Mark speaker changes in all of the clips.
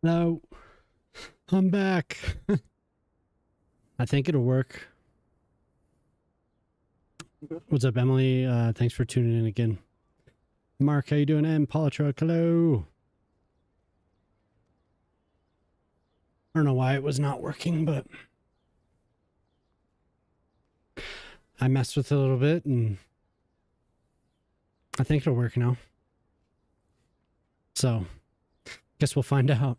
Speaker 1: No, I'm back. I think it'll work. What's up, Emily? Thanks for tuning in again. Mark, how you doing? And Polytruck, hello. I don't know why it was not working, but I messed with it a little bit, and I think it'll work now. So, guess we'll find out.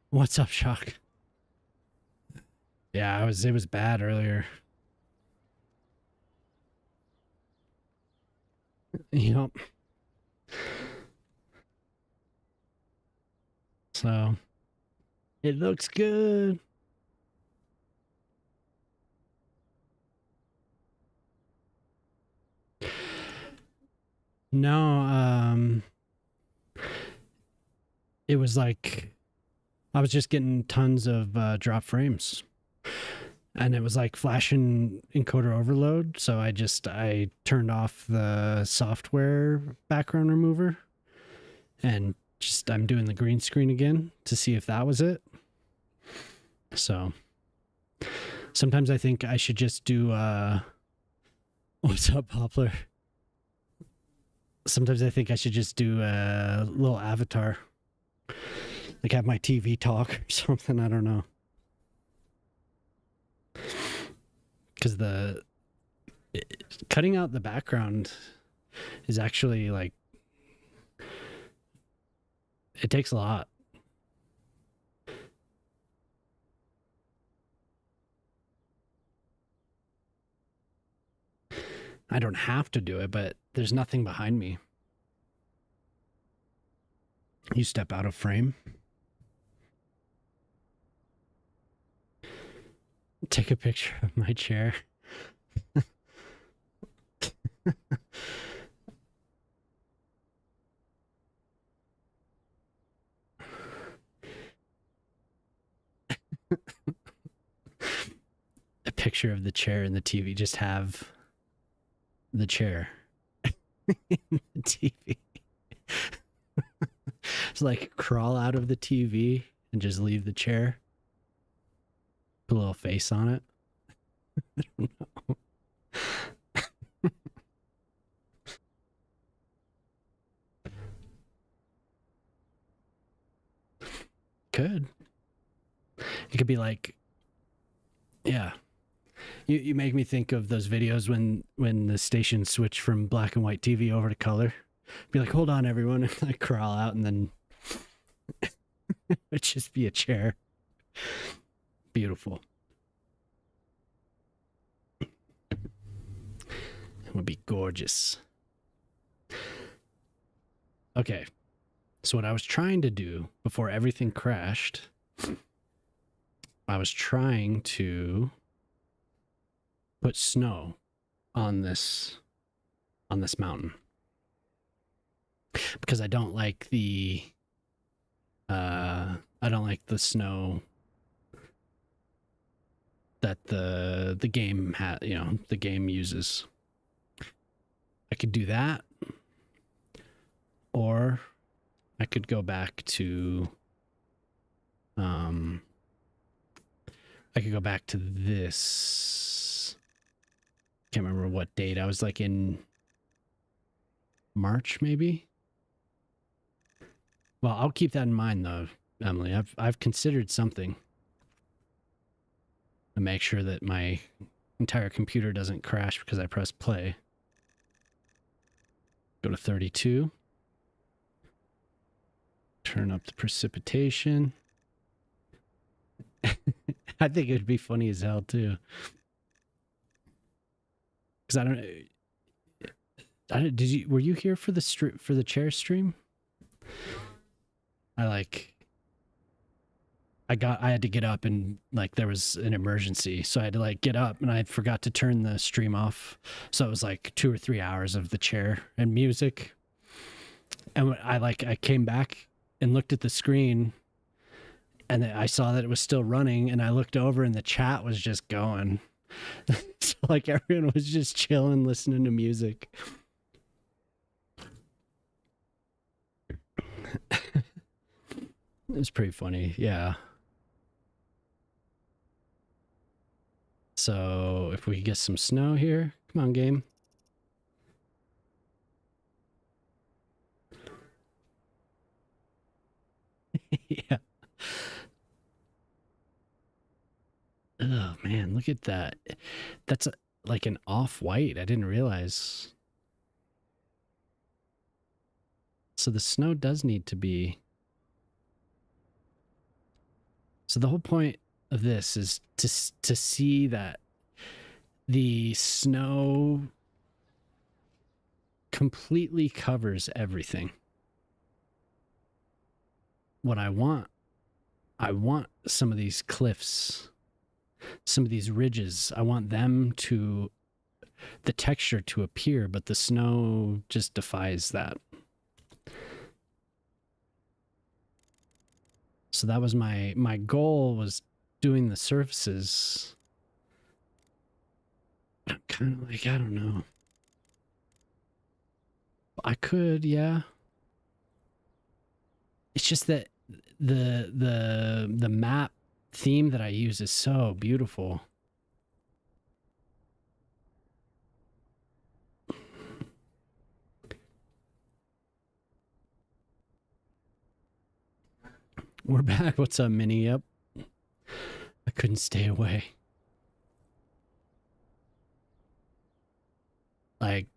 Speaker 1: What's up, Shock? Yeah, it was bad earlier. Yep. So, it looks good. No, it was like I was just getting tons of drop frames, and it was like flashing encoder overload. So I turned off the software background remover, and I'm doing the green screen again to see if that was it. So sometimes I think I should just do what's up, Poplar? Sometimes I think I should just do a little avatar, like have my TV talk or something. I don't know, because cutting out the background is actually like, it takes a lot. I don't have to do it, but there's nothing behind me. You step out of frame. Take a picture of my chair. A picture of the chair and the TV. Just have the chair in the TV. It's like crawl out of the TV and just leave the chair. Put a little face on it. I don't know. Could. It could be like, yeah. You make me think of those videos when the station switched from black and white TV over to color. Be like, hold on, everyone, and like crawl out, and then it'd just be a chair. Beautiful. It would be gorgeous. Okay. So what I was trying to do before everything crashed, I was trying to put snow on this mountain, because I don't like the snow that the game the game uses. I could do that, or I could go back to this. Can't remember what date. I was like in March, maybe. Well, I'll keep that in mind though, Emily. I've considered something to make sure that my entire computer doesn't crash because I press play. Go to 32. Turn up the precipitation. I think it would be funny as hell too. Because were you here for the chair stream? I had to get up, and like there was an emergency, so I had to like get up, and I forgot to turn the stream off. So it was like 2 or 3 hours of the chair and music. And I came back and looked at the screen, and I saw that it was still running, and I looked over and the chat was just going. So like everyone was just chilling, listening to music. It's pretty funny. Yeah. So if we could get some snow here, come on, game. Yeah. Oh man, look at that. That's like an off-white. I didn't realize. So the snow does need to be. So the whole point of this is to see that the snow completely covers everything. What I want some of these cliffs, some of these ridges. I want them to, the texture to appear, but the snow just defies that. So that was my goal, was doing the surfaces. I'm kind of like, I don't know. I could, yeah. It's just that the map theme that I use is so beautiful. We're back. What's up, Minnie? Yep. I couldn't stay away. Like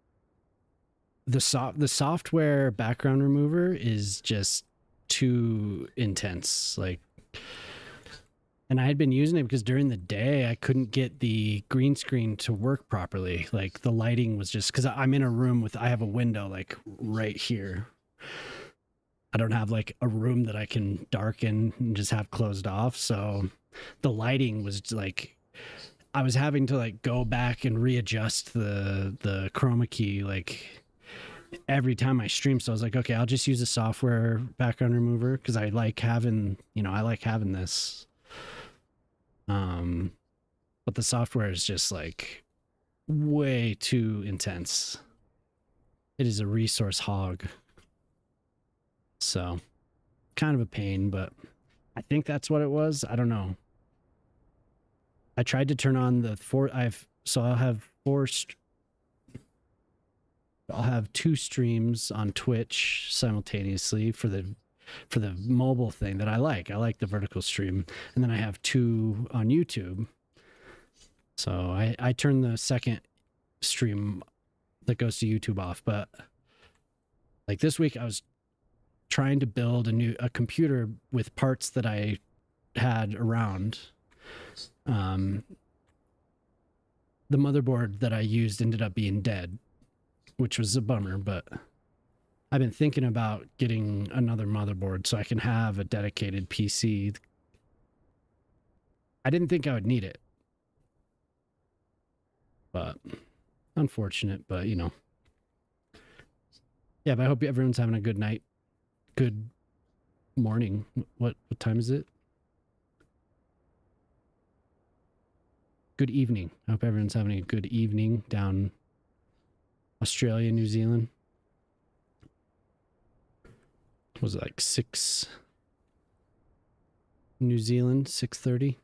Speaker 1: the software background remover is just too intense. Like, and I had been using it because during the day I couldn't get the green screen to work properly. Like the lighting was just, because I'm in a room with, I have a window like right here. I don't have like a room that I can darken and just have closed off. So the lighting was like, I was having to like go back and readjust the chroma key like every time I stream. So I was like, okay, I'll just use a software background remover because I like having, I like having this. But the software is just like way too intense. It is a resource hog. So kind of a pain, but I think that's what it was. I don't know. I tried to turn on the I'll have 2 streams on Twitch simultaneously for the mobile thing that I like. I like the vertical stream, and then I have 2 on YouTube. So I turned the second stream that goes to YouTube off, but like this week I was trying to build a computer with parts that I had around. The motherboard that I used ended up being dead, which was a bummer, but I've been thinking about getting another motherboard so I can have a dedicated PC. I didn't think I would need it, but unfortunate, but yeah, but I hope everyone's having a good night. Good morning. What time is it? Good evening. I hope everyone's having a good evening down Australia, New Zealand. Was it like 6 New Zealand, 6:30?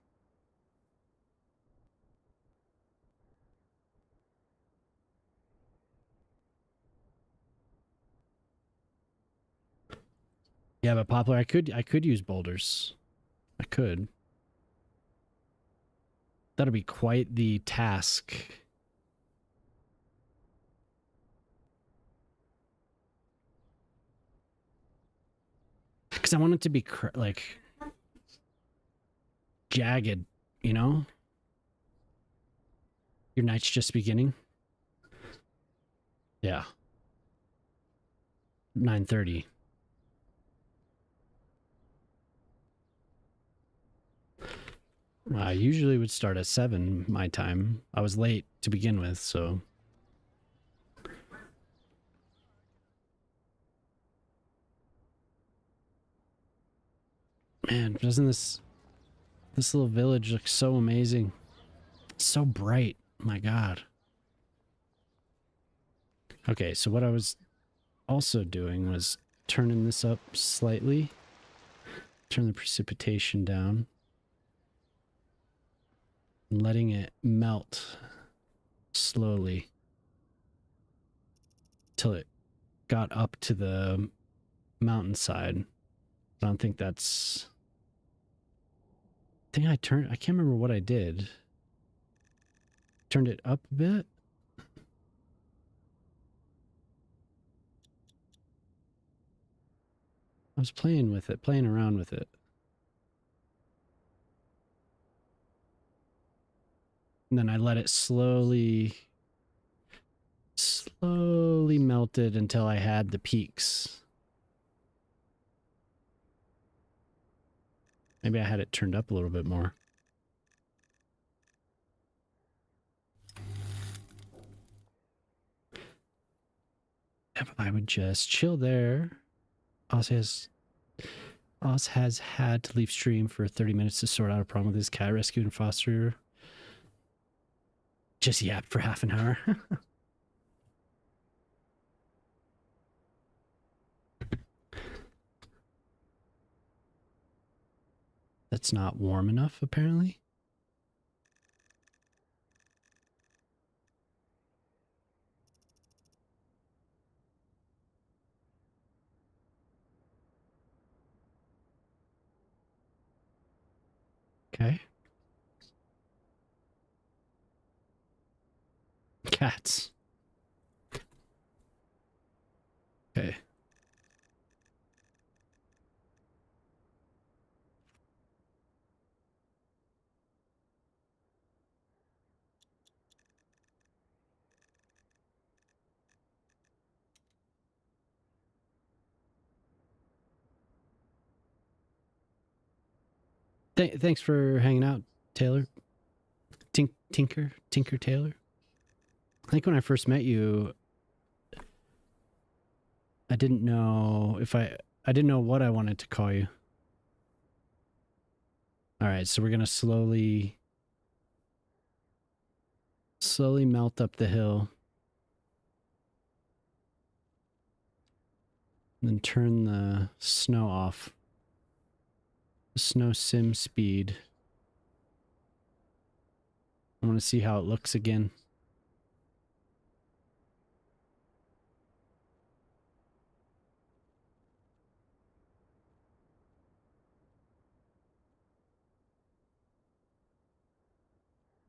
Speaker 1: Yeah, but Poplar, I could use boulders. I could. That'll be quite the task. Because I want it to be like jagged, Your night's just beginning. Yeah. 9:30. I usually would start at 7 my time. I was late to begin with, so. Man, doesn't this little village look so amazing? It's so bright. My God. Okay, so what I was also doing was turning this up slightly Turn the precipitation down. And letting it melt slowly till it got up to the mountainside. I don't think that's... I think I can't remember what I did. Turned it up a bit. I was playing with it, playing around with it. And then I let it slowly melted until I had the peaks. Maybe I had it turned up a little bit more. If I would just chill there. Oz has had to leave stream for 30 minutes to sort out a problem with his cat rescue and foster. Just yapped for half an hour. That's not warm enough, apparently. Okay. Cats. Okay. Thanks for hanging out, Taylor. Tinker Taylor. I think when I first met you, I didn't know if I didn't know what I wanted to call you. All right, so we're going to slowly melt up the hill. And then turn the snow off. The snow sim speed. I want to see how it looks again.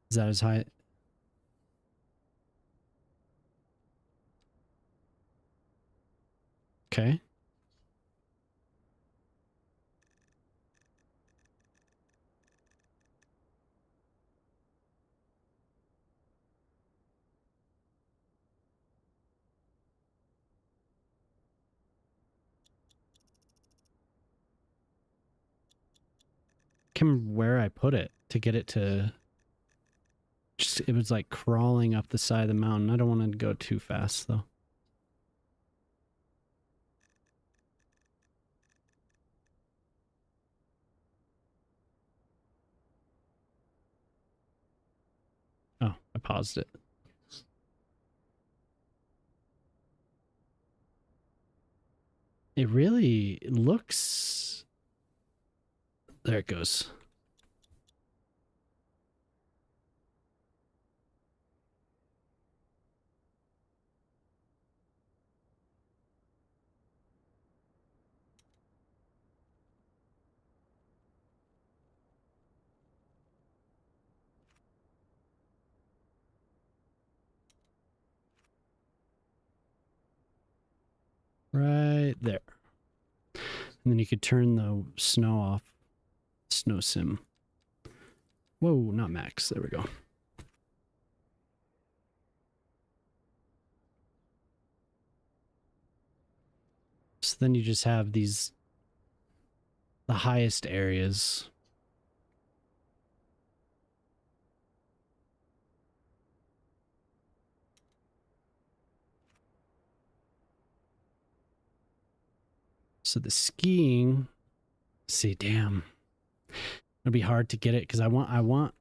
Speaker 1: Is that as high? Okay. Can't remember where I put it to get it to... Just, it was like crawling up the side of the mountain. I don't want to go too fast, though. Oh, I paused it. It really looks... There it goes. Right there. And then you could turn the snow off. Snow sim. Whoa, not max. There we go. So then you just have these, the highest areas. So the skiing, see, damn, it'll be hard to get it because I want,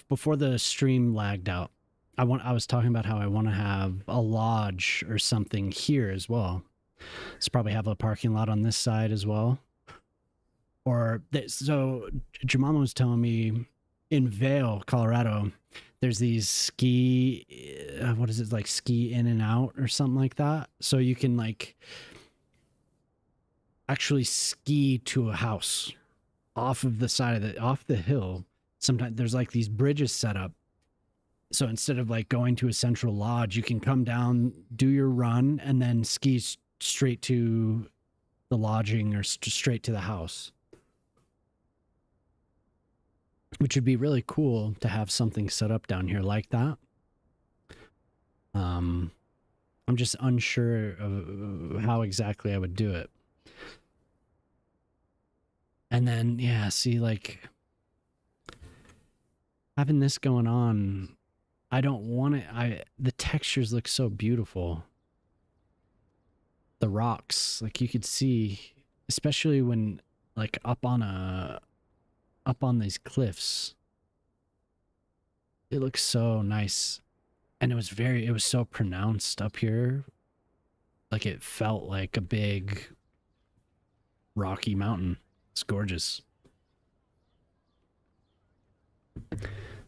Speaker 1: before the stream lagged out, I was talking about how I want to have a lodge or something here as well. So probably have a parking lot on this side as well. So Jemima was telling me in Vail, Colorado, there's these ski, what is it, like ski in and out or something like that. So you can like actually ski to a house off of the side of off the hill. Sometimes there's like these bridges set up. So instead of like going to a central lodge, you can come down, do your run, and then ski straight to the lodging or straight to the house. Which would be really cool to have something set up down here like that. I'm just unsure of how exactly I would do it. And then, yeah, see, like, having this going on, I don't want it. The textures look so beautiful. The rocks, like you could see, especially when, like, up on these cliffs, it looks so nice. And it was so pronounced up here. Like it felt like a big rocky mountain. It's gorgeous.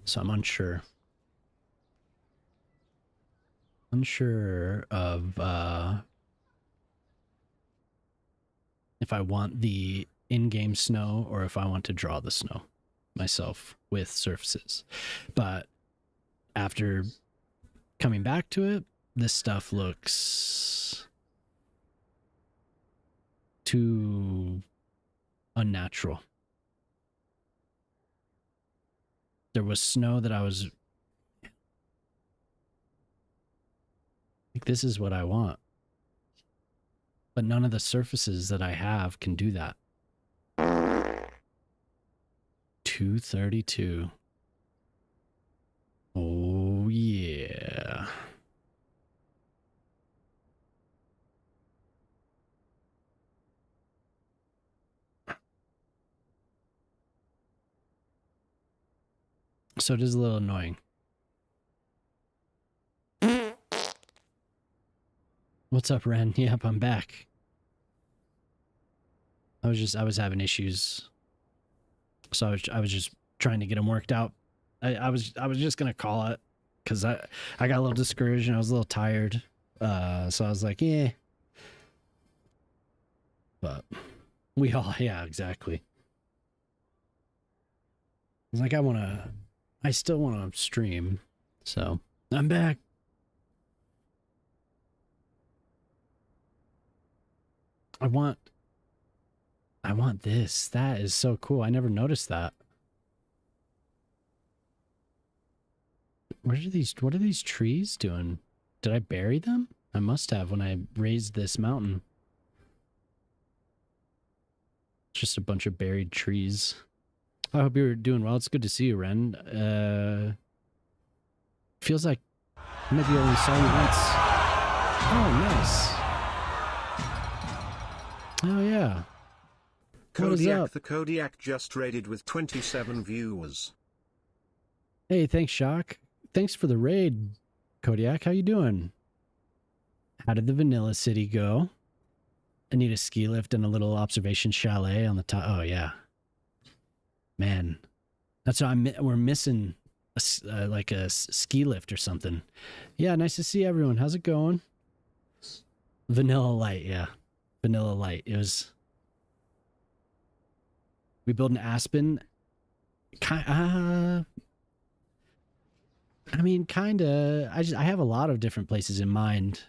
Speaker 1: So I'm unsure of if I want the in-game snow or if I want to draw the snow myself with surfaces. But after coming back to it, this stuff looks too unnatural. There was snow that I was like, this is what I want. But none of the surfaces that I have can do that. 232. Oh, yeah. So it is a little annoying. What's up, Ren? Yep, I'm back. I was having issues. So I was just trying to get them worked out. I was just gonna call it because I got a little discouraged and I was a little tired. So I was like, yeah. But we all, yeah, exactly. I was like, I still wanna stream. So I'm back. I want this. That is so cool. I never noticed that. What are these trees doing? Did I bury them? I must have when I raised this mountain. It's just a bunch of buried trees. I hope you're doing well. It's good to see you, Ren. Feels like maybe I only saw you once. Oh, nice. Oh, yeah.
Speaker 2: Kodiak the Kodiak just raided with 27 viewers.
Speaker 1: Hey, thanks, Shock. Thanks for the raid, Kodiak. How you doing? How did the Vanilla City go? I need a ski lift and a little observation chalet on the top. Oh, yeah. Man. That's what we're missing, like a ski lift or something. Yeah, nice to see everyone. How's it going? Vanilla Light, yeah. Vanilla Light. It was... We built an Aspen. I mean, kinda. I have a lot of different places in mind.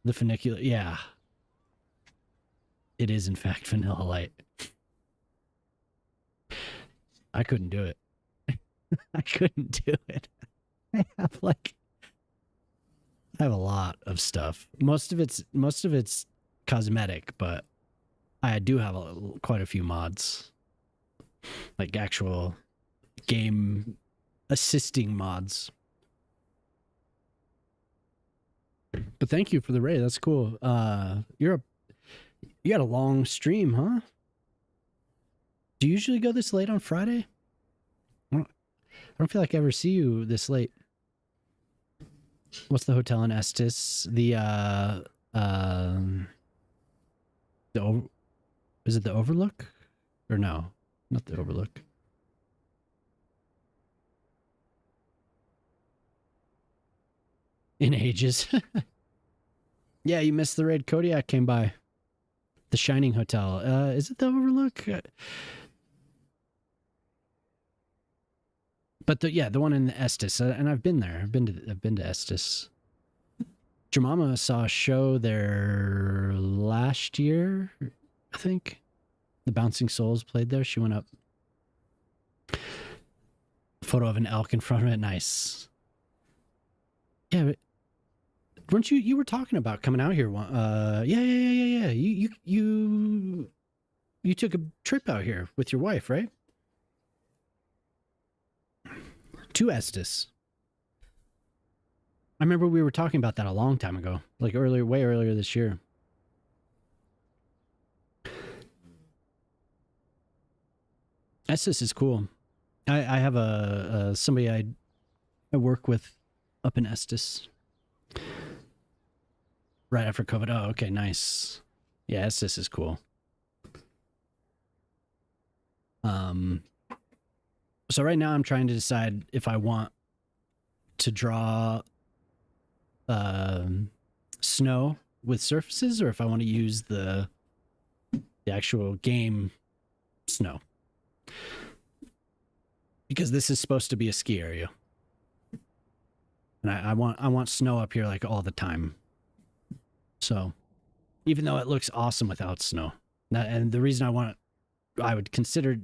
Speaker 1: The funicular, yeah. It is in fact Vanilla Light. I couldn't do it. I couldn't do it. I have a lot of stuff. Most of it's cosmetic, but I do have quite a few mods. Like actual game assisting mods. But thank you for the raid. That's cool. You got a long stream, huh? Do you usually go this late on Friday? I don't feel like I ever see you this late. What's the hotel in Estes? Is Is it the Overlook? Or no, not the Overlook. In ages. Yeah, you missed the raid. Kodiak came by. The Shining Hotel. Is it the Overlook? But the one in Estes, and I've been there. I've been to Estes. Jemima saw a show there last year, I think. The Bouncing Souls played there. She went up. Photo of an elk in front of it. Nice. Yeah, but weren't you were talking about coming out here? Yeah. You took a trip out here with your wife, right? To Estes. I remember we were talking about that a long time ago, like way earlier this year. Estes is cool. I have somebody I work with up in Estes. Right after COVID. Oh, okay, nice. Yeah, Estes is cool. So right now I'm trying to decide if I want to draw snow with surfaces or if I want to use the actual game snow. Because this is supposed to be a ski area. And I want snow up here like all the time. So even though it looks awesome without snow. And the reason I would consider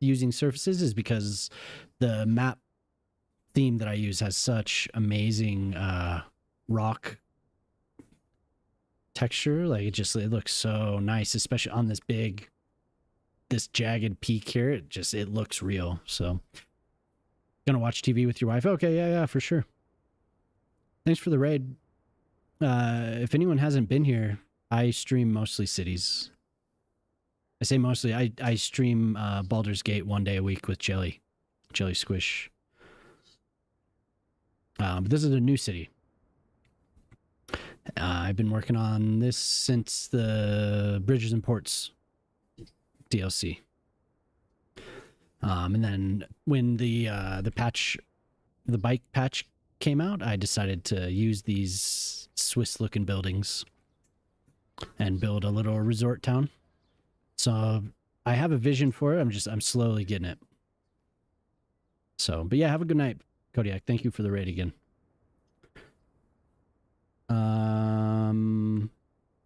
Speaker 1: using surfaces is because the map theme that I use has such amazing rock texture. Like it looks so nice, especially on this jagged peak here. It looks real. So gonna watch TV with your wife? Okay, yeah, for sure. Thanks for the raid. If anyone hasn't been here, I stream mostly cities. I say mostly. I stream Baldur's Gate 1 day a week with Jelly Squish. But this is a new city. I've been working on this since the Bridges and Ports DLC. And then when the bike patch came out, I decided to use these Swiss-looking buildings and build a little resort town. So I have a vision for it. I'm slowly getting it. So, but yeah, have a good night, Kodiak. Thank you for the raid again.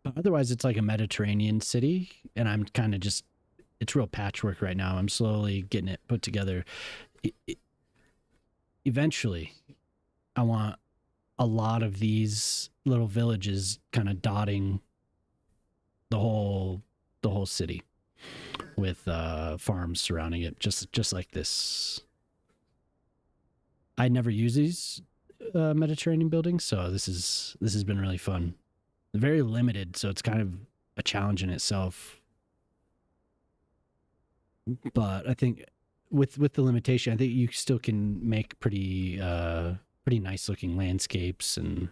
Speaker 1: But otherwise it's like a Mediterranean city, and I'm kind of it's real patchwork right now. I'm slowly getting it put together. Eventually, I want a lot of these little villages kind of dotting the whole city with farms surrounding it, just like this. I never use these Mediterranean buildings, so this has been really fun. Very limited, so it's kind of a challenge in itself. But I think with the limitation, I think you still can make pretty nice looking landscapes and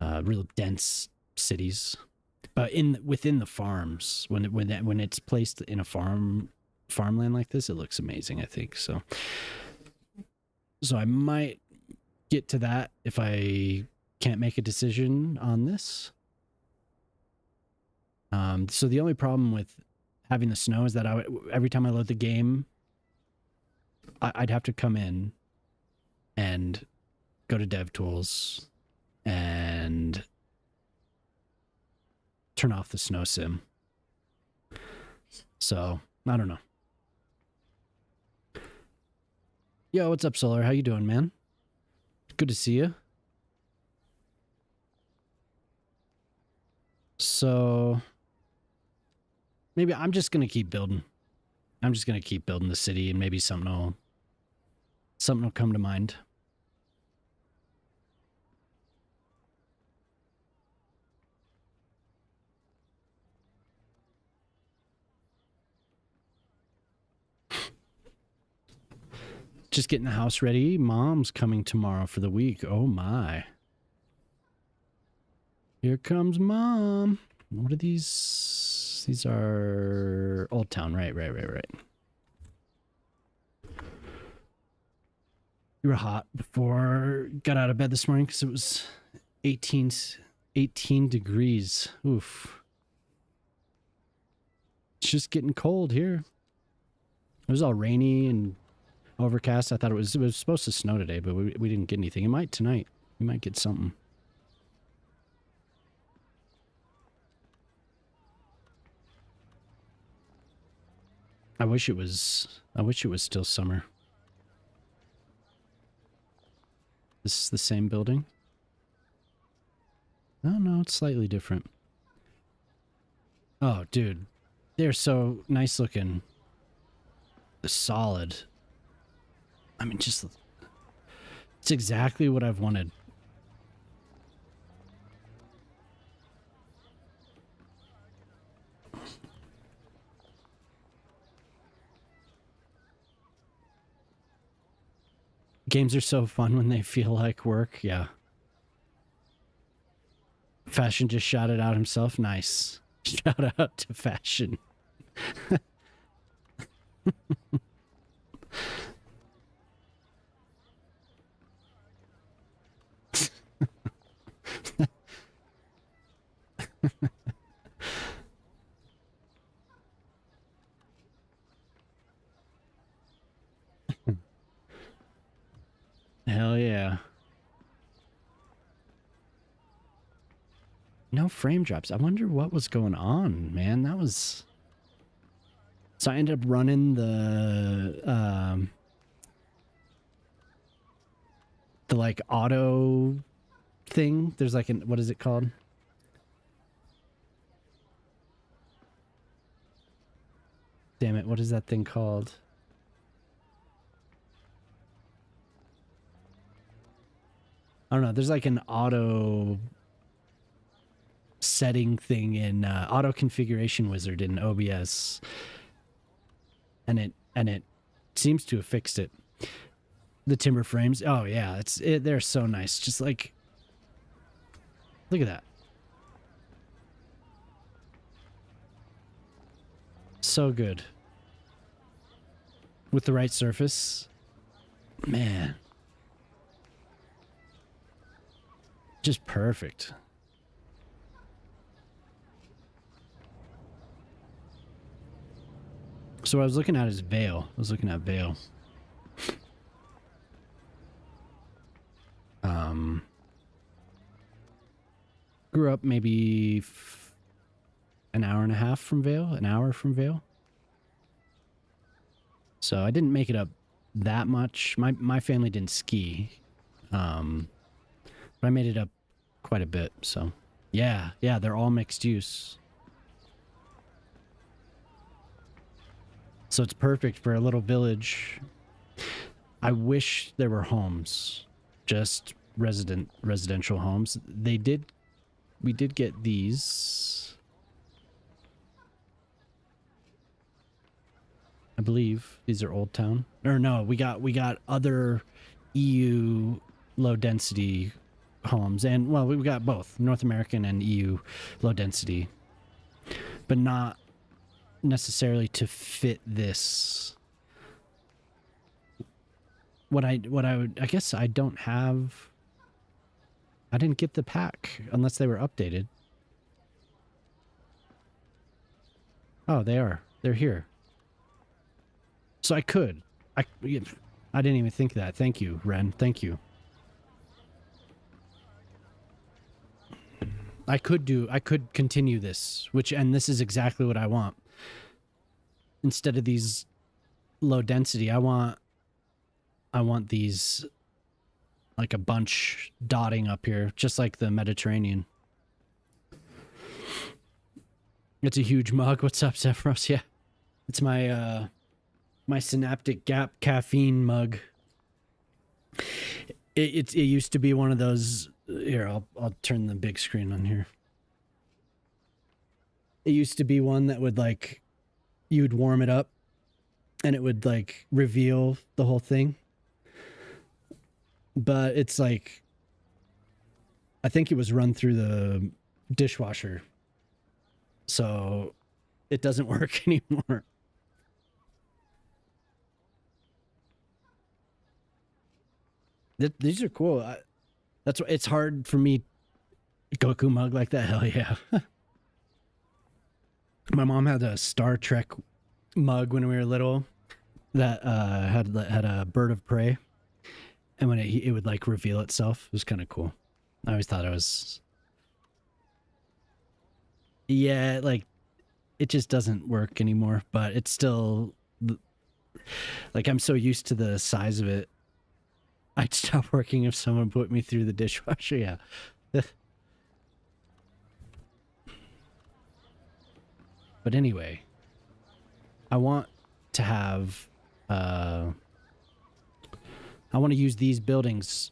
Speaker 1: real dense cities. But within the farms, when it's placed in a farmland like this, it looks amazing, I think. So I might get to that if I can't make a decision on this. So the only problem with having the snow is that every time I load the game, I'd have to come in and go to DevTools and turn off the snow sim. So I don't know. Yo, what's up, Solar? How you doing, man? Good to see you. So maybe I'm just gonna keep building. I'm just gonna keep building the city, and maybe something will come to mind. Just getting the house ready. Mom's coming tomorrow for the week. Oh my. Here comes Mom. What are these These are Old Town. Right. You were hot before got out of bed this morning because it was 18 degrees. Oof. It's just getting cold here. It was all rainy and overcast. I thought it was supposed to snow today, but we didn't get anything. It might tonight. We might get something. I wish it was still summer. This is the same building? Oh no, it's slightly different. Oh, dude. They're so nice looking. They're solid. I mean, just... It's exactly what I've wanted. Games are so fun when they feel like work. Yeah. Fashion just shouted out himself. Nice. Shout out to Fashion. Hell yeah. No frame drops. I wonder what was going on, man. That was... So I ended up running the like auto thing. There's like an... What is it called? Damn it. What is that thing called? I don't know. There's like an auto setting thing in auto configuration wizard in OBS, and it seems to have fixed it. The timber frames. Oh yeah, they're so nice. Just like, look at that. So good. With the right surface. Man. Just perfect. So what I was looking at is Vale. I was looking at Vale. Grew up maybe an hour and a half from Vale, an hour from Vale. So I didn't make it up that much. My family didn't ski. But I made it up quite a bit, so yeah, they're all mixed use. So it's perfect for a little village. I wish there were homes, just residential homes. We did get these. I believe these are Old Town. Or no, we got other EU low density homes, and well, we got both North American and EU low density, but not necessarily to fit this. I guess I don't have. I didn't get the pack unless they were updated. Oh, they are. They're here. So I could. I didn't even think of that. Thank you, Ren. Thank you. I could continue this, and this is exactly what I want. Instead of these low density, I want these like a bunch dotting up here, just like the Mediterranean. It's a huge mug. What's up, Zephyros? Yeah. It's my my Synaptic Gap caffeine mug. It used to be one of those. Here, I'll turn the big screen on here. It used to be one that would like, you'd warm it up and it would like reveal the whole thing. But it's like, I think it was run through the dishwasher. So it doesn't work anymore. These are cool. That's what, it's hard for me. Goku mug like that. Hell yeah. My mom had a Star Trek mug when we were little that had a bird of prey, and when it would like reveal itself, it was kind of cool. I always thought it was, yeah, like it just doesn't work anymore, but it's still like I'm so used to the size of it. I'd stop working if someone put me through the dishwasher. Yeah. But anyway, I want to have, I want to use these buildings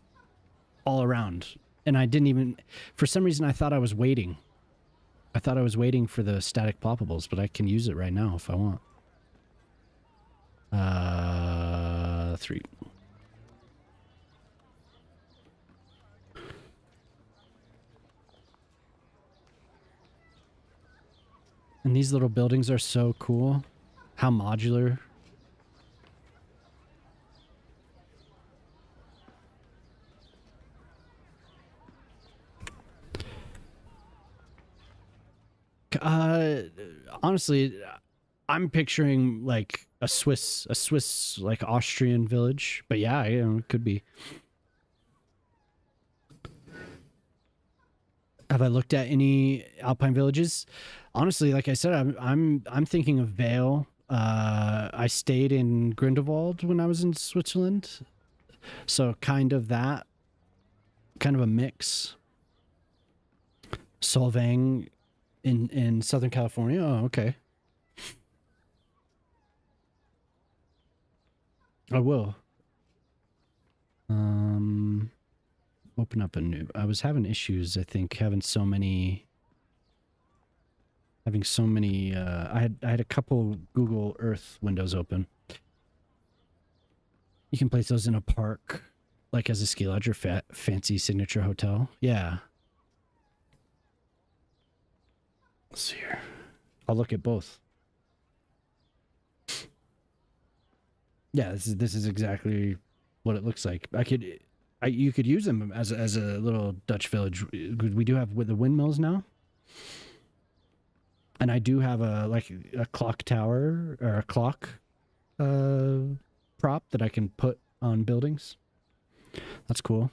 Speaker 1: all around. And I didn't even, for some reason, I thought I was waiting. I thought I was waiting for the static ploppables, but I can use it right now if I want. 3. And these little buildings are so cool. How modular. Honestly, I'm picturing like a Swiss like Austrian village, but yeah, it could be. Have I looked at any alpine villages? Honestly, like I said, I'm thinking of Vale. I stayed in Grindelwald when I was in Switzerland, so kind of that, kind of a mix. Solvang in Southern California. Oh, okay. I will. Open up a new. I was having issues, I think, having so many. I had a couple Google Earth windows open. You can place those in a park, like as a ski lodge or fancy signature hotel. Yeah. Let's see here. I'll look at both. Yeah, this is exactly what it looks like. You could use them as a little Dutch village. We do have with the windmills now. And I do have a clock tower or a clock prop that I can put on buildings. That's cool.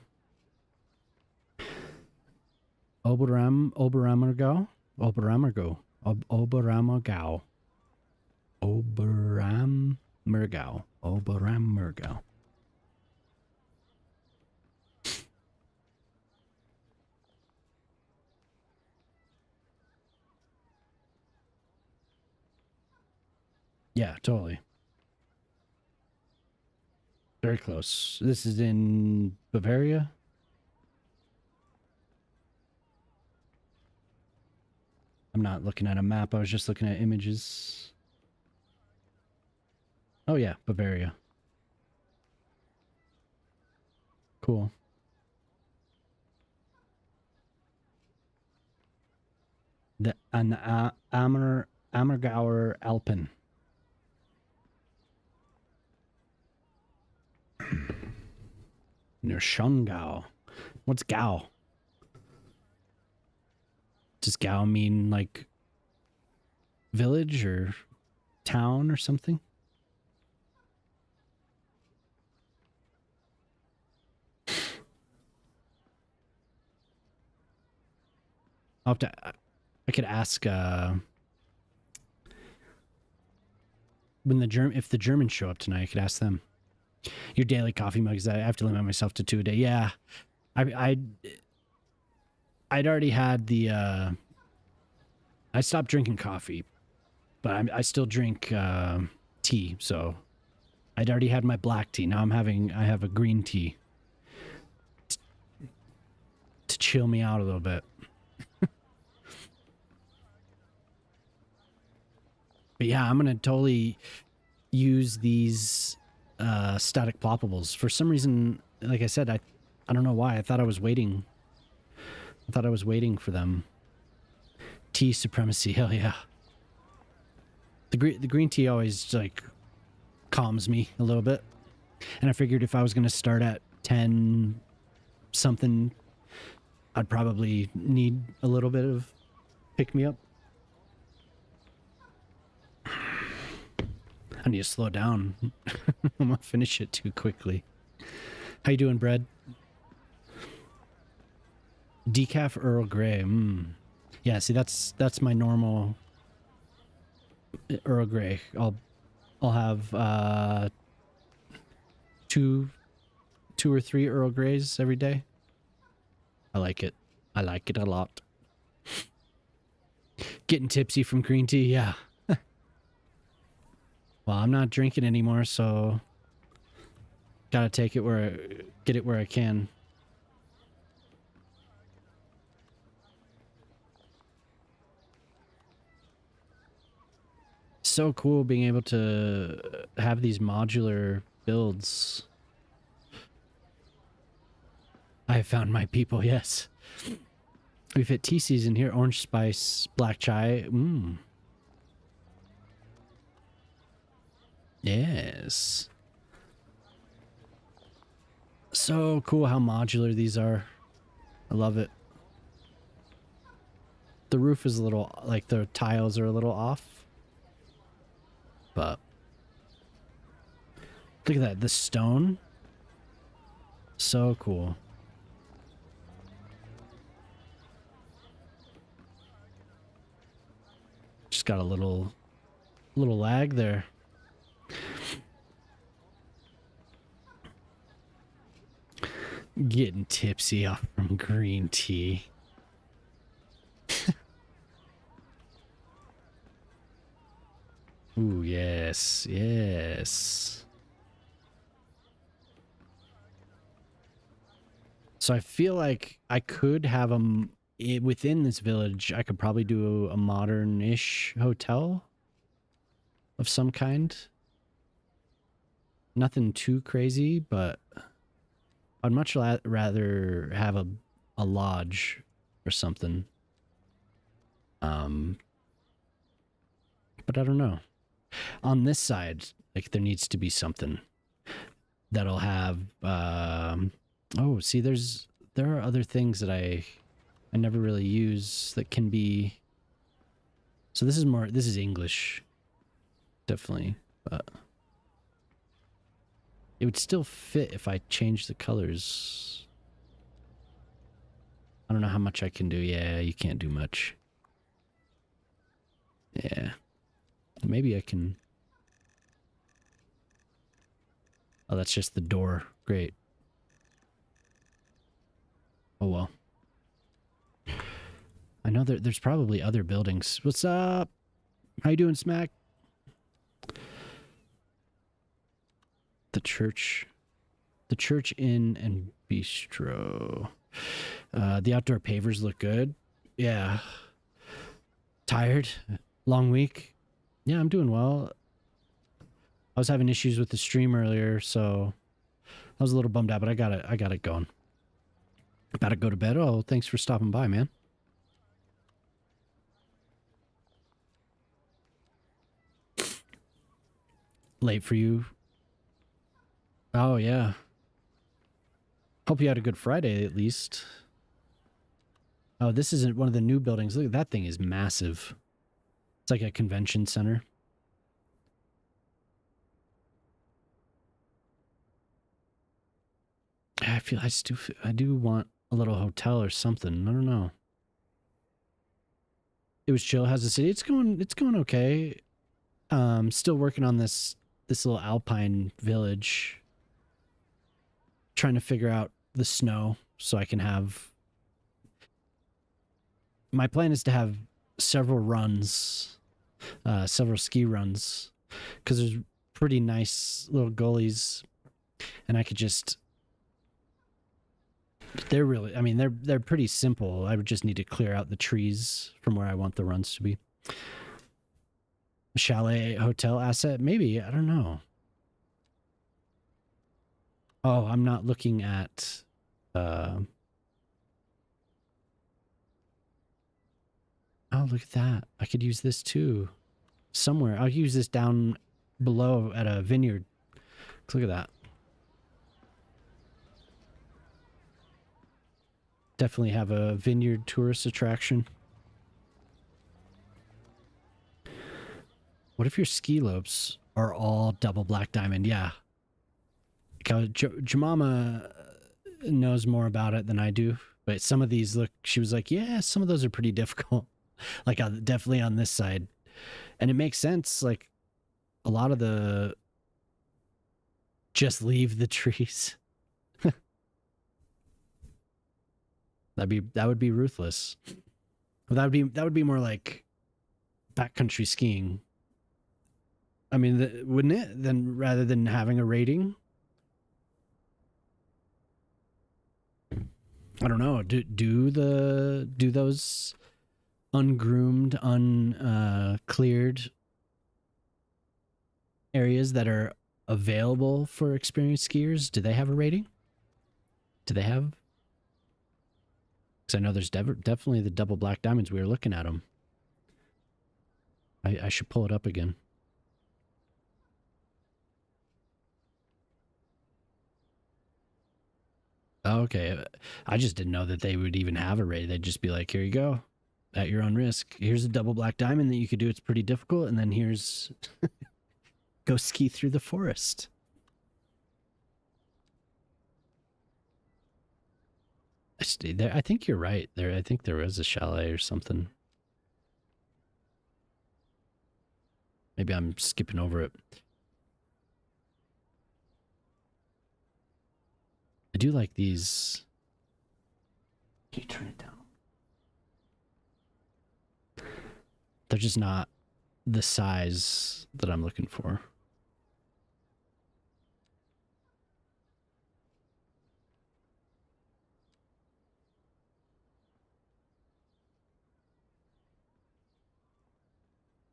Speaker 1: Oberammergau. Yeah, totally. Very close. This is in Bavaria. I'm not looking at a map. I was just looking at images. Oh yeah, Bavaria. Cool. The Ammergauer Alpen. Near Schongau. What's Gau? Does Gau mean like village or town or something? I'll have to, I could ask when if the Germans show up tonight, I could ask them. Your daily coffee mugs. I have to limit myself to 2 a day. Yeah, I'd already had the. I stopped drinking coffee, but I still drink tea. So I'd already had my black tea. Now I have a green tea to chill me out a little bit. But yeah, I'm gonna totally use these static ploppables. For some reason, like I said, I don't know why. I thought I was waiting. I thought I was waiting for them. Tea supremacy, hell yeah. The green tea always like calms me a little bit. And I figured if I was going to start at 10 something, I'd probably need a little bit of pick me up. I need to slow down. I'm gonna finish it too quickly. How you doing, Bread? Decaf Earl Grey. Yeah, see that's my normal Earl Grey. I'll have two or three Earl Greys every day. I like it. I like it a lot. Getting tipsy from green tea, yeah. Well, I'm not drinking anymore, so gotta take it get it where I can. So cool being able to have these modular builds. I found my people, yes. We've hit tea season here. Orange spice, black chai. Yes. So cool how modular these are. I love it. The roof is a little, like the tiles are a little off. But look at that, the stone. So cool. Just got a little lag there. Getting tipsy off from green tea. Ooh, yes, yes. So I feel like I could have within this village, I could probably do a modern-ish hotel of some kind. Nothing too crazy, but I'd much rather have a lodge or something. But I don't know. On this side, like there needs to be something that'll have oh, see there are other things that I never really use that can be. So this is English. Definitely, but it would still fit if I changed the colors. I don't know how much I can do. Yeah, you can't do much. Yeah. Maybe I can. Oh, that's just the door. Great. Oh well. I know there's probably other buildings. What's up? How you doing, Smack? The church inn and bistro. The outdoor pavers look good. Yeah. Tired? Long week? Yeah, I'm doing well. I was having issues with the stream earlier, so I was a little bummed out, but I got it going. About to go to bed. Oh, thanks for stopping by, man. Late for you. Oh, yeah. Hope you had a good Friday, at least. Oh, this isn't one of the new buildings. Look, that thing is massive. It's like a convention center. I do want a little hotel or something. I don't know. It was chill. How's the city? It's going okay. Still working on this little alpine village. Trying to figure out the snow so I can have. My plan is to have several runs, several ski runs, because there's pretty nice little gullies, and I could just. They're really, I mean, they're pretty simple. I would just need to clear out the trees from where I want the runs to be. A chalet hotel asset? Maybe, I don't know. Oh, I'm not looking at, oh, look at that. I could use this too. somewhere. I'll use this down below at a vineyard. Look at that. Definitely have a vineyard tourist attraction. What if your ski slopes are all double black diamond? Yeah. Jemima knows more about it than I do, but some of these look, she was like, yeah, some of those are pretty difficult. Like definitely on this side. And it makes sense. Like a lot of the just leave the trees. That would be ruthless. Well, that would be more like backcountry skiing. I mean, wouldn't it? Then rather than having a rating, I don't know. Do those ungroomed, uncleared areas that are available for experienced skiers, do they have a rating? Do they have? Because I know there's definitely the double black diamonds. We were looking at them. I should pull it up again. Oh, okay. I just didn't know that they would even have a rating. They'd just be like, here you go. At your own risk. Here's a double black diamond that you could do. It's pretty difficult. And then here's go ski through the forest. I think you're right. I think there was a chalet or something. Maybe I'm skipping over it. I do like these. Can you turn it down? They're just not the size that I'm looking for.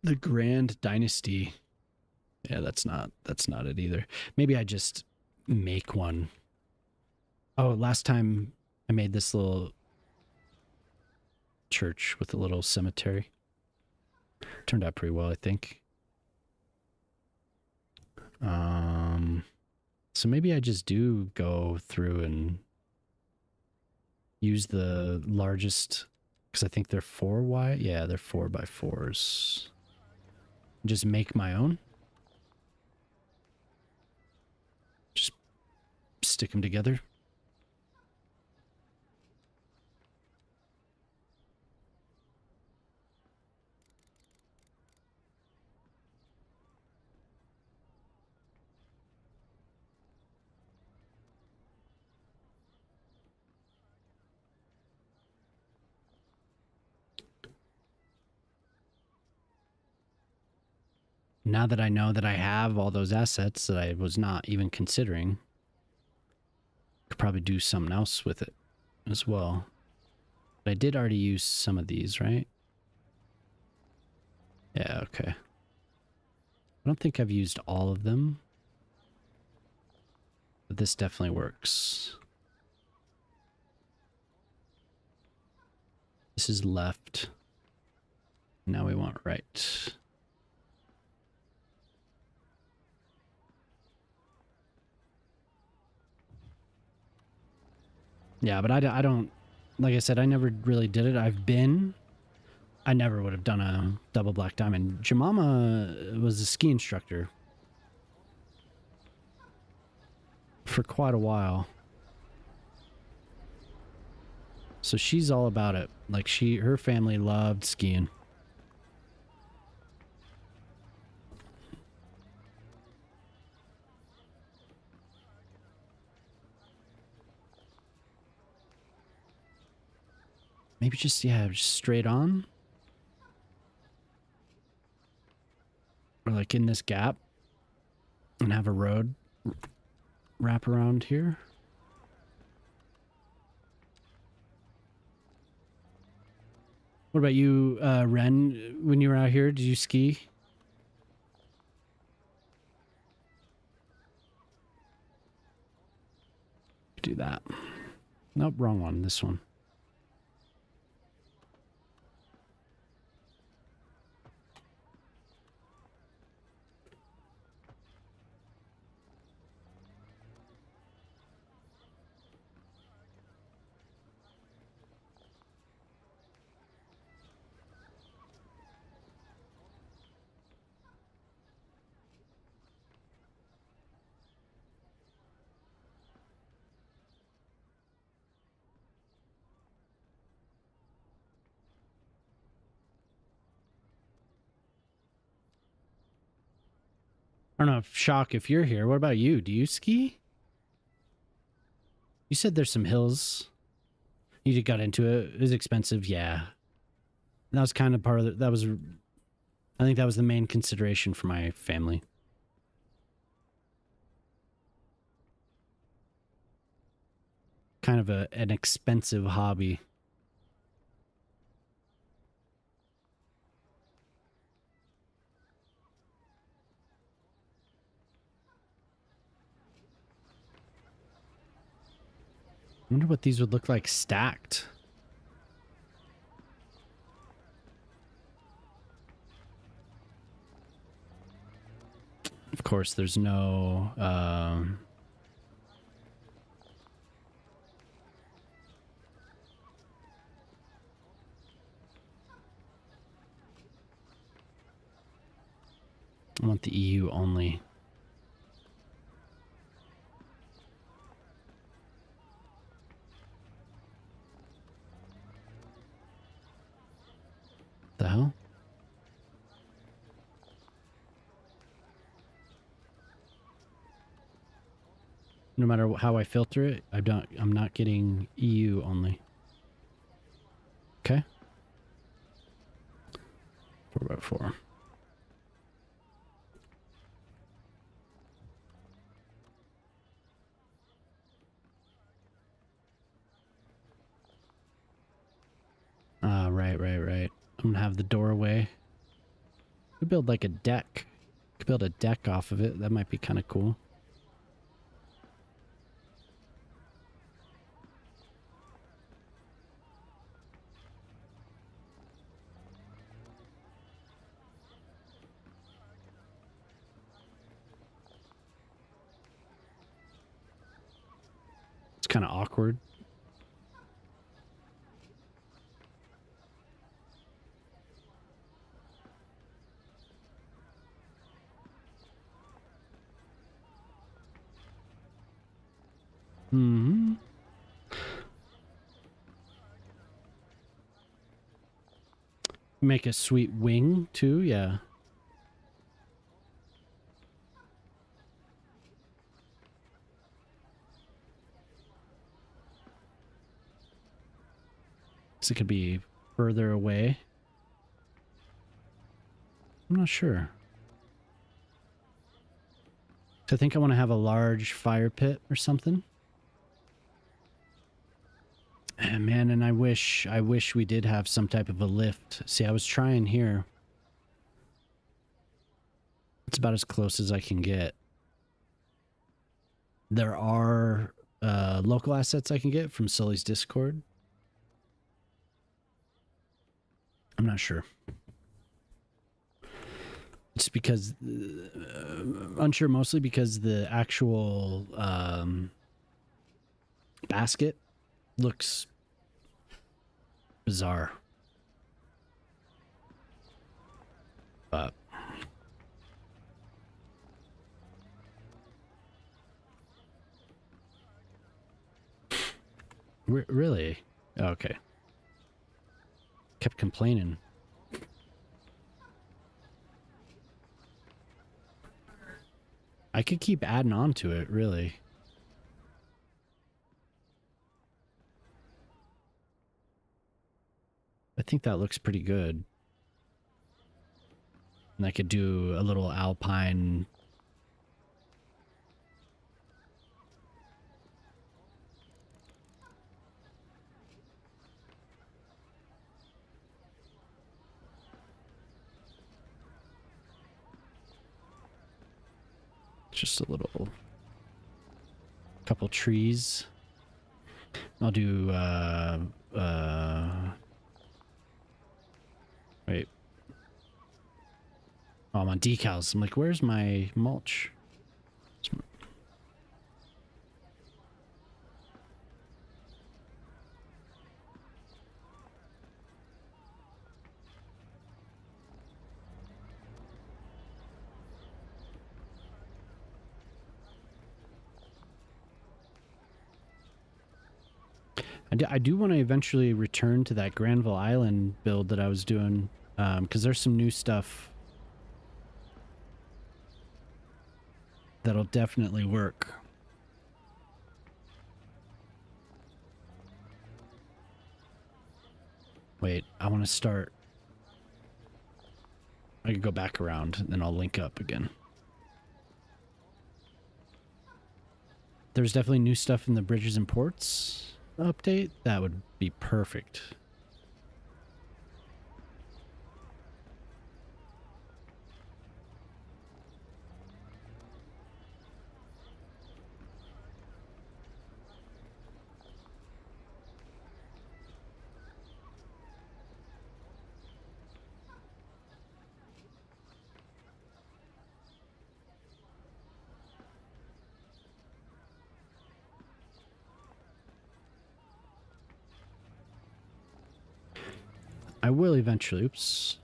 Speaker 1: The Grand Dynasty. Yeah, that's not it either. Maybe I just make one. Oh, last time I made this little church with a little cemetery. Turned out pretty well, I think. So maybe I just do go through and use the largest, because I think they're 4 wide. Yeah, they're 4x4s. Just make my own. Just stick them together. Now that I know that I have all those assets that I was not even considering, I could probably do something else with it as well. But I did already use some of these, right? Yeah, okay. I don't think I've used all of them, but this definitely works. This is left. Now we want right. Yeah, but I don't, like I said, I never really did it. I never would have done a double black diamond. Jemima was a ski instructor for quite a while. So she's all about it. Like her family loved skiing. Maybe just, yeah, just straight on. Or like in this gap. And have a road wrap around here. What about you, Ren? When you were out here, did you ski? Do that. Nope, wrong one. This one. I don't know, Shock, if you're here, what about you? Do you ski? You said there's some hills. You just got into it. It was expensive, yeah. That was kind of part of it. That was, I think that was the main consideration for my family. Kind of an expensive hobby. I wonder what these would look like stacked. Of course, there's no... I want the EU only. The hell? No matter how I filter it, I'm not getting EU only. Okay. 4x4. Right. I'm gonna have the doorway. Could build like a deck. Could build a deck off of it. That might be kind of cool. It's kind of awkward. Mm-hmm. Make a sweet wing too, yeah. So it could be further away. I'm not sure. So I think I want to have a large fire pit or something. And man, and I wish we did have some type of a lift. See, I was trying here. It's about as close as I can get. There are local assets I can get from Sully's Discord. I'm not sure. Just because, unsure mostly because the actual basket looks bizarre. But really? Okay. Kept complaining. I could keep adding on to it, really. I think that looks pretty good. And I could do a little alpine. Just a little couple trees. I'll do wait. Oh, I'm on decals. I'm like, where's my mulch? I do want to eventually return to that Granville Island build that I was doing, because there's some new stuff. That'll definitely work. Wait, I want to start. I could go back around and then I'll link up again. There's definitely new stuff in the Bridges and Ports update. That would be perfect. I will eventually. Oops.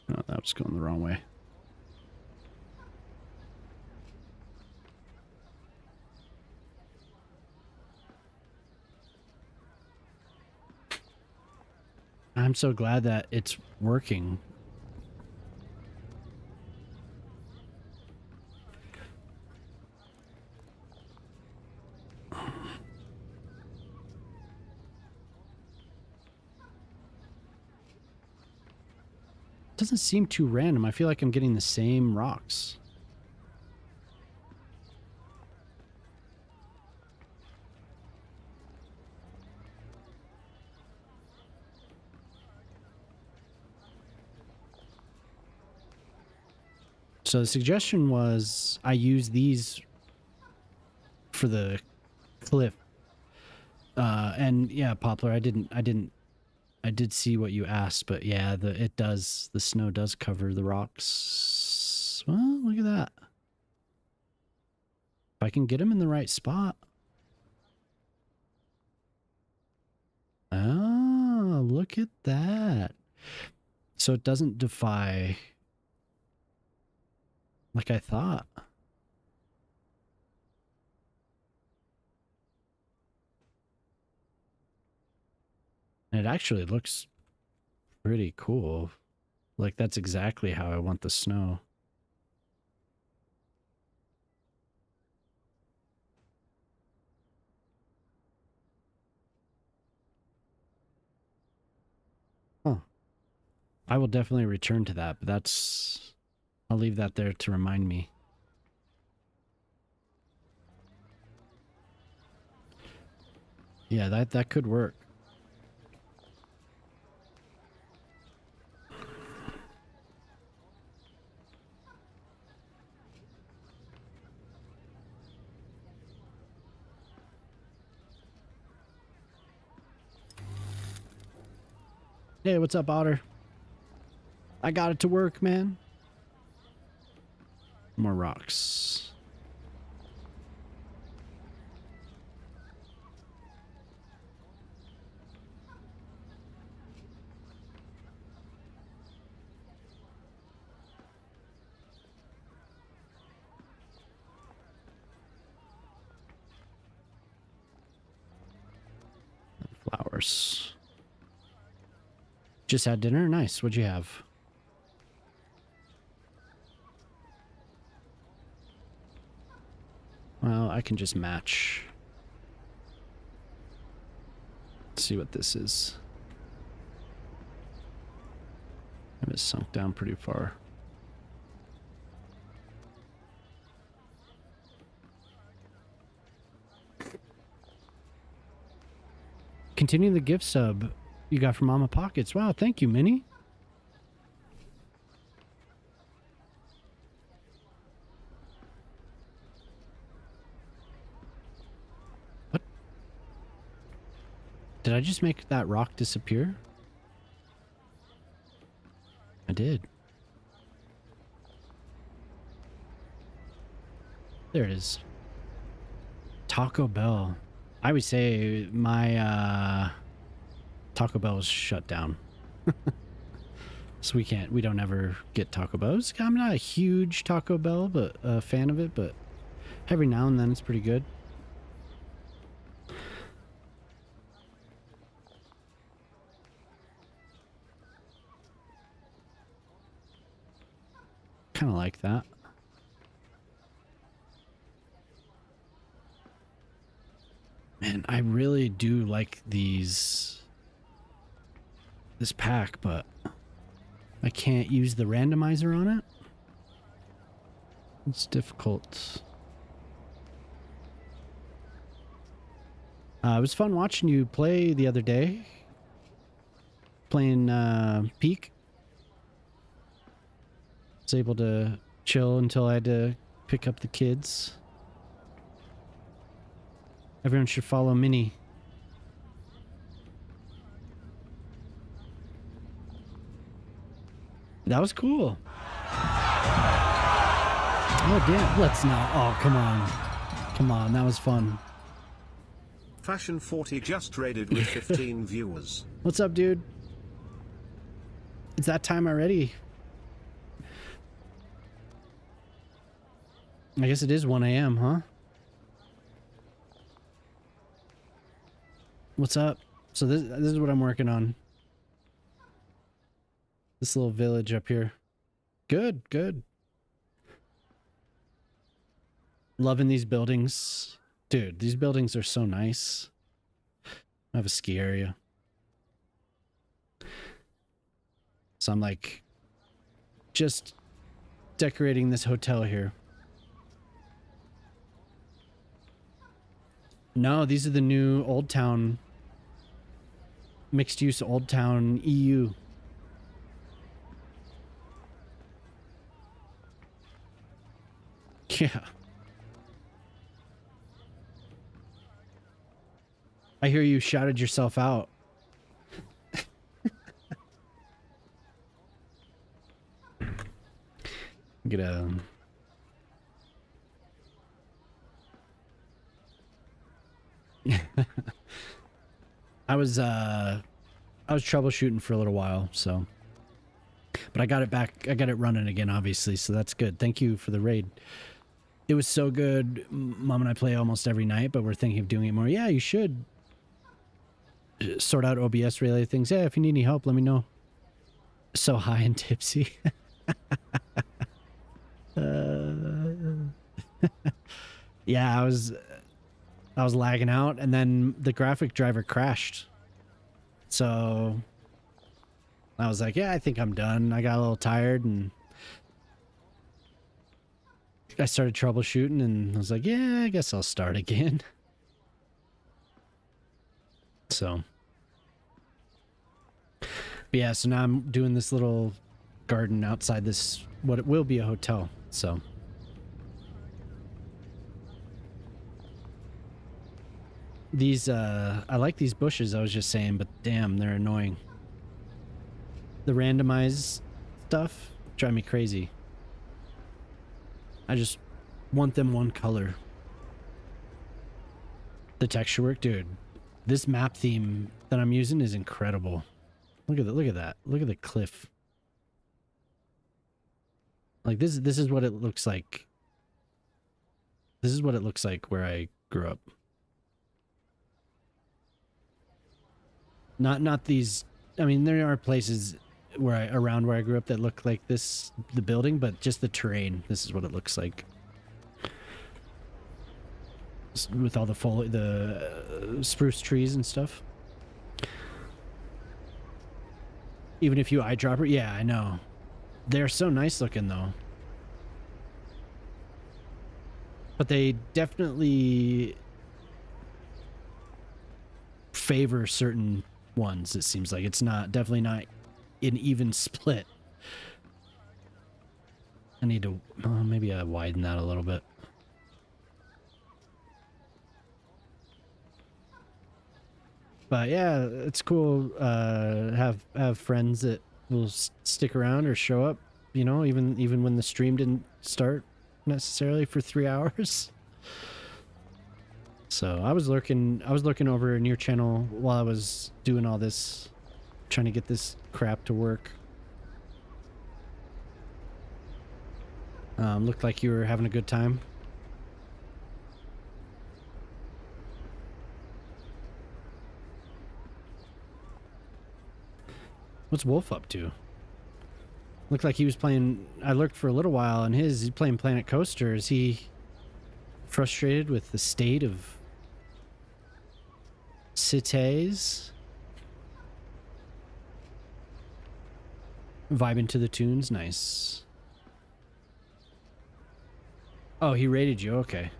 Speaker 1: Oh, that was going the wrong way. I'm so glad that it's working. Doesn't seem too random. I feel like I'm getting the same rocks. So the suggestion was I use these for the cliff. And yeah, Poplar, I did see what you asked, but yeah, the snow does cover the rocks. Well, look at that. If I can get them in the right spot. Oh, look at that. So it doesn't defy like I thought. And it actually looks pretty cool. Like that's exactly how I want the snow. Huh. I will definitely return to that, but that's... I'll leave that there to remind me. Yeah, that could work. Hey, what's up, Otter? I got it to work, man. More rocks. Flowers. Just had dinner? Nice. What'd you have? Well, I can just match. Let's see what this is. I have it sunk down pretty far. Continue the gift sub you got from Mama Pockets. Wow, thank you, Minnie. What? Did I just make that rock disappear? I did. There it is. Taco Bell. I would say my Taco Bell is shut down. So we don't ever get Taco Bells. I'm not a huge Taco Bell, but a fan of it, but every now and then it's pretty good. kind of like that. Man, I really do like this pack, but I can't use the randomizer on it. It's difficult. It was fun watching you play the other day. Playing Peak. I was able to chill until I had to pick up the kids. Everyone should follow Minnie. That was cool. Oh, damn. Let's not. Oh, come on. Come on. That was fun.
Speaker 2: Fashion 40 just raided with 15 viewers.
Speaker 1: What's up, dude? It's that time already. I guess it is 1 a.m., huh? What's up? So this is what I'm working on. This little village up here. Good, good. Loving these buildings. Dude, these buildings are so nice. I have a ski area. So I'm like just decorating this hotel here. No, these are the new Old Town mixed use Old Town EU. Yeah. I hear you shouted yourself out. Get a... I was troubleshooting for a little while, so... But I got it back. I got it running again, obviously, so that's good. Thank you for the raid. It was so good. Mom and I play almost every night, but we're thinking of doing it more. Yeah, you should sort out OBS related things. Yeah, if you need any help, let me know. So high and tipsy. Yeah, I was lagging out, and then the graphic driver crashed. So I was like, yeah, I think I'm done. I got a little tired, and I started troubleshooting, and I was like, yeah, I guess I'll start again. So, but yeah, so now I'm doing this little garden outside this, what it will be a hotel. So these, I like these bushes, I was just saying, but damn, they're annoying. The randomized stuff drive me crazy. I just want them one color. The texture work, dude. This map theme that I'm using is incredible. Look at that. Look at that. Look at the cliff. Like this is what it looks like. This is what it looks like where I grew up. Not these, I mean, there are places where around where I grew up that look like this, the building, but just the terrain. This is what it looks like. With all the spruce trees and stuff. Even if you eyedropper, yeah, I know. They're so nice looking though. But they definitely favor certain ones, it seems like. It's definitely not an even split. I need to, maybe I widen that a little bit. But yeah, it's cool. Have friends that will stick around or show up. You know, even when the stream didn't start necessarily for 3 hours. So I was lurking over in your channel while I was doing all this, trying to get this crap to work. Looked like you were having a good time. What's Wolf up to? Looked like he was playing. I lurked for a little while on his. He's playing Planet Coaster. Is he frustrated with the state of cities? Vibing to the tunes, nice. Oh, he rated you, okay.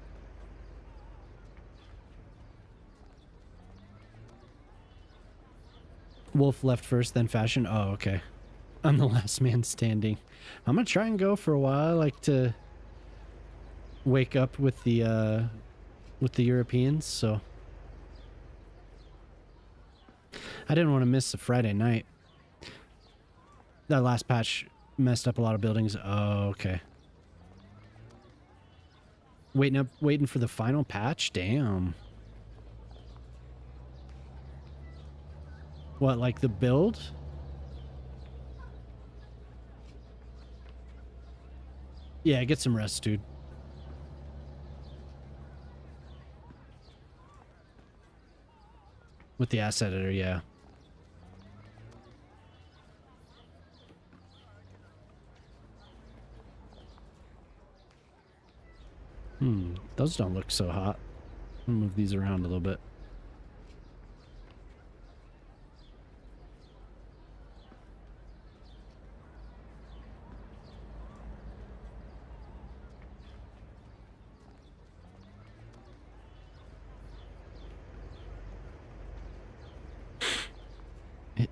Speaker 1: Wolf left first, then Fashion. Oh, okay. I'm the last man standing. I'm gonna try and go for a while. I like to wake up with the Europeans, so I didn't want to miss a Friday night. That last patch messed up a lot of buildings. Oh, okay. Waiting for the final patch? Damn. What, like the build? Yeah, get some rest, dude. With the asset editor, yeah. Those don't look so hot. I'll move these around a little bit.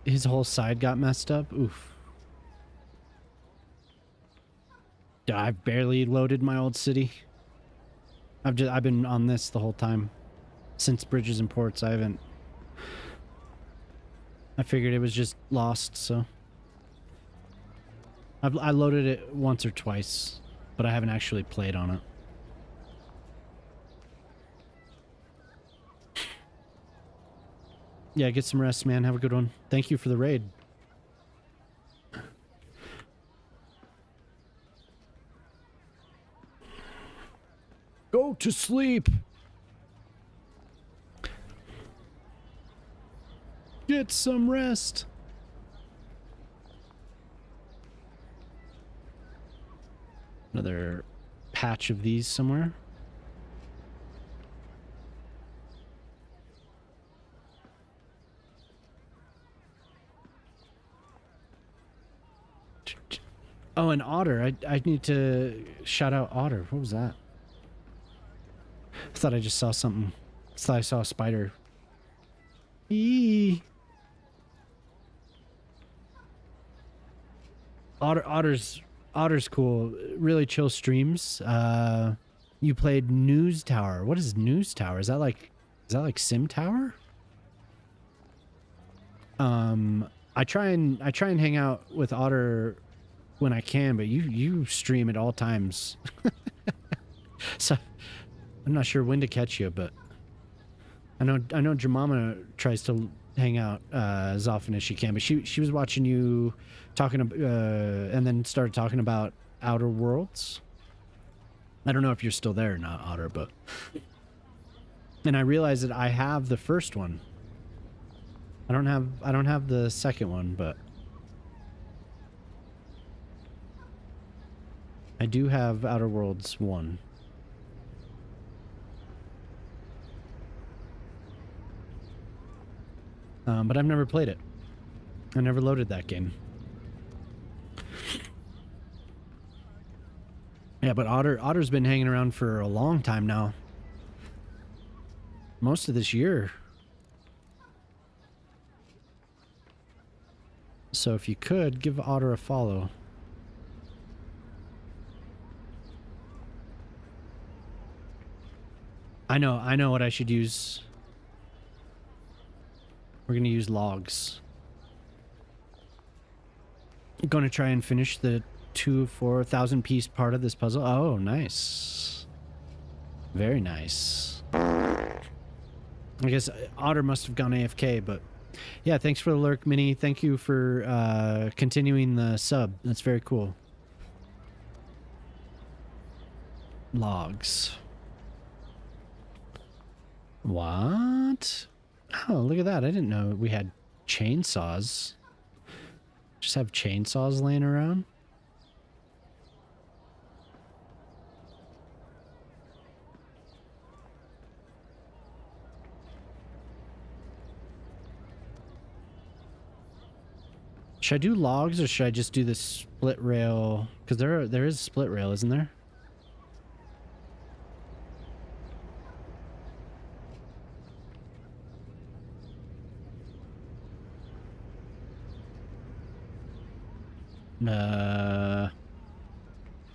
Speaker 1: His whole side got messed up? Oof. I've barely loaded my old city. I've been on this the whole time. Since Bridges and Ports, I figured it was just lost, so. I loaded it once or twice, but I haven't actually played on it. Yeah, get some rest, man. Have a good one. Thank you for the raid. Go to sleep. Get some rest. Another patch of these somewhere. Oh, and Otter. I need to shout out Otter. What was that? I thought I just saw something. I thought I saw a spider. Eee. Otter's cool. Really chill streams. You played News Tower. What is News Tower? Is that like Sim Tower? I try and hang out with Otter when I can, but you stream at all times. So I'm not sure when to catch you, but I know Jemima tries to hang out as often as she can, but she was watching you talking and then started talking about Outer Worlds. I don't know if you're still there or not, Otter, but and I realized that I have the first one. I don't have the second one, but I do have Outer Worlds 1. But I've never played it. I never loaded that game. Yeah, but Otter's been hanging around for a long time now. Most of this year. So if you could, give Otter a follow. I know what I should use. We're gonna use logs. I'm gonna try and finish the 4,000 piece part of this puzzle. Oh, nice. Very nice. I guess Otter must have gone AFK, but yeah, thanks for the lurk, Minnie. Thank you for continuing the sub. That's very cool. Logs. What? Oh, look at that. I didn't know we had chainsaws. Just have chainsaws laying around. Should I do logs or should I just do the split rail? Because there is split rail, isn't there?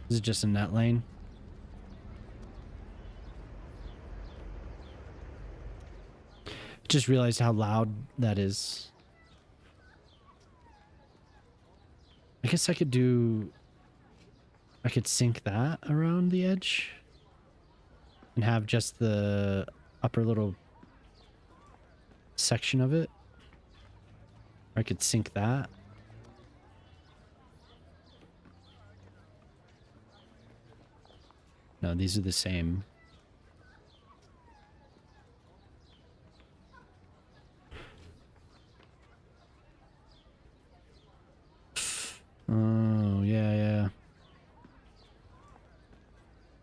Speaker 1: Is it just in that lane? Just realized how loud that is. I guess I could sync that around the edge and have just the upper little section of it. Or I could sync that. No, these are the same. Oh, yeah.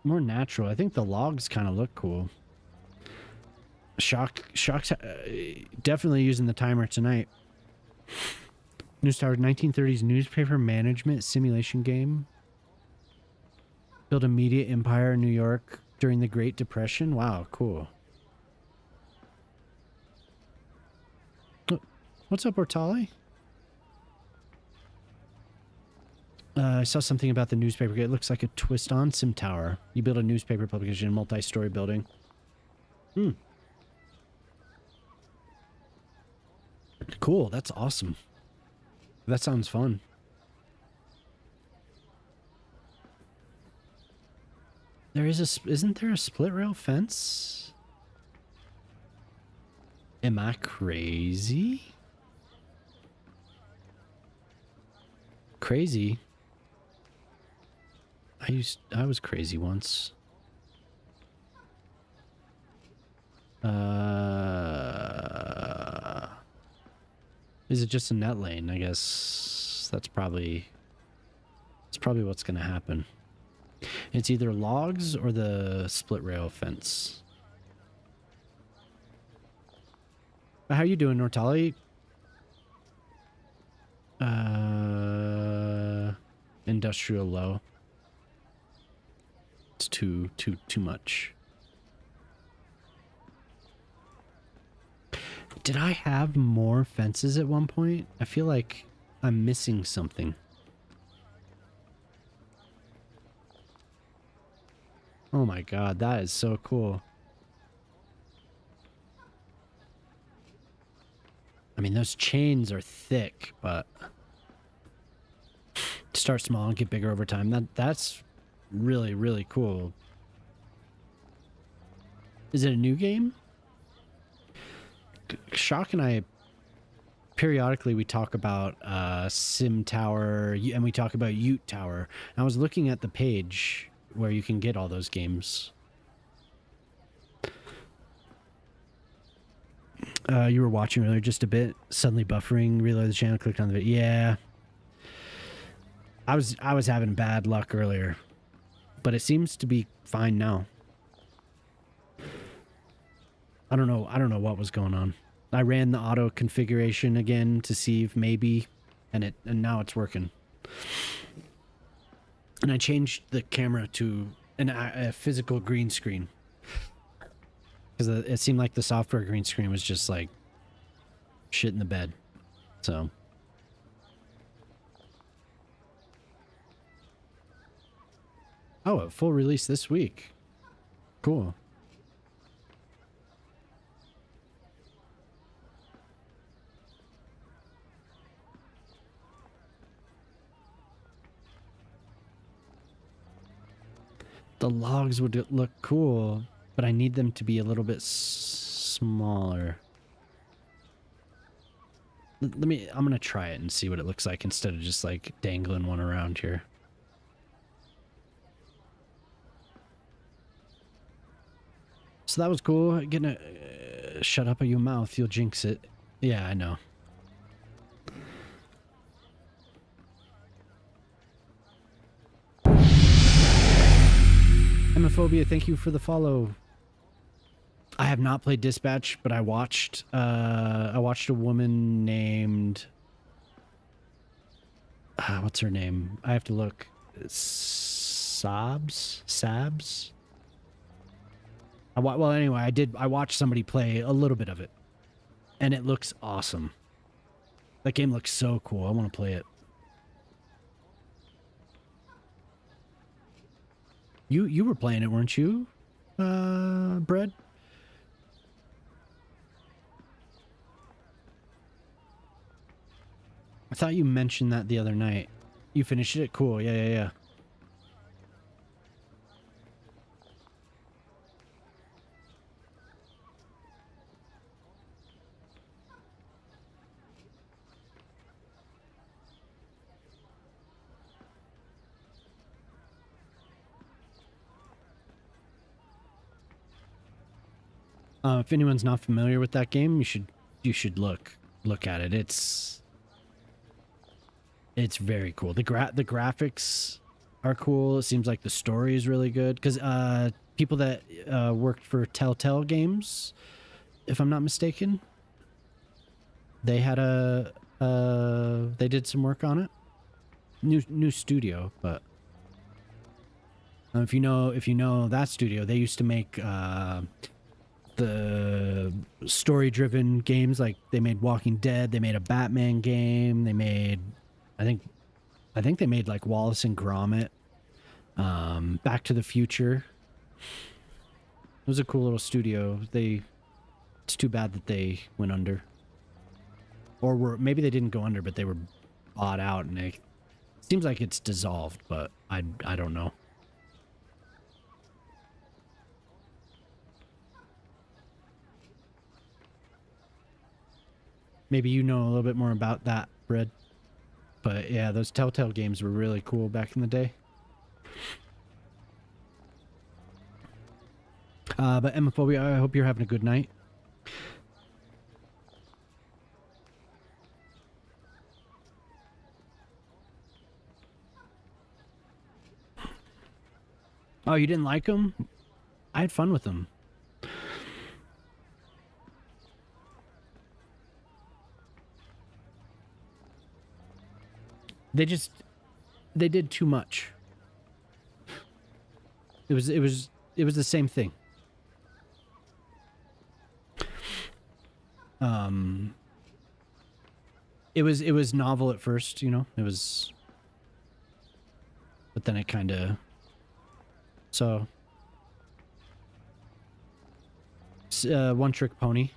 Speaker 1: More natural. I think the logs kind of look cool. Shock's definitely using the timer tonight. News Tower 1930s newspaper management simulation game. Built a media empire in New York during the Great Depression. Wow, cool. Oh, what's up, Ortali? I saw something about the newspaper. It looks like a twist on Sim Tower. You build a newspaper publication, multi-story building. Cool. That's awesome. That sounds fun. Isn't there a split rail fence? Am I crazy? Crazy? I was crazy once. Is it just a net lane? I guess that's probably what's gonna happen. It's either logs or the split rail fence. How you doing, Nortali? Industrial low. It's too much. Did I have more fences at one point? I feel like I'm missing something. Oh my god, that is so cool. I mean, those chains are thick, but start small and get bigger over time. That's really, really cool. Is it a new game? Shock and I, periodically we talk about Sim Tower and we talk about Ute Tower. And I was looking at the page where you can get all those games. You were watching earlier just a bit, suddenly buffering, reloaded the channel, clicked on the video. Yeah. I was having bad luck earlier, but it seems to be fine now. I don't know what was going on. I ran the auto configuration again to see if maybe, and now it's working. And I changed the camera to a physical green screen because it seemed like the software green screen was just like shit in the bed. So. Oh, a full release this week. Cool. The logs would look cool, but I need them to be a little bit smaller. I'm going to try it and see what it looks like instead of just like dangling one around here. So that was cool. Getting a shut up your mouth, you'll jinx it. Yeah, I know. Hemophobia, thank you for the follow. I have not played Dispatch, but I watched a woman named what's her name? I have to look. Sabs. Well, anyway, I watched somebody play a little bit of it, and it looks awesome. That game looks so cool. I want to play it. You were playing it, weren't you, Bread? I thought you mentioned that the other night. You finished it? Cool. Yeah. If anyone's not familiar with that game, you should look at it. It's very cool. The graphics are cool. It seems like the story is really good because people that worked for Telltale Games, if I'm not mistaken, they had they did some work on it. New studio, but if you know that studio, they used to make the story-driven games. Like they made Walking Dead, they made a Batman game, they made, I think they made like Wallace and Gromit, Back to the Future. It was a cool little studio. It's too bad that they went under, or maybe they didn't go under, but they were bought out, and it seems like it's dissolved. But I don't know. Maybe you know a little bit more about that, Bread. But yeah, those Telltale games were really cool back in the day. But Emmaphobia, I hope you're having a good night. Oh, you didn't like them? I had fun with them. They did too much. It was the same thing. It was novel at first, you know. It was, but then it kind of, so one trick pony,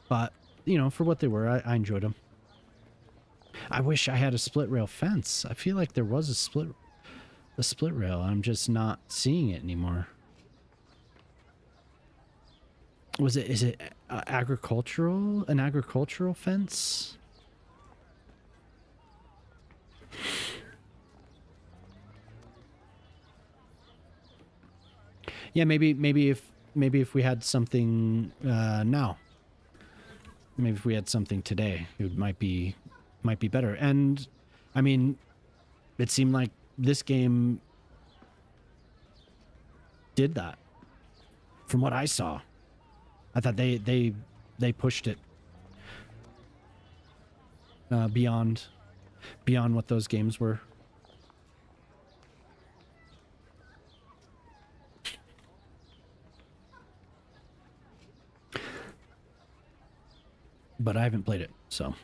Speaker 1: but you know, for what they were, I enjoyed them. I wish I had a split rail fence. I feel like there was a split rail. I'm just not seeing it anymore. Is it an agricultural fence? Yeah, maybe if we had something now. Maybe if we had something today, it might be better. And I mean, it seemed like this game did that. From what I saw, I thought they pushed it beyond what those games were. But I haven't played it, so.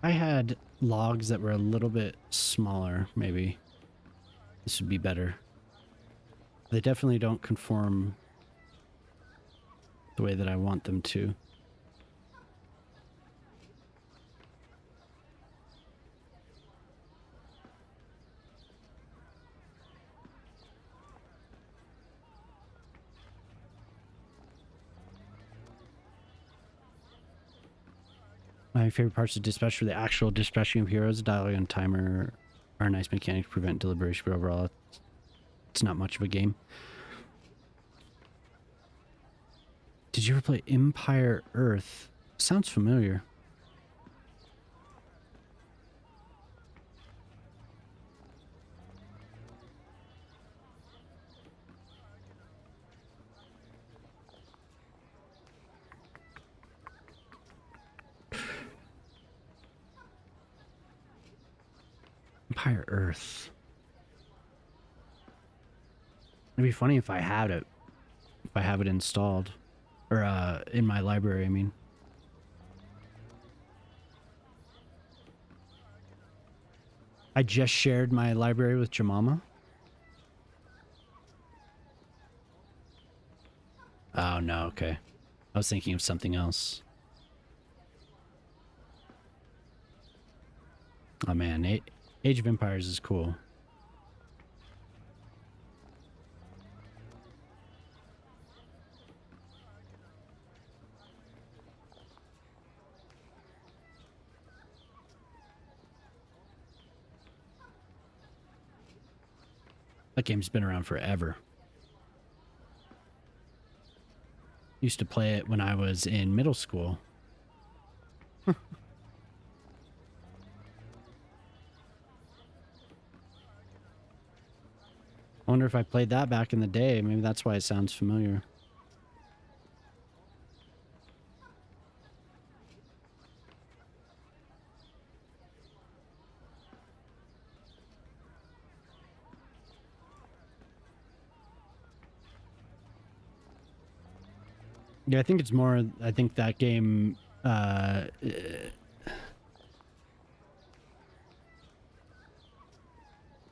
Speaker 1: I had logs that were a little bit smaller, maybe. This would be better. They definitely don't conform the way that I want them to. My favorite parts of dispatch were the actual dispatching of heroes. Dialogue and timer are a nice mechanic to prevent deliberation, but overall it's not much of a game. Did you ever play Empire Earth? Sounds familiar. Empire Earth. It'd be funny if I had it. If I have it installed. Or in my library, I mean. I just shared my library with Jamama. Oh, no, okay. I was thinking of something else. Oh, man. Age of Empires is cool. That game's been around forever. Used to play it when I was in middle school. I wonder if I played that back in the day. Maybe that's why it sounds familiar. Yeah, I think it's more, I think that game,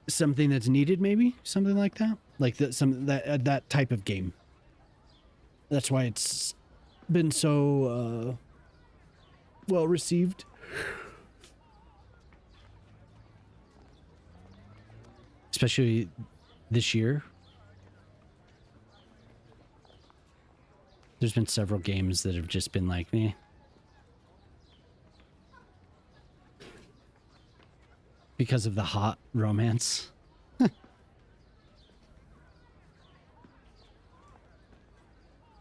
Speaker 1: something that's needed, maybe something like that, like that type of game. That's why it's been so well received. Especially this year. There's been several games that have just been like, meh. Because of the hot romance. I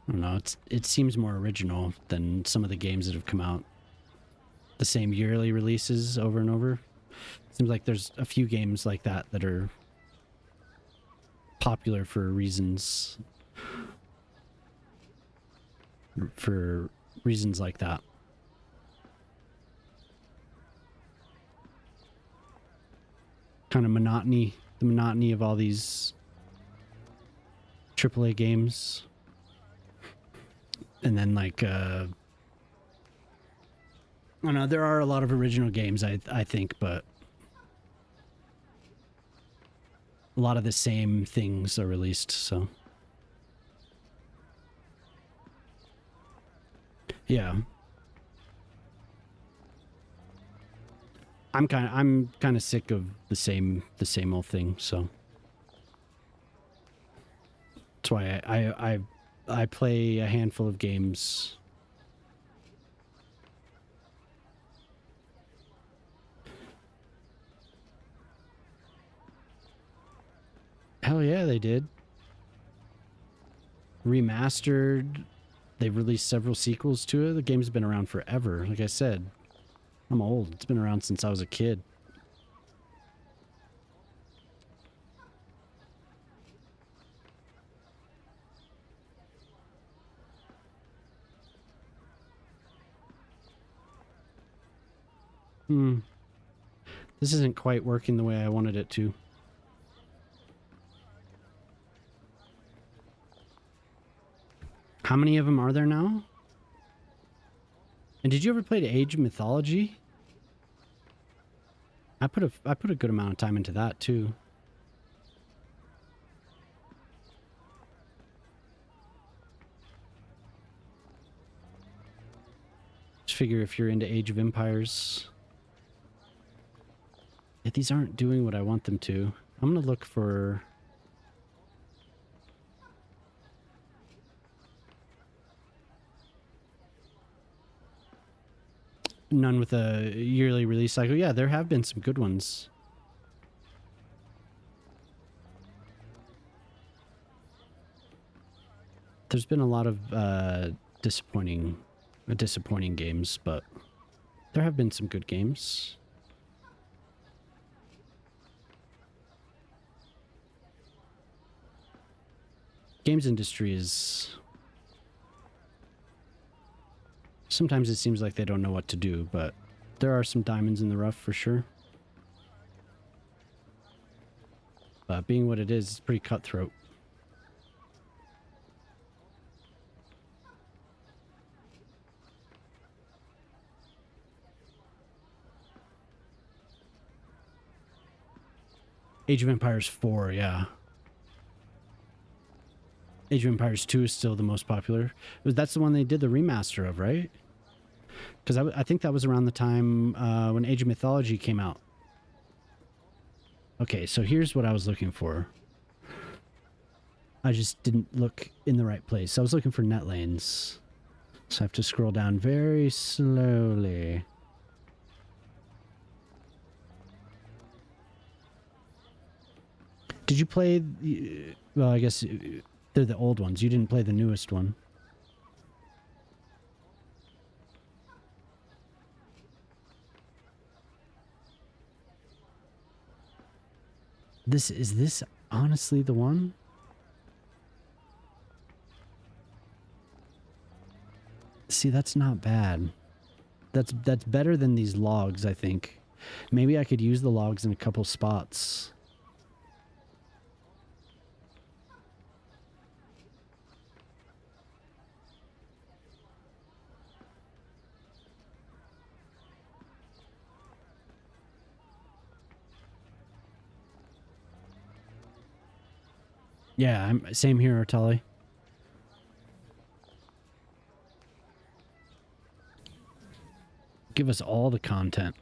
Speaker 1: don't know, it seems more original than some of the games that have come out. The same yearly releases over and over. Seems like there's a few games like that that are popular for reasons like that. Kind of monotony, the monotony of all these AAA games. And then like I don't know, there are a lot of original games I think, but a lot of the same things are released, so yeah. I'm kind of sick of the same old thing, so that's why I play a handful of games. Hell yeah, they did. Remastered. They've released several sequels to it. The game's been around forever. Like I said, I'm old. It's been around since I was a kid. This isn't quite working the way I wanted it to. How many of them are there now? And did you ever play the Age of Mythology? I put a good amount of time into that too. figure if you're into Age of Empires. Yeah, these aren't doing what I want them to. I'm gonna look for... none with a yearly release cycle. Yeah, there have been some good ones. There's been a lot of disappointing games, but there have been some good games. Games industry is... sometimes it seems like they don't know what to do, but there are some diamonds in the rough for sure. But being what it is, it's pretty cutthroat. Age of Empires 4, yeah. Age of Empires 2 is still the most popular. That's the one they did the remaster of, right? Because I think that was around the time when Age of Mythology came out. Okay, so here's what I was looking for. I just didn't look in the right place. I was looking for net lanes. So I have to scroll down very slowly. Did you play... well, I guess they're the old ones. You didn't play the newest one. Is this honestly the one? See, that's not bad. That's better than these logs, I think. Maybe I could use the logs in a couple spots. Yeah, same here, Artali. Give us all the content.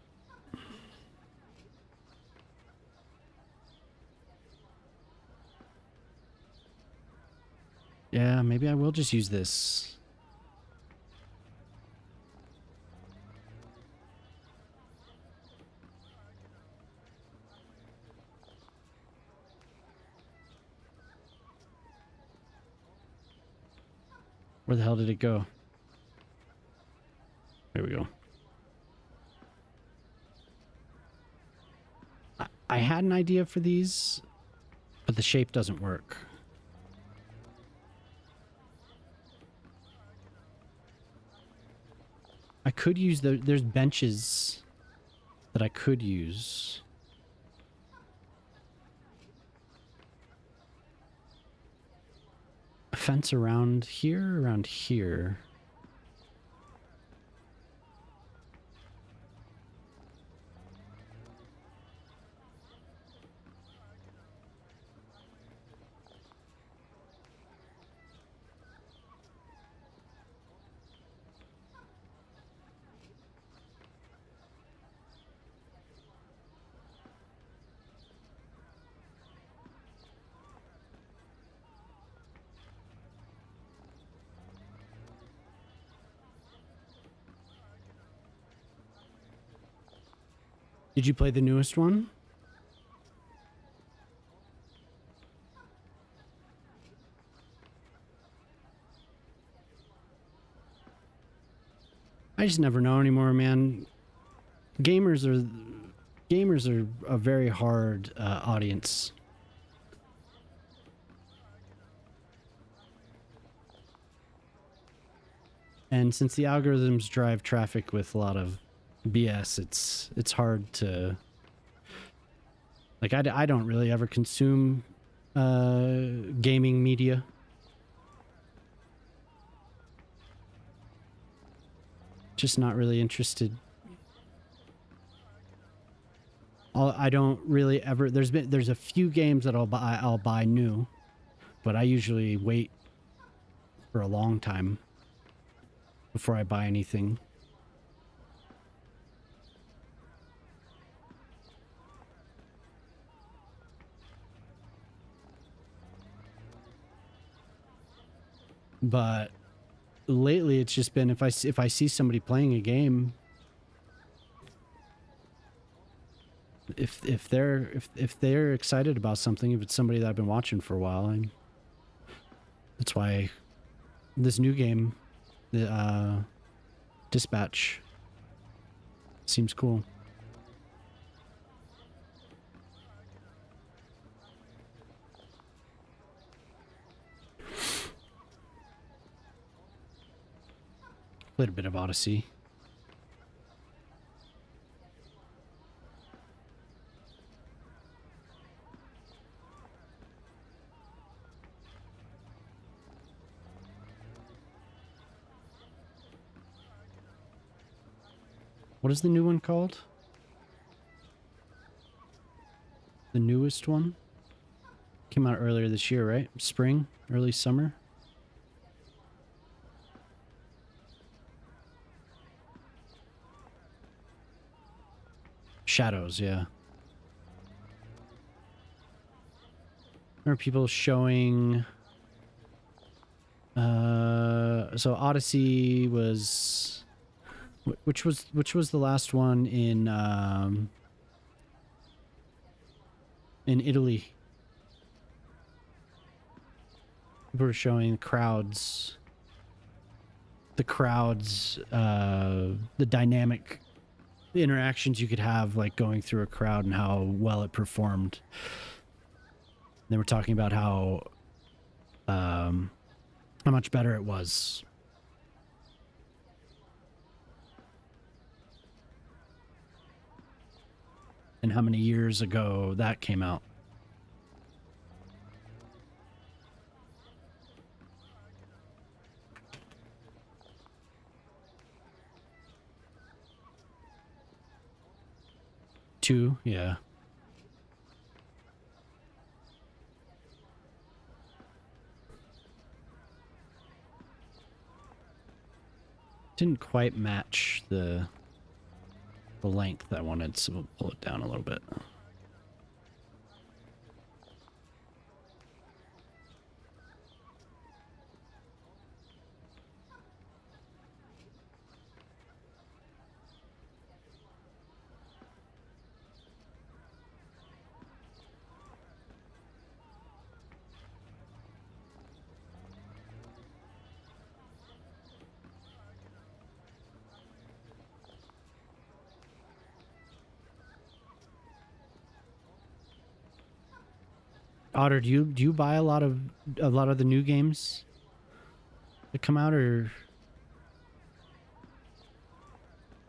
Speaker 1: Yeah, maybe I will just use this. Where the hell did it go? There we go. I had an idea for these, but the shape doesn't work. I could use there's benches that I could use. A fence around here, around here. Did you play the newest one? I just never know anymore, man. Gamers are a very hard audience. And since the algorithms drive traffic with a lot of BS, it's hard to... like, I don't really ever consume gaming media. Just not really interested. I don't really ever... there's a few games that I'll buy new, but I usually wait for a long time before I buy anything. But lately it's just been if I see somebody playing a game, if they're excited about something, if it's somebody that I've been watching for a while, that's why this new game, the Dispatch, seems cool. Played a bit of Odyssey. What is the new one called? The newest one? Came out earlier this year, right? Spring? Early summer? Shadows, yeah. Remember people showing... so Odyssey was... Which was the last one in Italy? People were showing the crowds, the dynamic interactions you could have, like going through a crowd and how well it performed. They were talking about how much better it was. And how many years ago that came out. Two, yeah. Didn't quite match the length I wanted, so we'll pull it down a little bit. Otter, do you buy a lot of the new games that come out, or?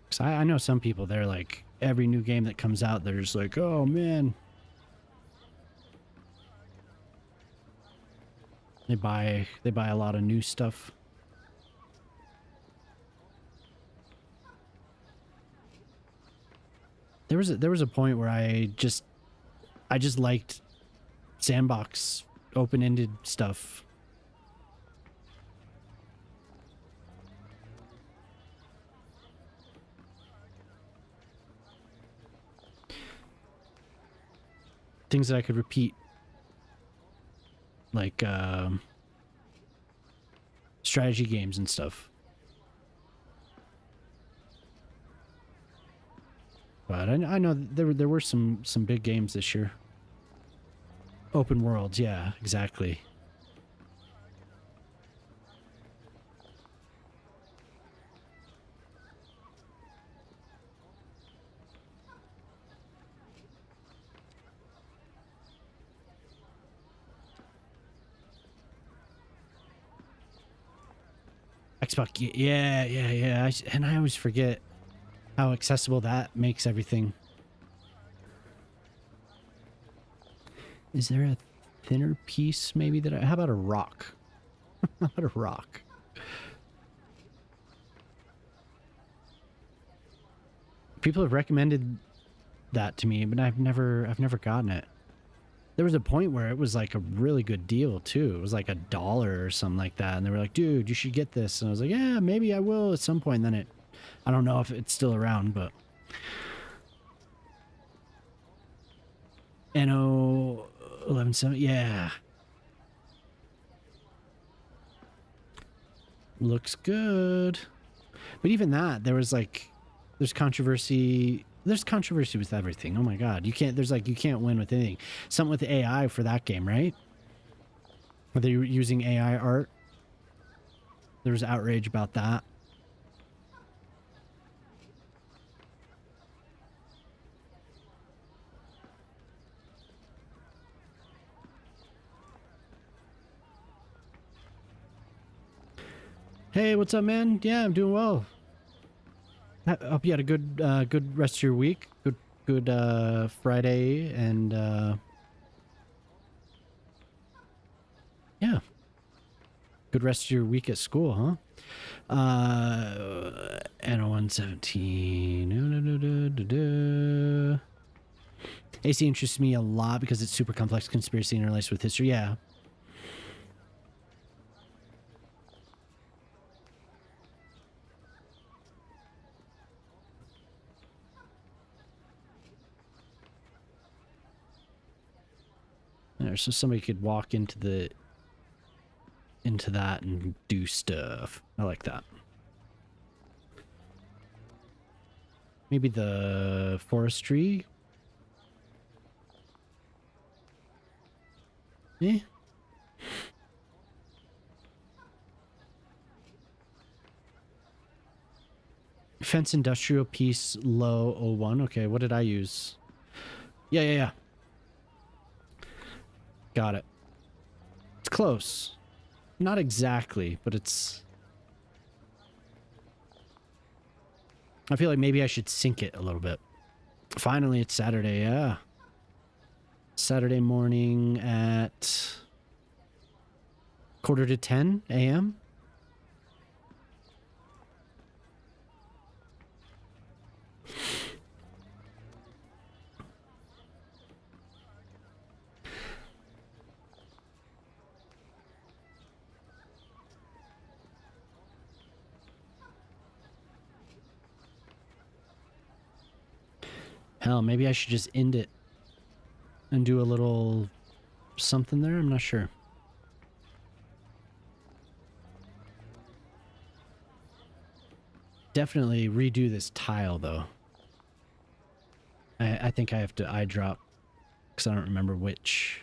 Speaker 1: Cause I know some people, they're like, every new game that comes out, they're just like, oh man. They buy a lot of new stuff. There was a point where I just liked sandbox open-ended stuff. Things that I could repeat, like strategy games and stuff. But I know there were some big games this year. Open worlds, yeah, exactly. Xbox, yeah. And I always forget how accessible that makes everything. Is there a thinner piece maybe that how about a rock? How about a rock? People have recommended that to me, but I've never gotten it. There was a point where it was like a really good deal too. It was like $1 or something like that, and they were like, "Dude, you should get this." And I was like, "Yeah, maybe I will at some point." And then I don't know if it's still around, but NO 11.7, yeah. Looks good. But even that, there was like, there's controversy. There's controversy with everything. Oh my God. You can't, there's like, you can't win with anything. Something with AI for that game, right? Are they using AI art? There was outrage about that. Hey, what's up, man? Yeah, I'm doing well. I hope you had a good rest of your week. Good Friday and yeah, good rest of your week at school, huh? And 117. AC interests me a lot because it's super complex conspiracy interlaced with history. Yeah. There, so somebody could walk into that and do stuff. I like that. Maybe the forestry. Eh? Fence industrial piece low 01. Okay, what did I use? Yeah. Got it. It's close. Not exactly, but it's... I feel like maybe I should sync it a little bit. Finally, it's Saturday, yeah. Saturday morning at 9:45 a.m. Hell, maybe I should just end it and do a little something there. I'm not sure. Definitely redo this tile, though. I think I have to eye drop because I don't remember which.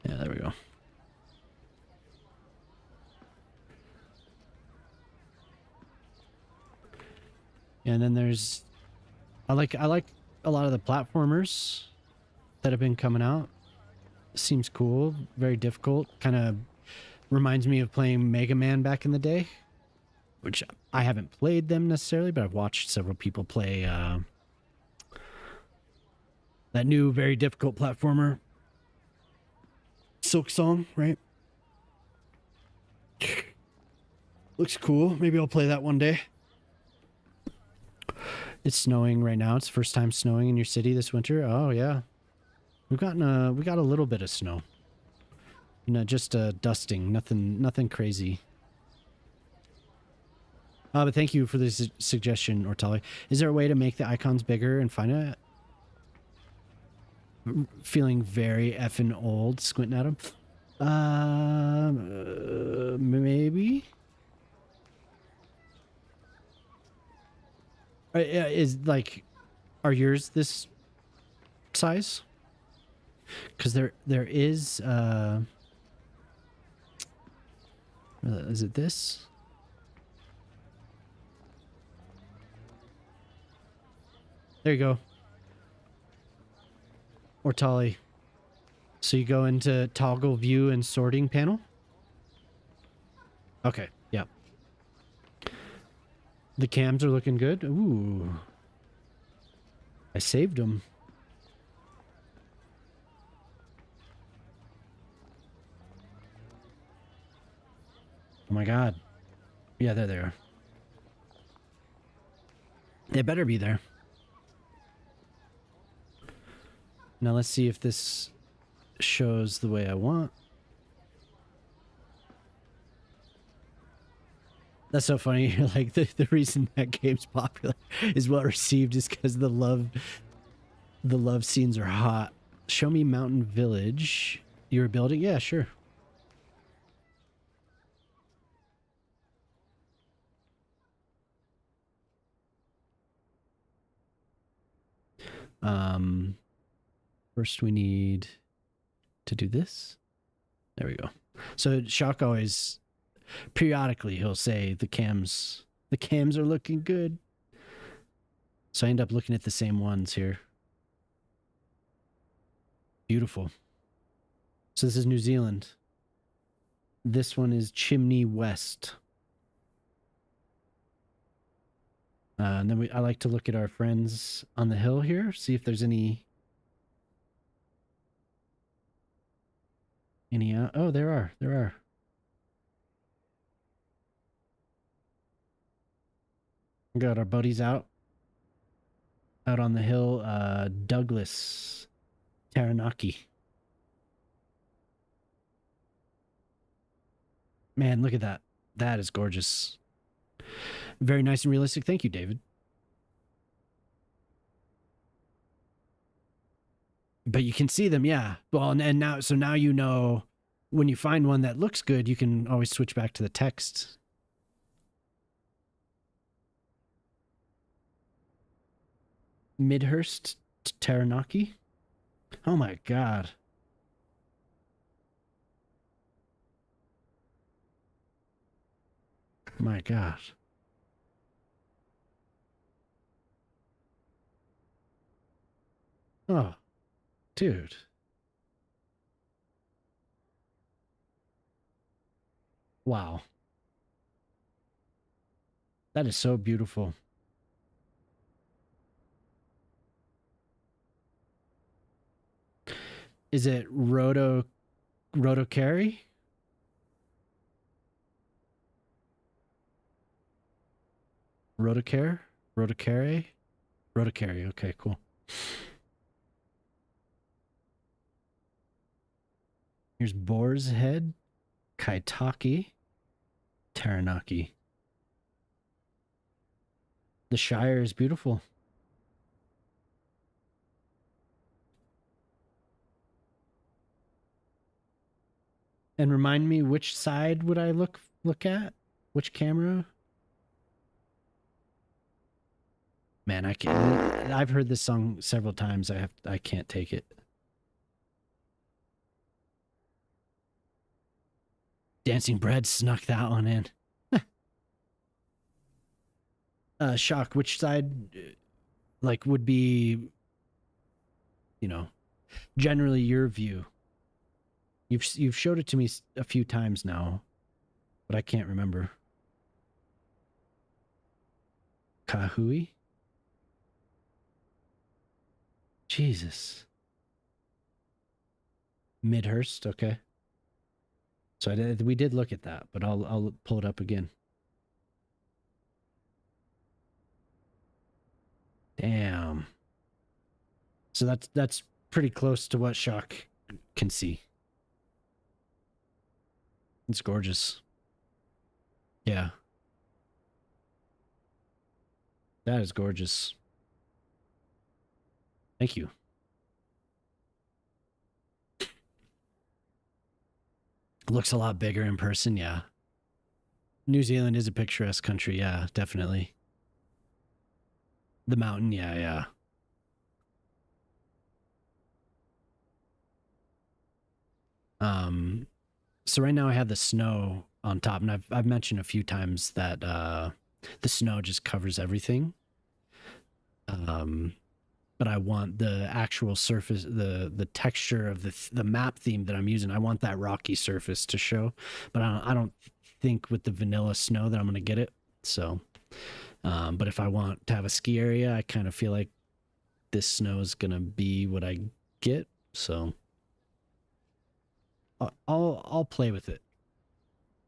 Speaker 1: Yeah, there we go. And then there's, I like a lot of the platformers that have been coming out. Seems cool, very difficult. Kind of reminds me of playing Mega Man back in the day, which I haven't played them necessarily, but I've watched several people play that new very difficult platformer, Silk Song, right? Looks cool. Maybe I'll play that one day. It's snowing right now. It's the first time snowing in your city this winter. Oh yeah, we got a little bit of snow. Just dusting. Nothing crazy. But thank you for the suggestion, Ortali. Is there a way to make the icons bigger and find it? Feeling very effing old, squinting at them. Maybe. Is like, are yours this size? Because there is is it this? There you go. Ortali. So you go into toggle view and sorting panel. Okay. Yeah. The cams are looking good. Ooh. I saved them. Oh my God. Yeah, there they are. They better be there. Now let's see if this shows the way I want. That's so funny. Like the reason that game's popular is well received is because the love scenes are hot. Show me Mountain Village. You're building? Yeah, sure. First we need to do this. There we go. So Shock always, periodically, he'll say the cams are looking good. So I end up looking at the same ones here. Beautiful. So this is New Zealand. This one is Chimney West. And then I like to look at our friends on the hill here, see if there's any. Oh, there are. We got our buddies out on the hill. Douglas, Taranaki. Man, look at that. That is gorgeous. Very nice and realistic. Thank you, David. But you can see them, yeah. Well, and now, so now you know when you find one that looks good, you can always switch back to the text. Midhurst, Taranaki. Oh my God. My God. Oh, dude. Wow. That is so beautiful. Is it Rotocari? Rotocare? Rotocari. Okay, cool. Here's Boar's Head, Kaitaki, Taranaki. The Shire is beautiful. And remind me, which side would I look at? Which camera? Man, I can't. I've heard this song several times. I can't take it. Dancing Bread snuck that one in. Shock, which side like would be, you know, generally your view? You've showed it to me a few times now, but I can't remember. Kahui? Jesus. Midhurst, okay. So we did look at that, but I'll pull it up again. Damn. So that's pretty close to what Shock can see. It's gorgeous. Yeah. That is gorgeous. Thank you. Looks a lot bigger in person, yeah. New Zealand is a picturesque country, yeah, definitely. The mountain, yeah. So right now I have the snow on top, and I've mentioned a few times that the snow just covers everything. But I want the actual surface, the texture of the map theme that I'm using. I want that rocky surface to show, but I don't think with the vanilla snow that I'm gonna get it. So, but if I want to have a ski area, I kind of feel like this snow is gonna be what I get. So, I'll play with it.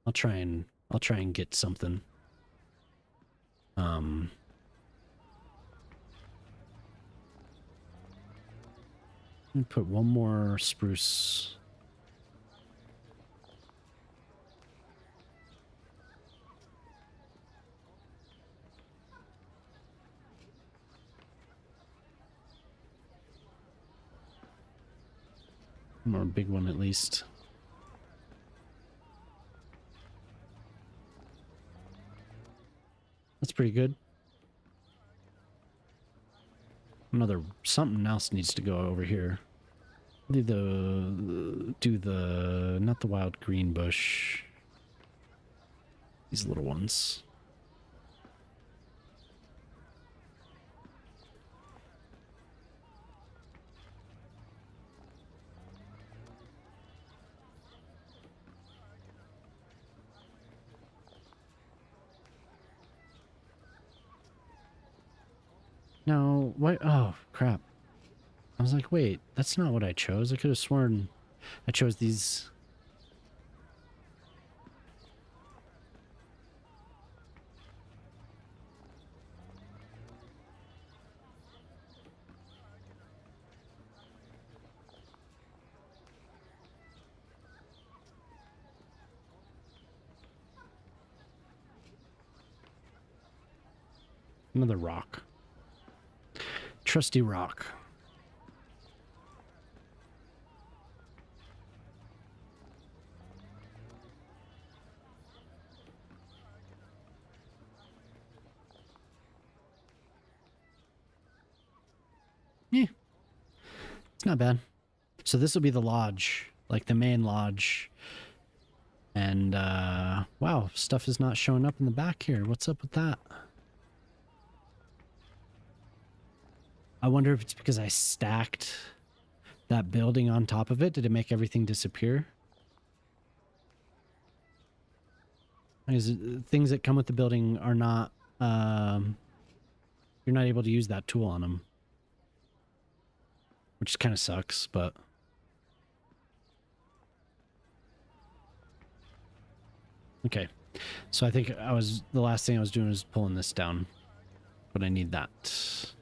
Speaker 1: I'll try and get something. And put one more spruce. More big one at least. That's pretty good. something else needs to go over here. Do the not the wild green bush. These little ones. No, what? Oh, crap. I was like, wait, that's not what I chose. I could have sworn I chose these. Another rock. Trusty rock. Yeah. It's not bad. So this will be the lodge, like the main lodge. And, wow, stuff is not showing up in the back here. What's up with that? I wonder if it's because I stacked that building on top of it. Did it make everything disappear? Because things that come with the building are not, you're not able to use that tool on them. Which kind of sucks, but... Okay. So I think the last thing I was doing was pulling this down. But I need that.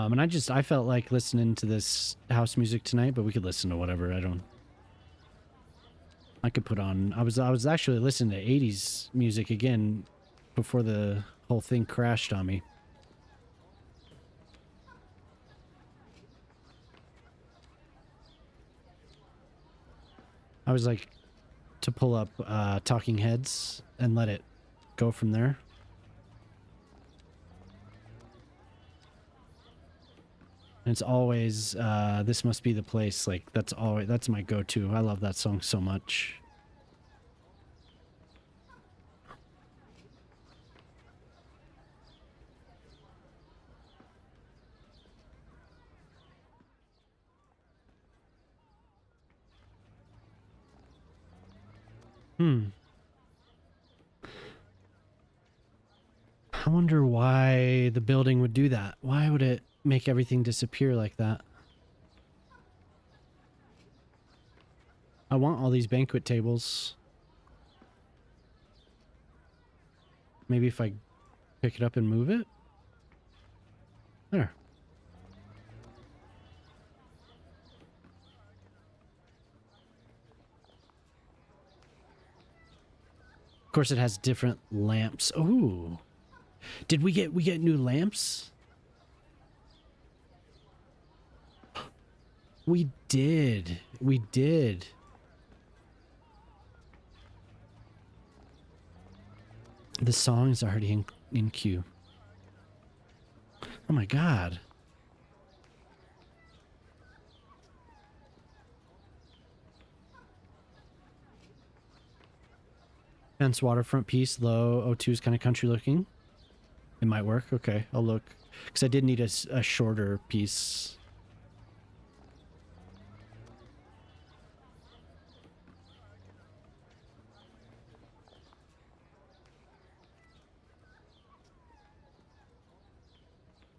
Speaker 1: And I felt like listening to this house music tonight, but we could listen to whatever. I could put on, I was actually listening to 80s music again before the whole thing crashed on me. I was like to pull up Talking Heads and let it go from there. And it's always This Must Be the Place. Like that's my go-to. I love that song so much. I wonder why the building would do that. Why would it make everything disappear like that? I want all these banquet tables. Maybe if I pick it up and move it? There. Of course it has different lamps. Ooh. Did we get new lamps? We did. We did. The song's already in queue. Oh my god. Fence waterfront piece, low. O2 is kind of country looking. It might work. Okay, I'll look. Because I did need a shorter piece.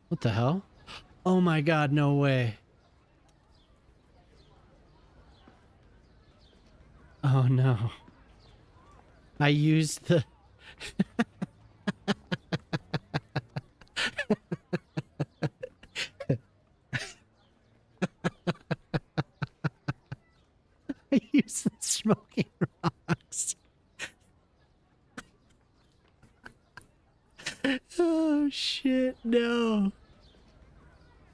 Speaker 1: What the hell? Oh my god, no way. Oh no. I used the... I used the smoking rocks. Oh shit, no.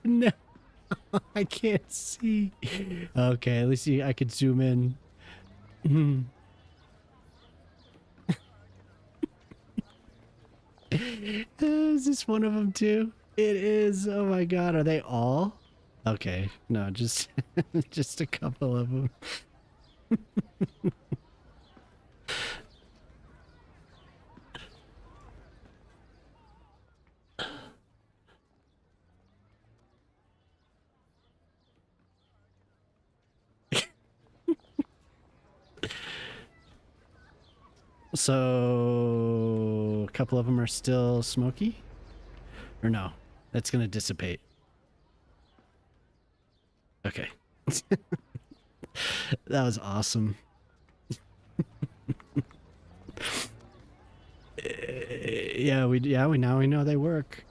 Speaker 1: No. I can't see. Okay, at least I could zoom in. Is this one of them too? It is. Oh my god, are they all? Okay, no, just just a couple of them. So a couple of them are still smoky? Or no? That's gonna dissipate. Okay. That was awesome. Yeah, we now we know they work.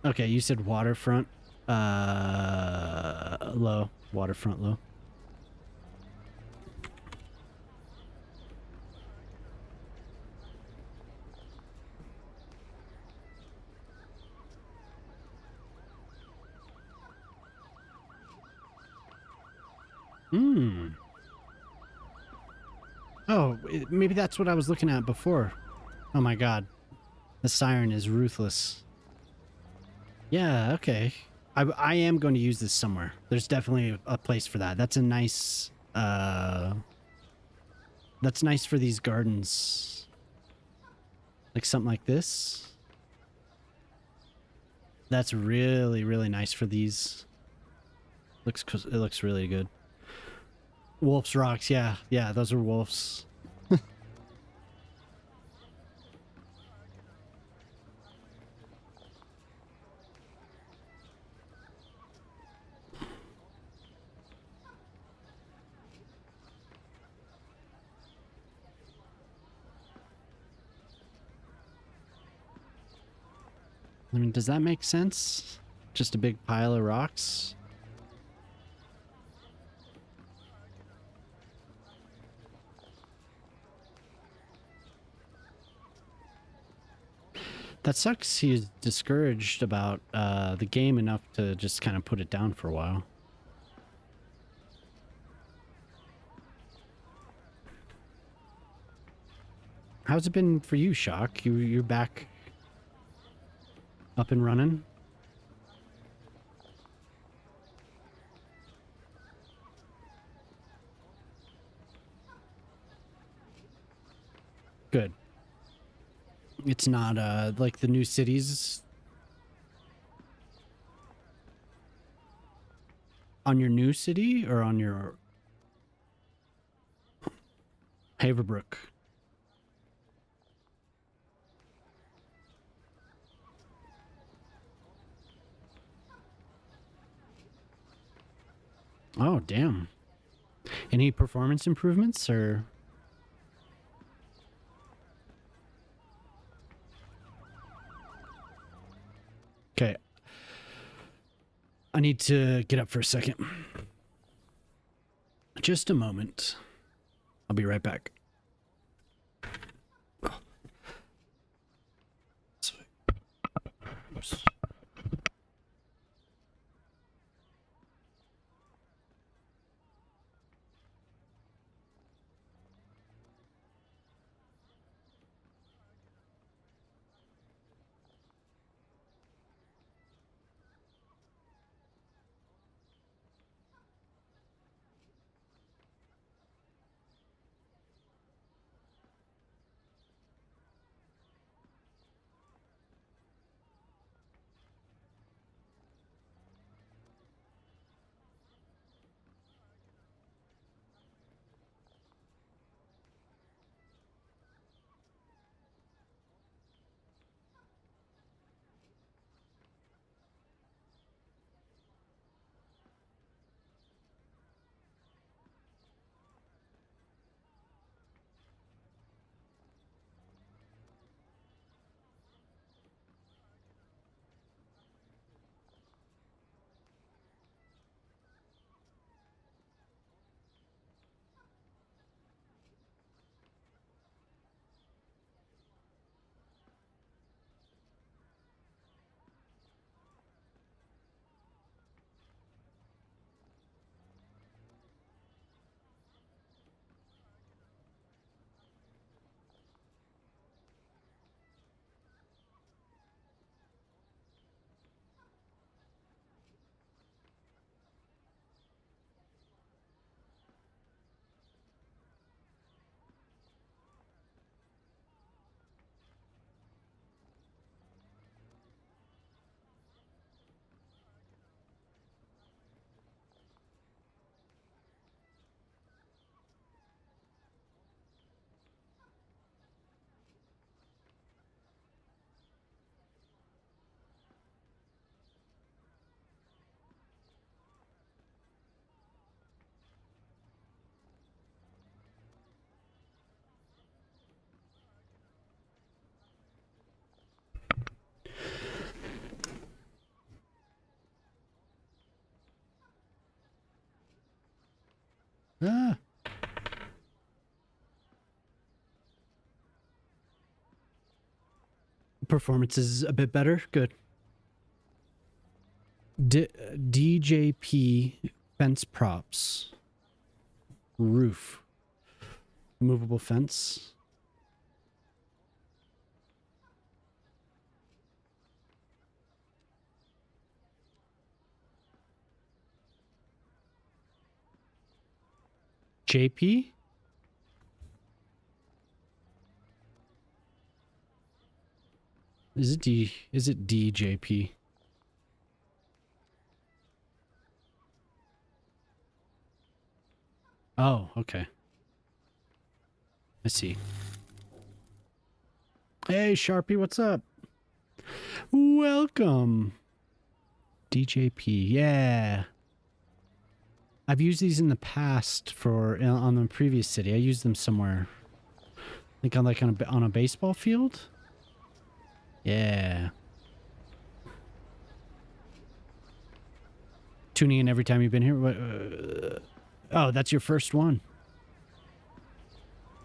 Speaker 1: Okay, you said waterfront low. Waterfront low. Hmm. Oh, maybe that's what I was looking at before. Oh my god. The siren is ruthless. Yeah, okay. I am going to use this somewhere. There's definitely a place for that. That's a nice that's nice for these gardens. Like something like this. That's really, really nice for these. It looks really good. Wolf's Rocks, yeah. Yeah, those are wolves. I mean, does that make sense? Just a big pile of rocks? That sucks he's discouraged about the game enough to just kind of put it down for a while. How's it been for you, Shock? You're back up and running? Good. It's not like the new cities on your new city or on your Haverbrook. Oh, damn. Any performance improvements or? Okay. I need to get up for a second. Just a moment. I'll be right back. Oops. Ah. Performance is a bit better. Good. DJP fence props. Roof. Movable fence. JP? Is it DJP? Oh, okay. I see. Hey, Sharpie, what's up? Welcome. DJP, yeah. I've used these in the past for on the previous city. I used them somewhere. I think on a baseball field. Yeah. Tuning in every time you've been here. Oh, that's your first one.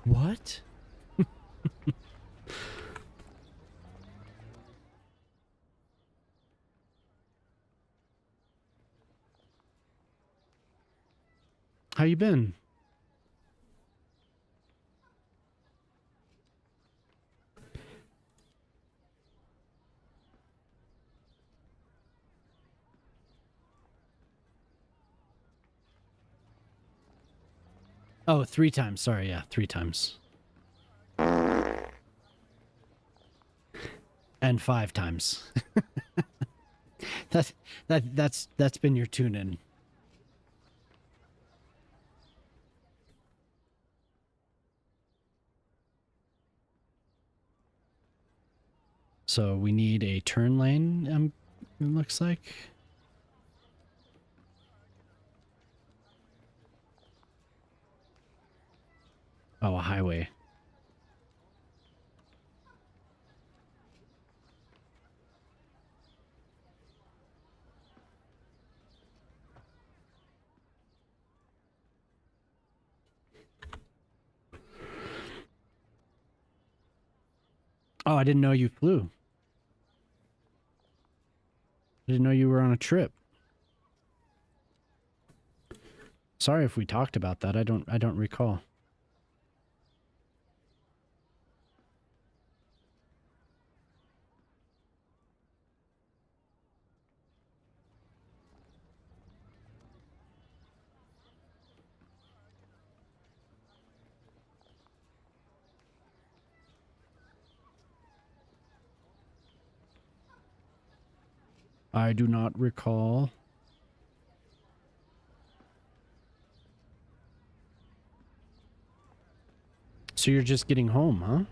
Speaker 1: What? How you been? Oh, 3 times. Sorry, yeah, 3 times. And 5 times. That's been your tune in. So we need a turn lane, it looks like. Oh, a highway. Oh, I didn't know you flew. I didn't know you were on a trip. Sorry if we talked about that. I don't recall. I do not recall. So you're just getting home, huh?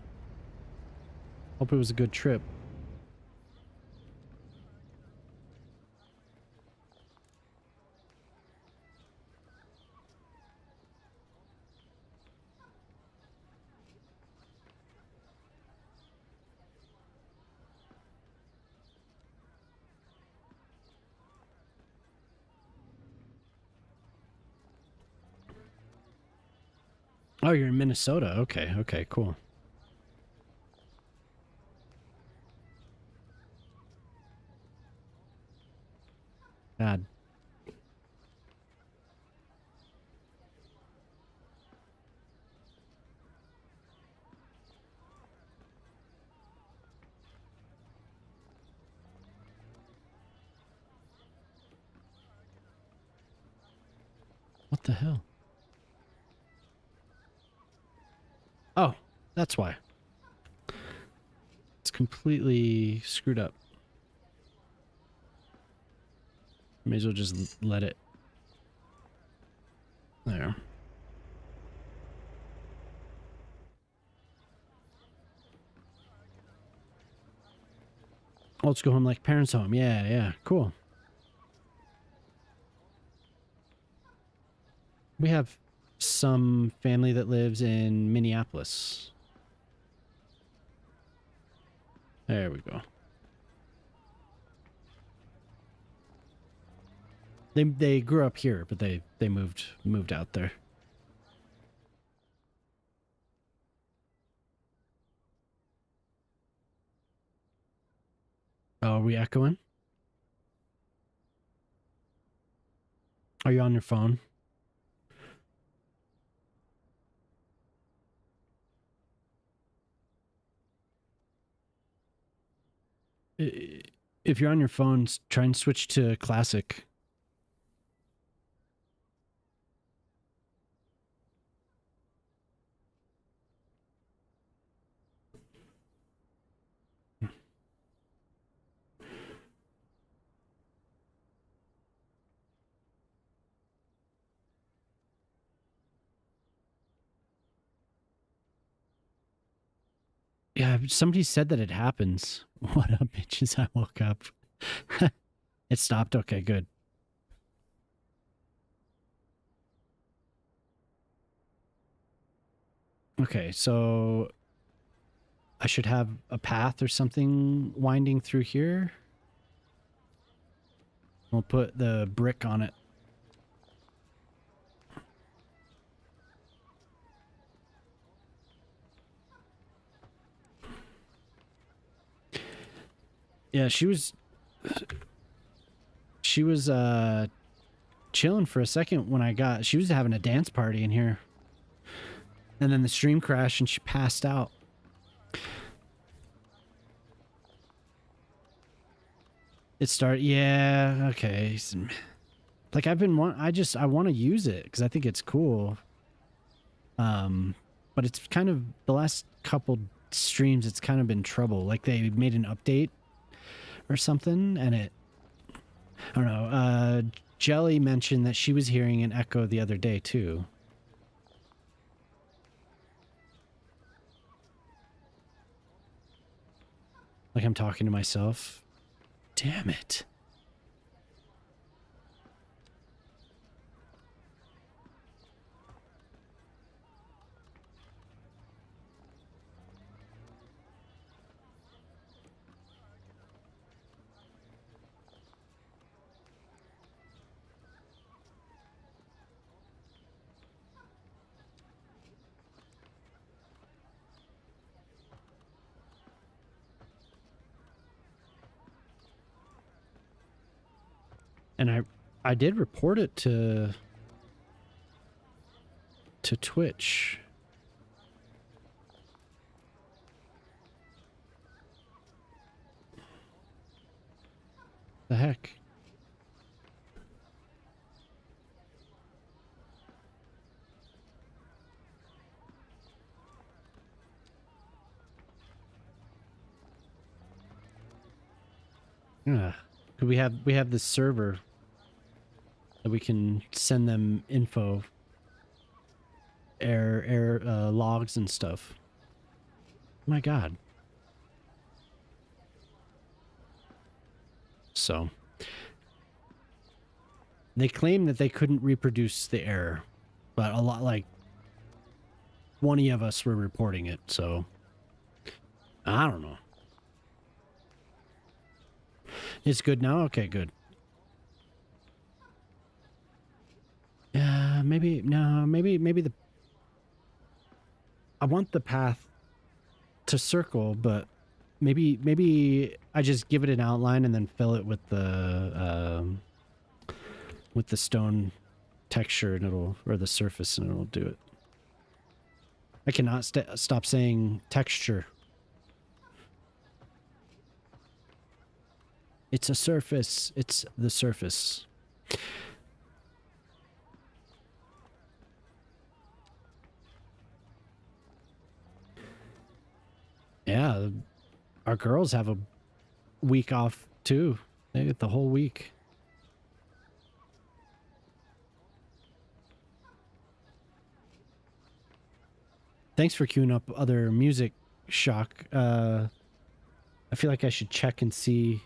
Speaker 1: Hope it was a good trip. Oh, you're in Minnesota. Okay, okay, cool. God. What the hell? Oh, that's why. It's completely screwed up. May as well just let it. There. Oh, let's go home like parents' home. Yeah, yeah, cool. We have some family that lives in Minneapolis. There we go. They grew up here, but they moved out there. Oh, are we echoing? Are you on your phone? If you're on your phone, try and switch to classic. Yeah, somebody said that it happens. What up, bitches? I woke up. It stopped? Okay, good. Okay, so I should have a path or something winding through here. We'll put the brick on it. Yeah, she was chilling for a second when she was having a dance party in here. And then the stream crashed and she passed out. It started, yeah, okay. Like I want to use it because I think it's cool. But it's kind of the last couple streams it's kind of been trouble. Like they made an update or something and I don't know. Jelly mentioned that she was hearing an echo the other day too. Like I'm talking to myself. Damn it. And I did report it to Twitch. The heck? Yeah. We have this server that we can send them info, error logs and stuff. My God. So they claim that they couldn't reproduce the error, but a lot like 20 of us were reporting it. So I don't know. It's good now. Okay, good. Maybe the I want the path to circle, but maybe I just give it an outline and then fill it with the stone texture and or the surface and it'll do it. I cannot stop saying texture. It's a surface. It's the surface. Yeah, our girls have a week off too. They get the whole week. Thanks for queuing up other music, Shock. I feel like I should check and see.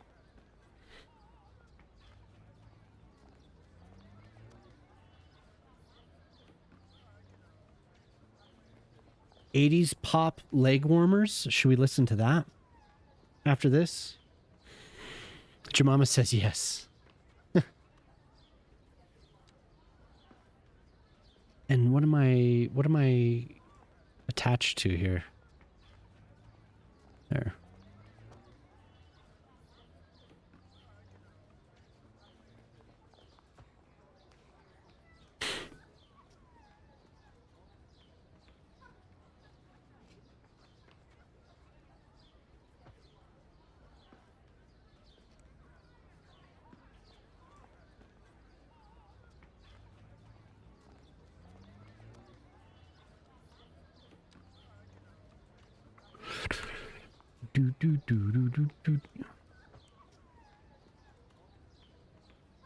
Speaker 1: '80s pop leg warmers. Should we listen to that after this? Jemima says yes. And what am I attached to here? There.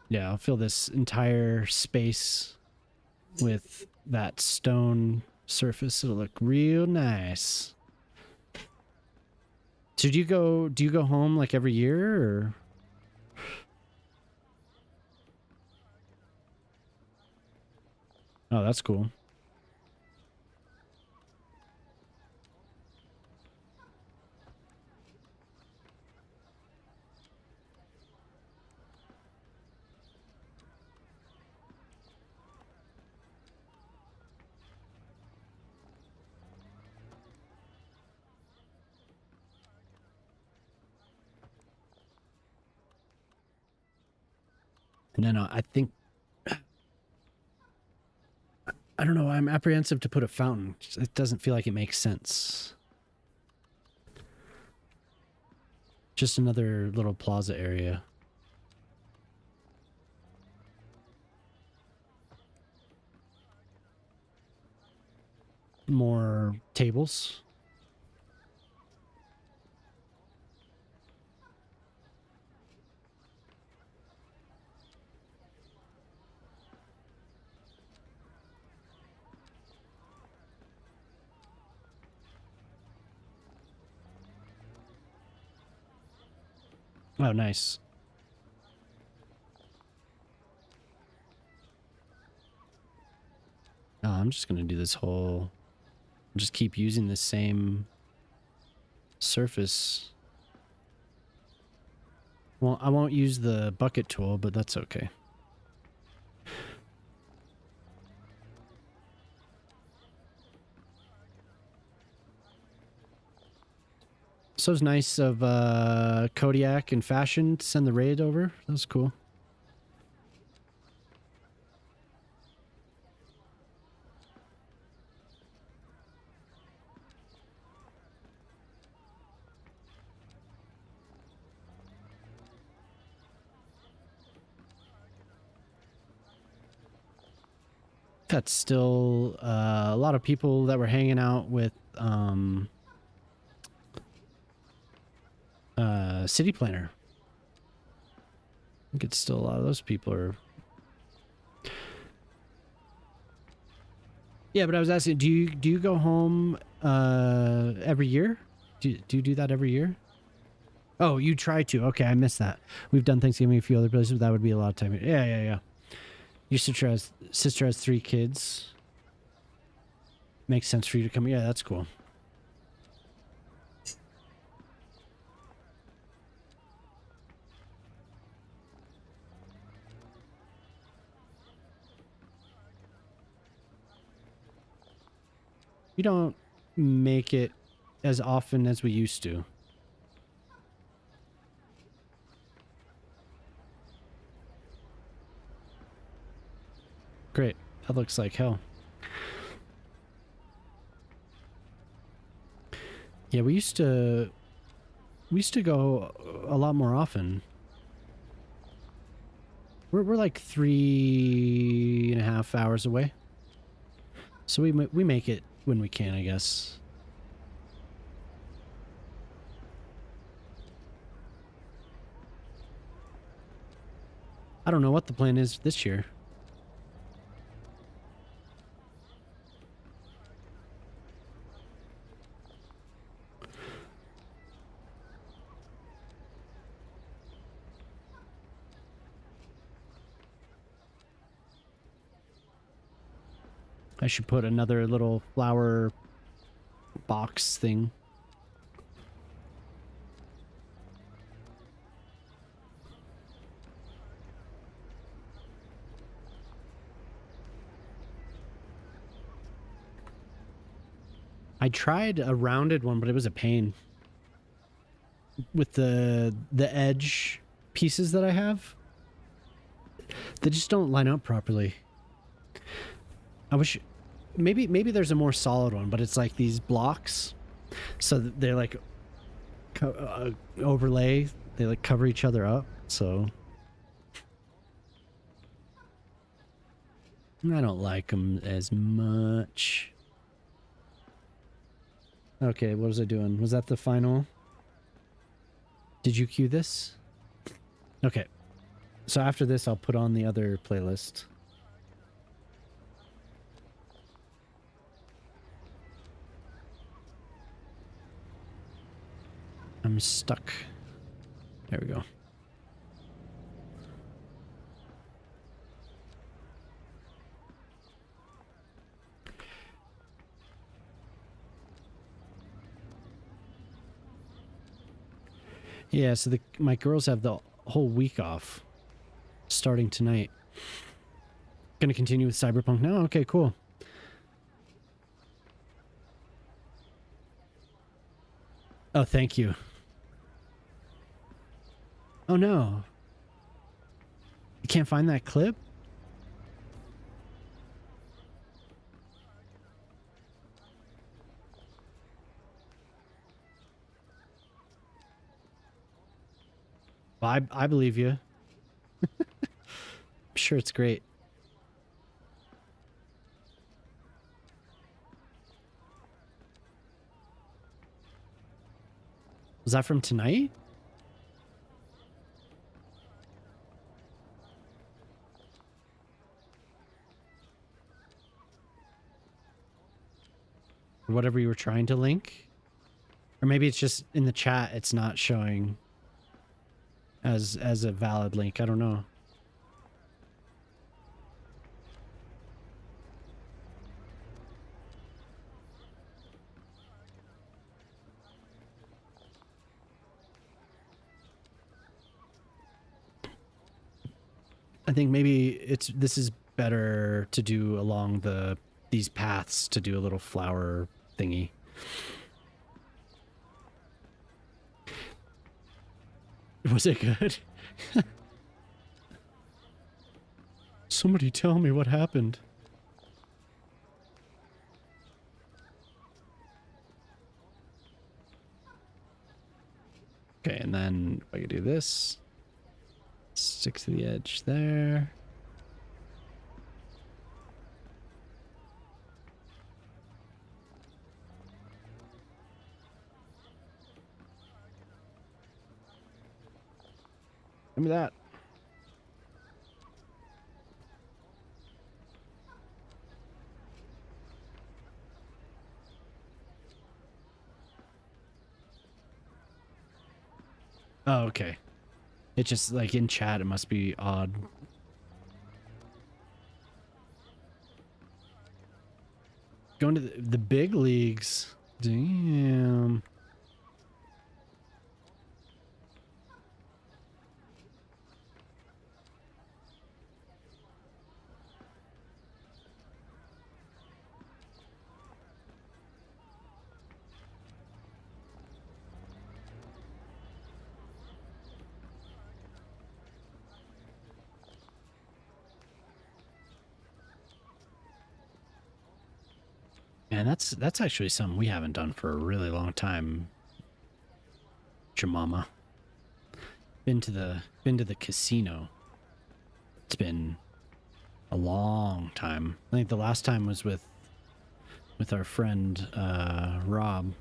Speaker 1: Yeah, I'll fill this entire space with that stone surface. It'll look real nice. So do you go home like every year, or? Oh, that's cool. And then I think, I don't know, I'm apprehensive to put a fountain. It doesn't feel like it makes sense. Just another little plaza area. More tables. Oh, nice. Oh, I'm just going to do this whole... just keep using the same surface. Well, I won't use the bucket tool, but that's okay. So it's nice of Kodiak and Fashion to send the raid over. That was cool. That's still a lot of people that were hanging out with City Planner. I think it's still a lot of those people are... Yeah, but I was asking, do you go home every year? Do you do that every year? Oh, you try to. Okay, I missed that. We've done Thanksgiving a few other places, but that would be a lot of time. Yeah. Your sister has 3 kids. Makes sense for you to come. Yeah, that's cool. We don't make it as often as we used to. Great. That looks like hell. Yeah, we used to go a lot more often. We're like 3.5 hours away. So we make it when we can, I guess. I don't know what the plan is this year. I should put another little flower box thing. I tried a rounded one, but it was a pain. With the edge pieces that I have, they just don't line up properly. I wish maybe there's a more solid one, but it's like these blocks, so they're like overlay. They like cover each other up. So I don't like them as much. Okay, what was I doing? Was that the final? Did you cue this? Okay. So after this, I'll put on the other playlist. I'm stuck. There we go. Yeah, so my girls have the whole week off starting tonight. Gonna continue with Cyberpunk now? Okay, cool. Oh, thank you. Oh no. You can't find that clip? Well, I believe you. I'm sure it's great. Was that from tonight? Or whatever you were trying to link? Or maybe it's just in the chat it's not showing as a valid link. I don't know. I think maybe this is better to do along these paths to do a little flower thingy. Was it good? Somebody tell me what happened. Okay, and then if I could do this. Stick to the edge there. Give me that. Oh, okay. It's just like in chat, it must be odd. Going to the big leagues. Damn. Man, that's actually something we haven't done for a really long time. Jamama. Been to the casino. It's been a long time. I think the last time was with our friend Rob.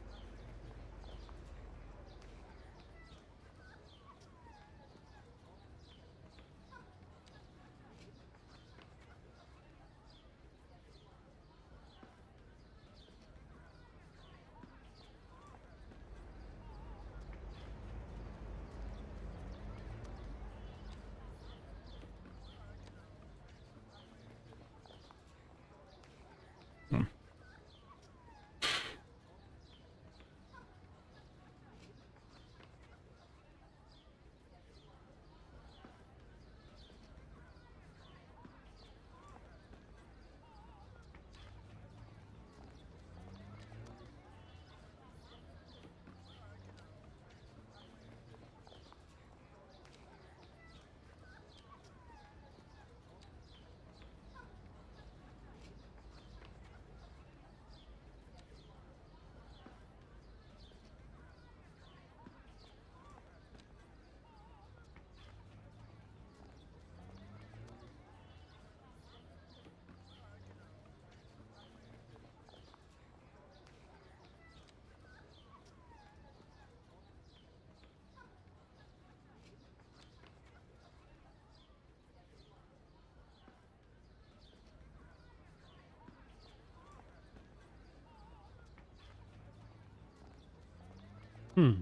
Speaker 1: Hmm.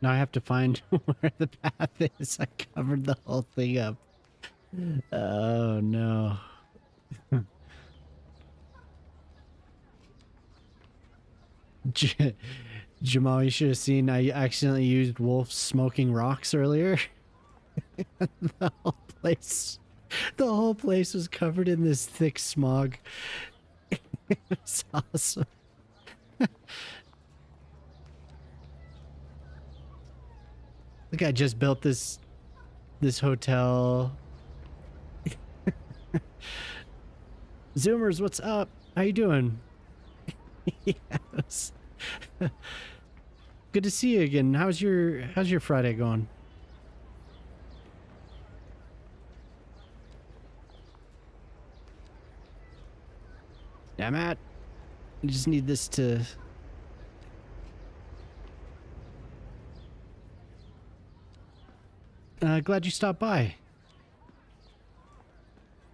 Speaker 1: Now I have to find where the path is. I covered the whole thing up. Oh no. Jamal, you should have seen I accidentally used Wolf's smoking rocks earlier. the whole place the whole place was covered in this thick smog. It's awesome. Look, I just built this hotel. Zoomers, what's up? How you doing? Yes. Good to see you again. How's your Friday going? Yeah, Matt. I just need this to... glad you stopped by.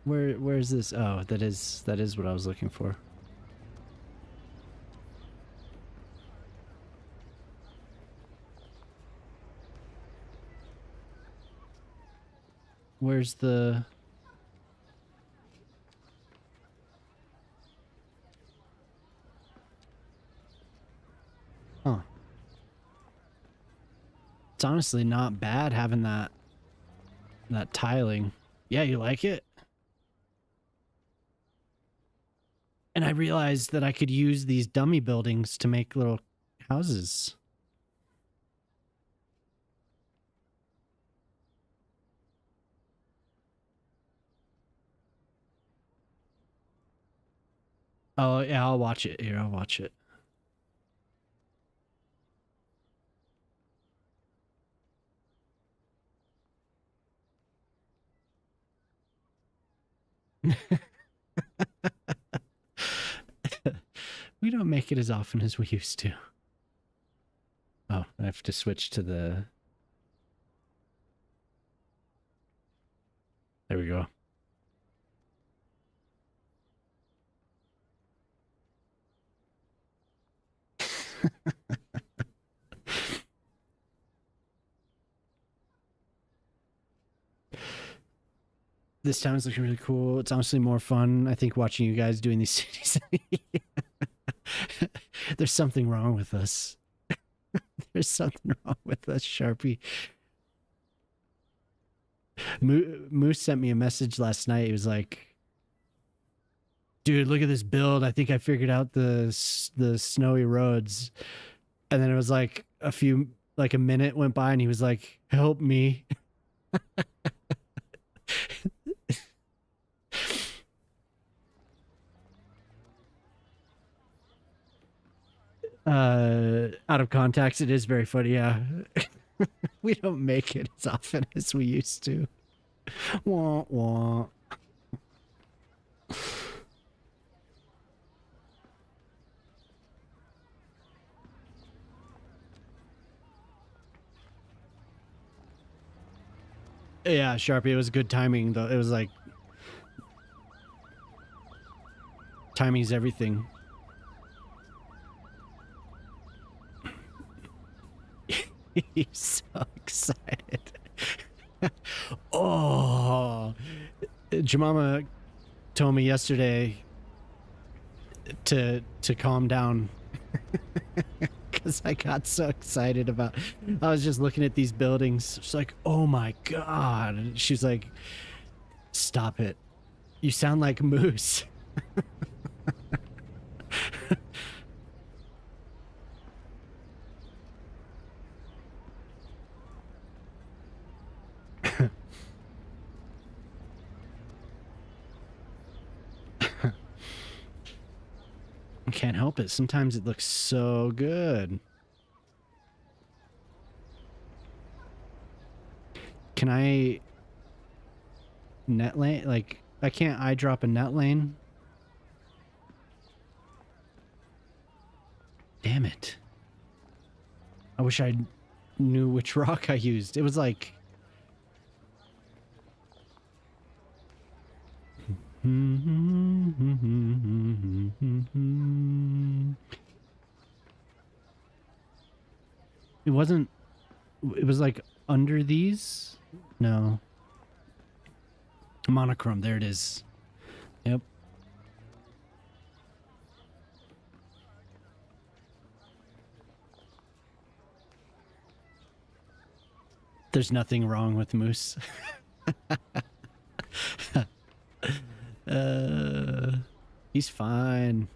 Speaker 1: Where is this? Oh, that is what I was looking for. Where's the... Huh. It's honestly not bad having that tiling. Yeah, you like it? And I realized that I could use these dummy buildings to make little houses. Oh, yeah, I'll watch it. Here, I'll watch it. We don't make it as often as we used to. Oh, I have to switch to the... There we go. This town is looking really cool. It's honestly more fun, I think, watching you guys doing these cities. There's something wrong with us. There's something wrong with us, Sharpie. Moose sent me a message last night. He was like, dude, look at this build. I think I figured out the snowy roads. And then it was like a minute went by and he was like, help me. Out of context, it is very funny. Yeah. We don't make it as often as we used to. Wah, wah. Yeah, Sharpie, it was good timing though. It was like timing's everything. He's so excited. Oh, Jemima told me yesterday to calm down because I got so excited about. I was just looking at these buildings. She's like, "Oh my god!" She's like, "Stop it! You sound like Moose." I can't help it. Sometimes it looks so good. Can I net lane? Like, I can't eye drop a net lane? Damn it. I wish I knew which rock I used. It was like... wasn't. It was like under these. No. Monochrome. There it is. Yep. There's nothing wrong with Moose. He's fine.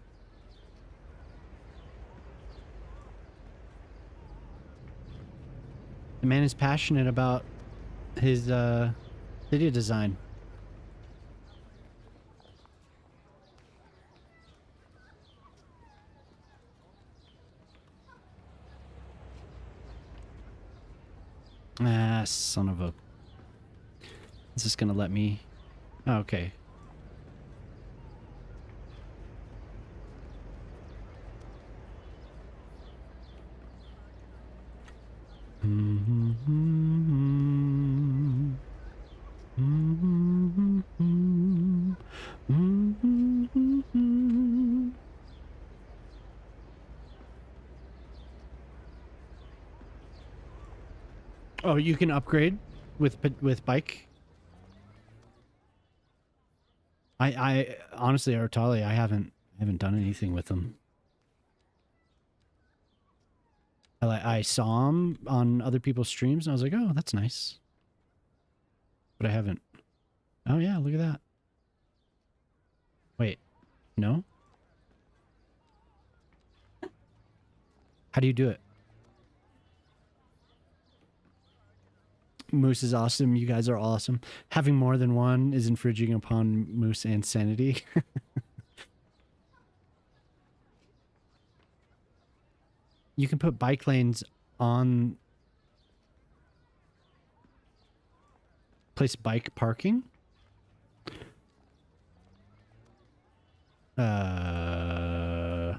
Speaker 1: The man is passionate about his video design. Ah, son of a... Is this gonna let me... Oh, okay. Oh, you can upgrade with bike. I honestly, Artali, I haven't done anything with them. I saw them on other people's streams and I was like, oh, that's nice. But I haven't. Oh yeah, look at that. Wait, no? How do you do it? Moose is awesome. You guys are awesome. Having more than one is infringing upon Moose and sanity. You can put bike lanes on... Place bike parking? Oh.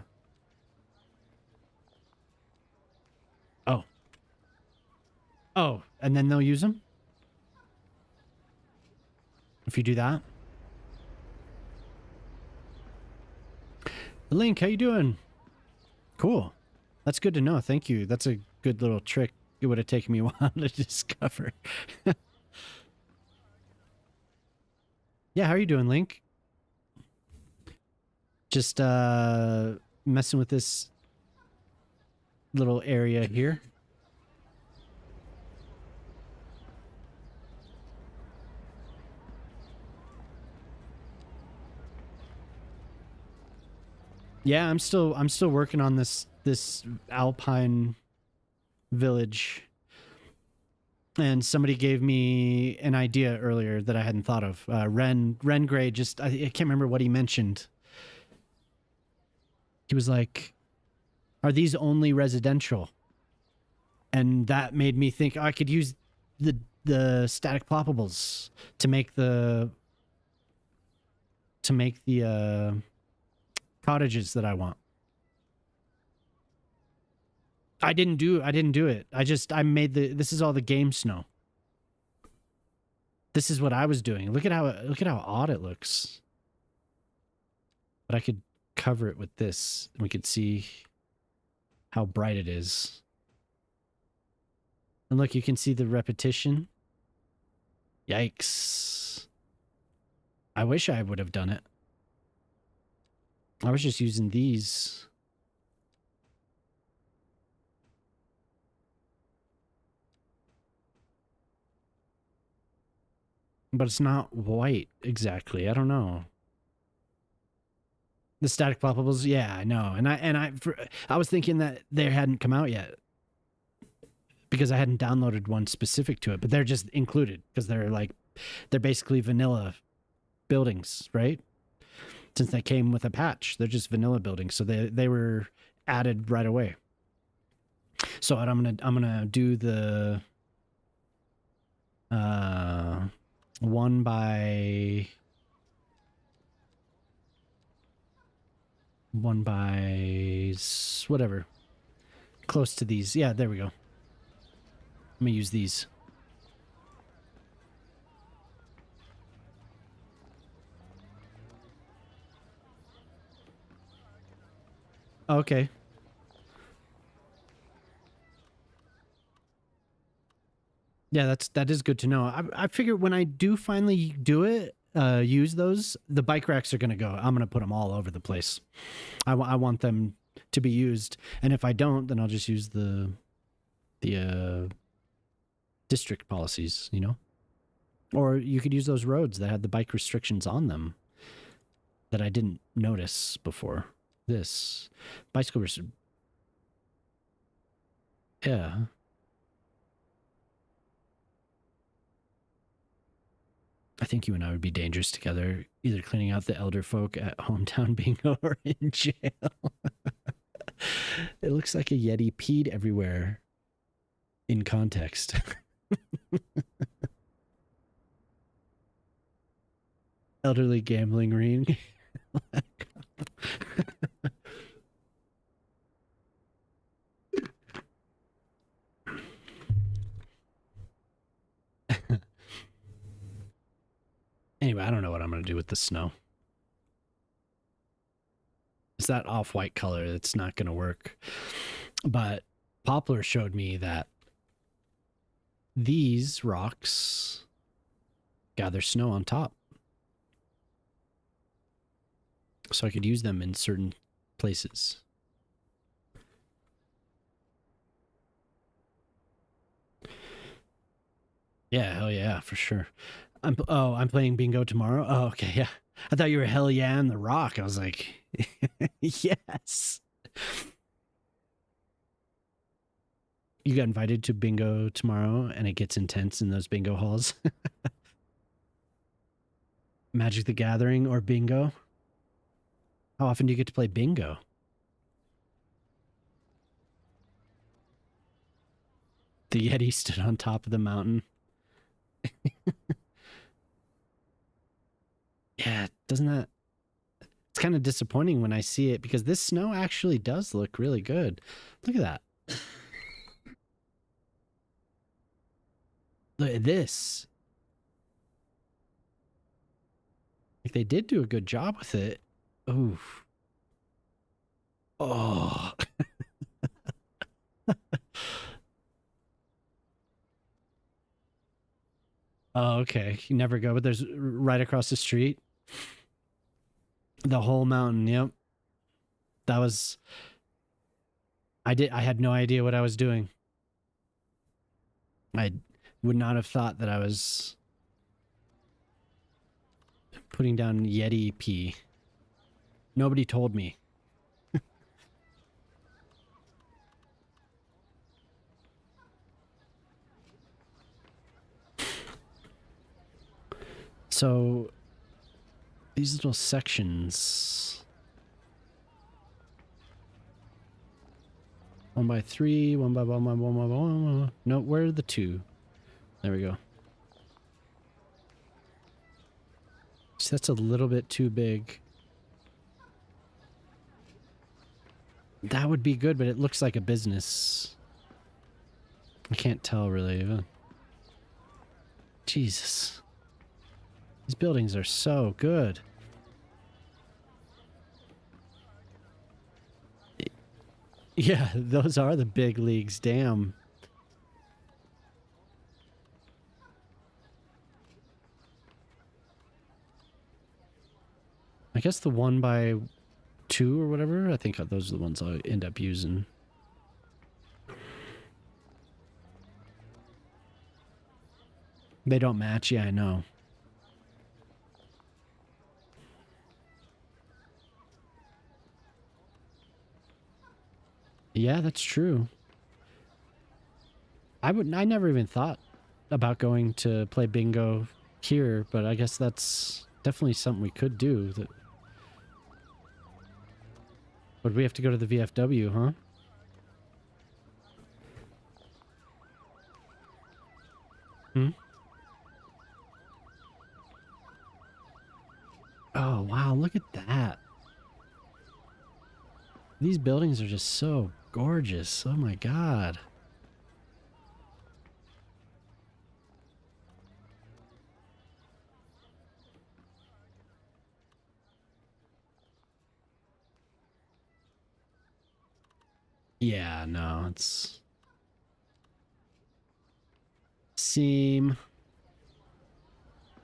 Speaker 1: Oh, and then they'll use them? If you do that? Link, how you doing? Cool. That's good to know. Thank you. That's a good little trick. It would have taken me a while to discover. Yeah, how are you doing, Link? Just messing with this little area here. Yeah, I'm still working on this alpine village. And somebody gave me an idea earlier that I hadn't thought of. Ren Gray just I can't remember what he mentioned. He was like, "Are these only residential?" And that made me think, oh, I could use the static ploppables to make the cottages that I want. I didn't do it. I made this is all the game snow. This is what I was doing. Look at how odd it looks. But I could cover it with this and we could see how bright it is. And look, you can see the repetition. Yikes. I wish I would have done it. I was just using these. But it's not white exactly. I don't know. The static ploppables, yeah, I know. And I was thinking that they hadn't come out yet because I hadn't downloaded one specific to it, but they're just included because they're basically vanilla buildings, right? Since they came with a patch, they're just vanilla buildings, so they were added right away. So what I'm gonna do the 1 by whatever, close to these. Yeah, there we go. I'm gonna use these. Okay. Yeah, that is good to know. I figure when I do finally do it, use those, the bike racks are gonna go. I'm gonna put them all over the place. I want them to be used, and if I don't, then I'll just use the district policies, you know. Or you could use those roads that had the bike restrictions on them that I didn't notice before. This bicycle yeah. I think you and I would be dangerous together, either cleaning out the elder folk at hometown bingo or in jail. It looks like a Yeti peed everywhere in context. Elderly gambling ring. Anyway, I don't know what I'm going to do with the snow. It's that off-white color that's not going to work. But Poplar showed me that these rocks gather snow on top. So I could use them in certain places. Yeah, hell yeah, for sure. I'm playing bingo tomorrow. Oh, okay, yeah. I thought you were hell yeah in the rock. I was like, yes. You got invited to bingo tomorrow, and it gets intense in those bingo halls. Magic the Gathering or bingo? How often do you get to play bingo? The Yeti stood on top of the mountain. Yeah, doesn't that... It's kind of disappointing when I see it because this snow actually does look really good. Look at that. Look at this. Like they did do a good job with it. Oof. Oh. Oh, okay. You never go, but there's right across the street. The whole mountain, yep. That was I had no idea what I was doing. I would not have thought that I was putting down Yeti pee. Nobody told me. So these little sections, 1 by 3, 1 by 1 by 1 by 1. No, where are the 2? There we go. So that's a little bit too big. That would be good, but it looks like a business. I can't tell really. Jesus. These buildings are so good. Yeah, those are the big leagues. Damn. I guess the 1 by 2 or whatever, I think those are the ones I'll end up using. They don't match. Yeah, I know. Yeah, that's true. I never even thought about going to play bingo here, but I guess that's definitely something we could do. Would we have to go to the VFW, huh? Hmm? Oh, wow, look at that. These buildings are just so gorgeous. Oh my god. Yeah, no, it's seem.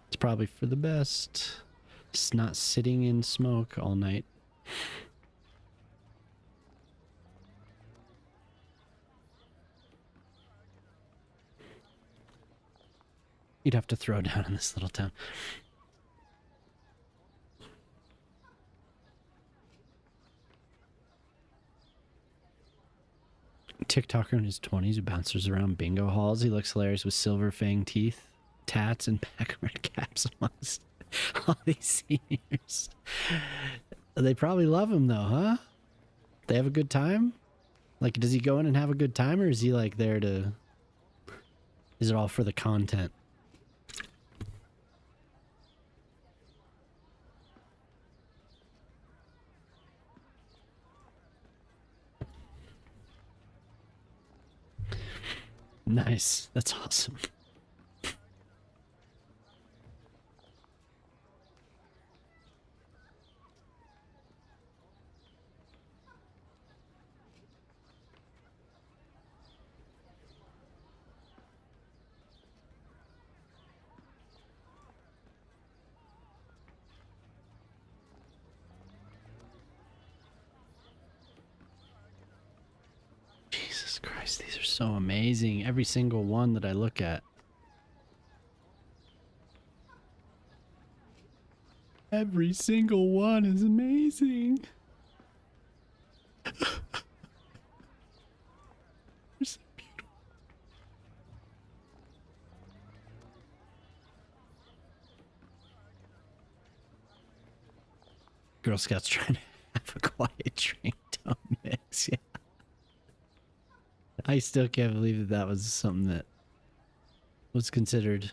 Speaker 1: It's probably for the best. Just not sitting in smoke all night. You'd have to throw down in this little town. TikToker in his 20s who bounces around bingo halls. He looks hilarious with silver fang teeth, tats, and backward caps amongst all these seniors. They probably love him though, huh? They have a good time? Like, does he go in and have a good time, or is he like there to... Is it all for the content? Nice. That's awesome. Jesus Christ, these are so amazing. Every single one that I look at. Every single one is amazing. They're so beautiful. Girl Scouts trying to have a quiet drink. Don't mix, yeah. I still can't believe that that was something that was considered.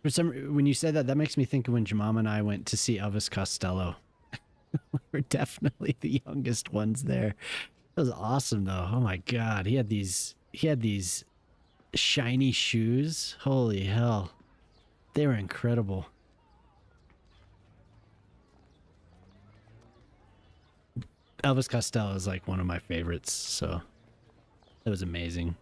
Speaker 1: For some, when you say that, that makes me think of when Jamama and I went to see Elvis Costello. We were definitely the youngest ones there. That was awesome, though. Oh my God, he had these shiny shoes. Holy hell, they were incredible. Elvis Costello is like one of my favorites, so that was amazing.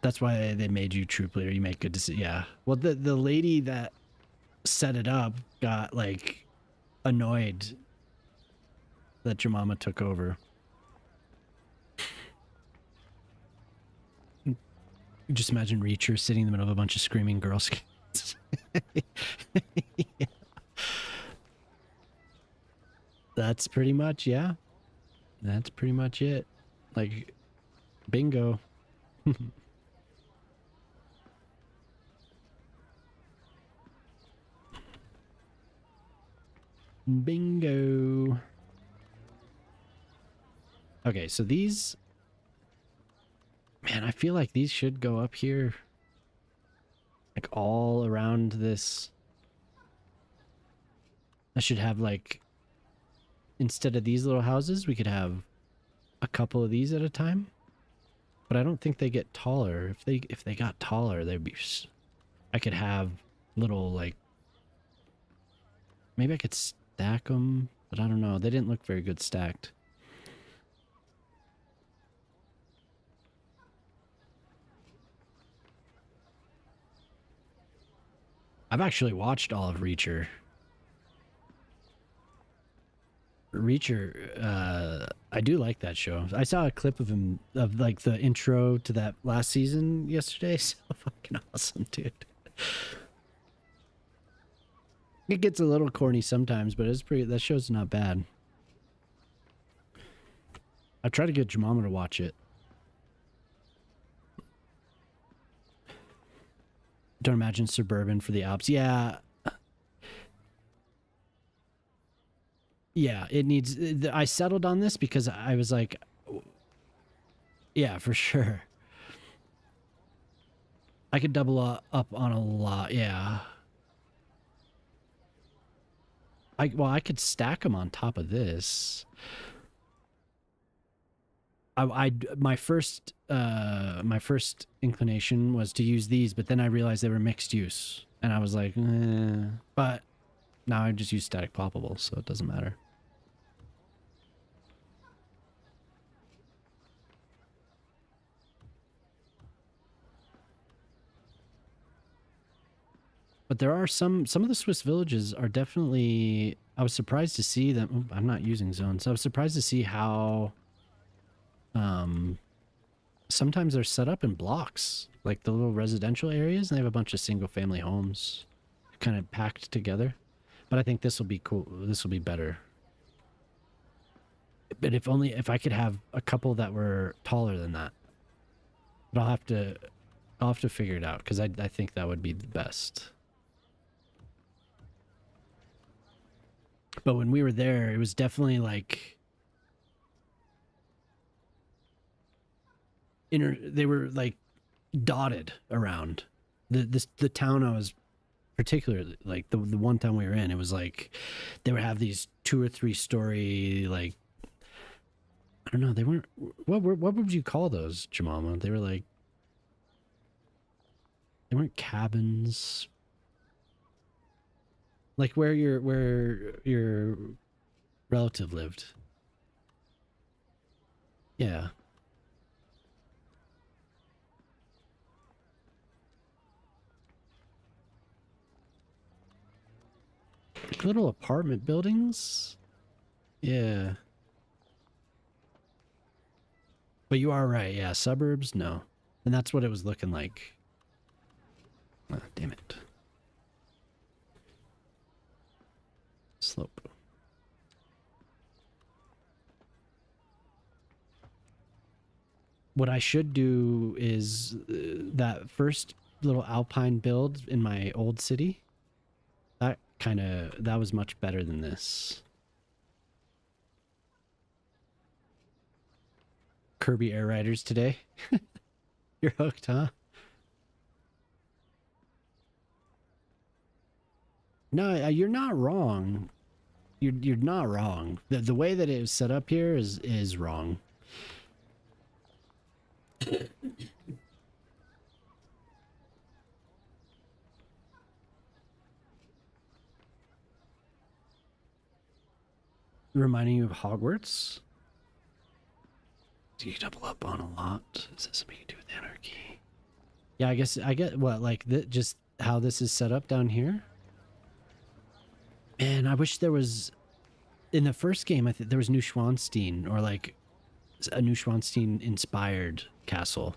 Speaker 1: That's why they made you troop leader. You make good decisions. Yeah. Well, the lady that set it up got like annoyed that your mama took over. You just imagine Reacher sitting in the middle of a bunch of screaming Girl Scouts. Yeah. That's pretty much, yeah. That's pretty much it. Like, bingo. Bingo. Okay, so these... Man, I feel like these should go up here. Like, all around this. I should have, like... Instead of these little houses, we could have a couple of these at a time. But I don't think they get taller. If they got taller, they'd be... I could have little, like... Maybe I could stack them, but I don't know. They didn't look very good stacked. I've actually watched all of Reacher. I do like that show. I saw a clip of him, of like the intro to that last season yesterday. So fucking awesome, dude. It gets a little corny sometimes, but it's pretty, that show's not bad. I tried to get Jamama to watch it. Don't imagine Suburban for the Alps. Yeah. Yeah, it needs... I settled on this because I was like... Yeah, for sure. I could double up on a lot, yeah. Well, I could stack them on top of this. my first inclination was to use these, but then I realized they were mixed use, and I was like, but now I just use static poppable, so it doesn't matter. But there are some of the Swiss villages are definitely, I was surprised to see them. I'm not using zones. I was surprised to see how sometimes they're set up in blocks, like the little residential areas, and they have a bunch of single family homes kind of packed together. But I think this will be cool. This will be better. But if I could have a couple that were taller than that. But I'll have to figure it out, because I think that would be the best. But when we were there, it was definitely like they were like dotted around the town I was particularly, like the one town we were in. It was like they would have these 2 or 3 story, like, I don't know, they weren't, what would you call those, Jamama? They were like, they weren't cabins, like where your relative lived. Yeah. Like little apartment buildings. Yeah. But you are right. Yeah, suburbs, no. And that's what it was looking like. Ah, damn it. Slope. What I should do is that first little alpine build in my old city. That was much better than this. Kirby Air Riders today. You're hooked, huh? No, you're not wrong. You're not wrong. The way that it was set up here is wrong. Reminding you of Hogwarts. Do you double up on a lot? Is that something you do with anarchy? Yeah, I guess I get what, like just how this is set up down here. Man, I wish there was, in the first game, I think there was Neuschwanstein, or like a Neuschwanstein inspired castle,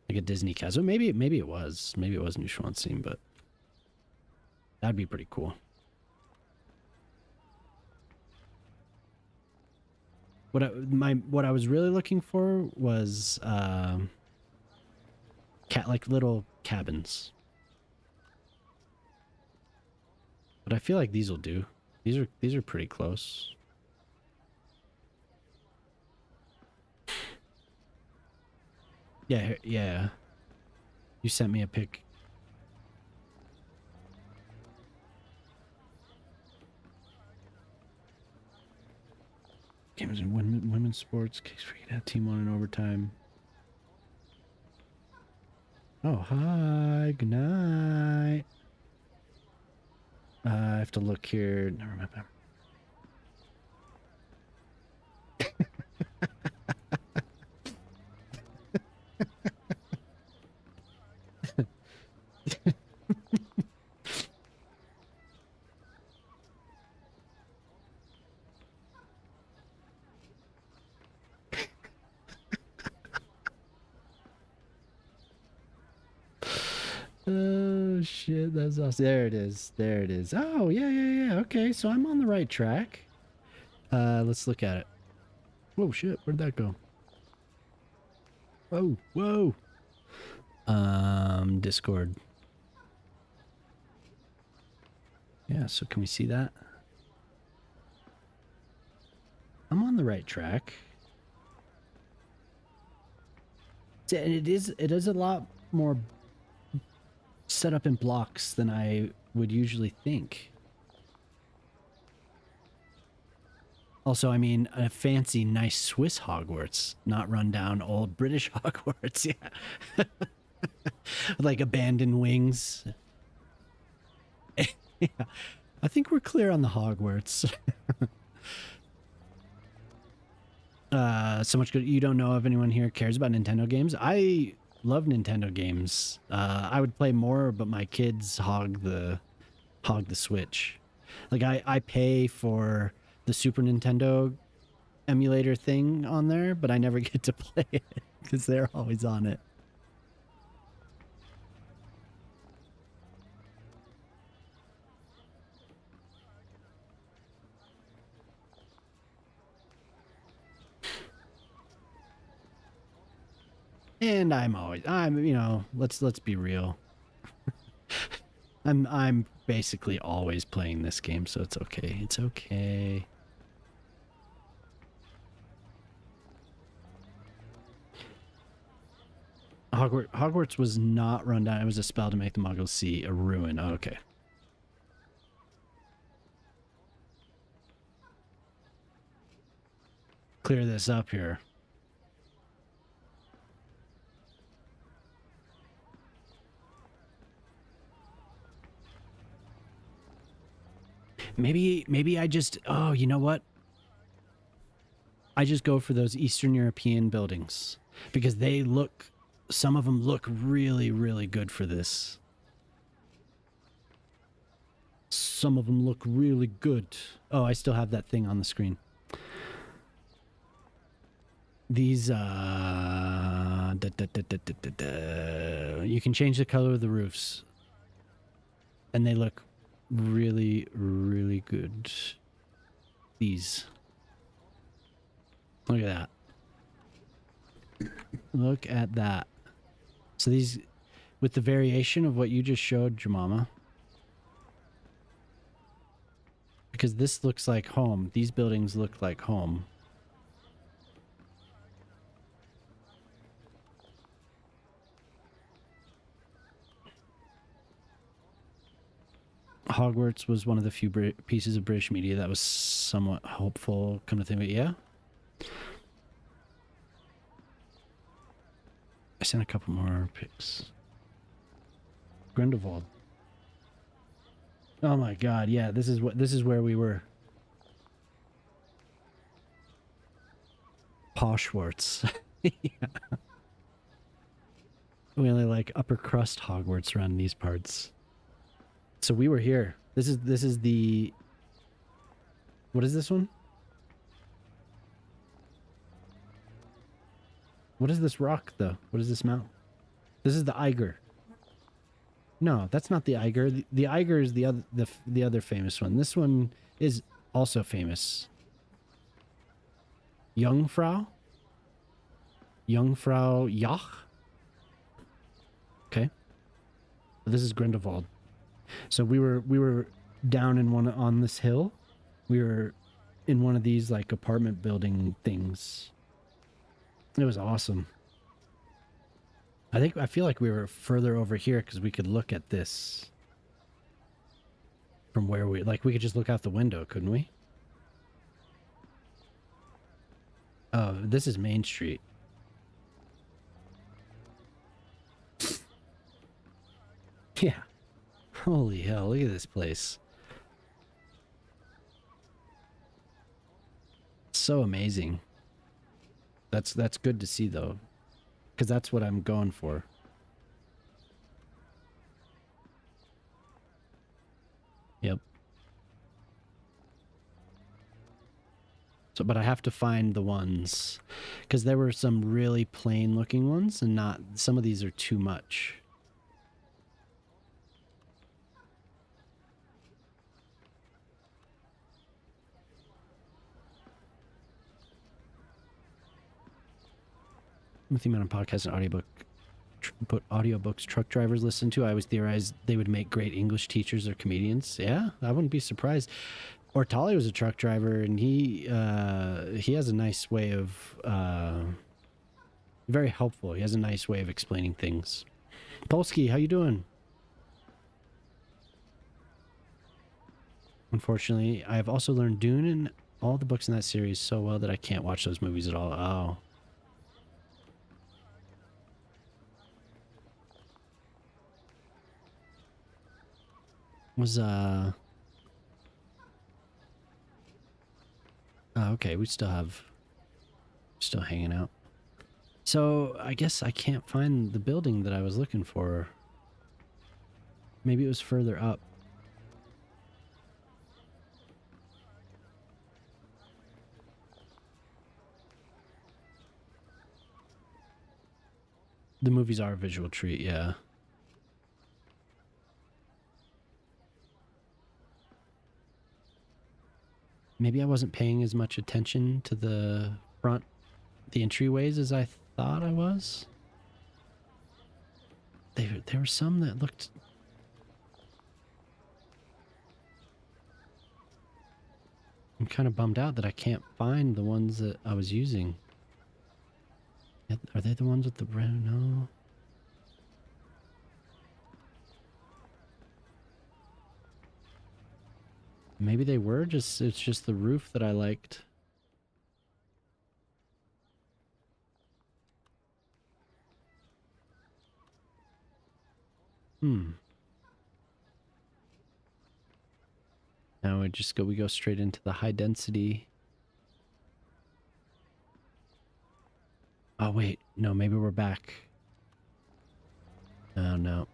Speaker 1: like a Disney castle. Maybe it was Neuschwanstein, but that'd be pretty cool. What I was really looking for was like little cabins. But I feel like these will do. These are pretty close. Yeah, yeah. You sent me a pic. Games and women's sports. Case for you to have team on in overtime. Oh, hi. Good night. I have to look here. Never remember. Oh shit, that's awesome. There it is. There it is. Oh yeah. Okay, so I'm on the right track. Let's look at it. Whoa, shit, where'd that go? Whoa. Discord. Yeah, so can we see that? I'm on the right track. It is a lot more set up in blocks than I would usually think. Also, I mean, a fancy, nice Swiss Hogwarts, not run down old British Hogwarts. Yeah. Like abandoned wings. Yeah. I think we're clear on the Hogwarts. So much good. You don't know if anyone here cares about Nintendo games. I love Nintendo games. I would play more, but my kids hog the Switch. Like I pay for the Super Nintendo emulator thing on there, but I never get to play it because they're always on it. And you know, let's be real. I'm basically always playing this game, so it's okay. It's okay. Hogwarts was not run down. It was a spell to make the Muggles see a ruin. Oh, okay. Clear this up here. Maybe I just, oh, you know what? I just go for those Eastern European buildings because some of them look really, really good for this. Some of them look really good. Oh, I still have that thing on the screen. These, you can change the color of the roofs and they look really, really good. These. Look at that. Look at that. So these, with the variation of what you just showed, Jemama, because this looks like home. These buildings look like home. Hogwarts was one of the few pieces of British media that was somewhat hopeful. Come to think of it, yeah. I sent a couple more pics. Grindelwald. Oh my God! Yeah, this is where we were. Poshwarts. Yeah. We only like upper crust Hogwarts around these parts. So we were here. This is the. What is this one? What is this rock though? What is this mountain? This is the Eiger. No, that's not the Eiger. The Eiger is the other famous one. This one is also famous. Jungfrau Joch. Okay. This is Grindelwald. So we were down in one on this hill. We were in one of these like apartment building things. It was awesome. I feel like we were further over here because we could look at this from where we could just look out the window, couldn't we? Oh, this is Main Street. Yeah. Holy hell, look at this place. So amazing. That's good to see though. Because that's what I'm going for. Yep. So, but I have to find the ones. Because there were some really plain looking ones and not, some of these are too much. With the amount of podcasts and audiobooks truck drivers listen to, I always theorized they would make great English teachers or comedians. Yeah, I wouldn't be surprised. Ortali was a truck driver, and he has a nice way of very helpful. He has a nice way of explaining things. Polsky, how you doing? Unfortunately, I have also learned Dune and all the books in that series so well that I can't watch those movies at all. Oh. Was, oh, okay, we still hanging out. So, I guess I can't find the building that I was looking for. Maybe it was further up. The movies are a visual treat, yeah. Maybe I wasn't paying as much attention to the entryways as I thought I was. There were some that looked... I'm kind of bummed out that I can't find the ones that I was using. Are they the ones with the brown? No. Maybe they were, it's just the roof that I liked. Now we go straight into the high density. Oh wait, no, maybe we're back. Oh no.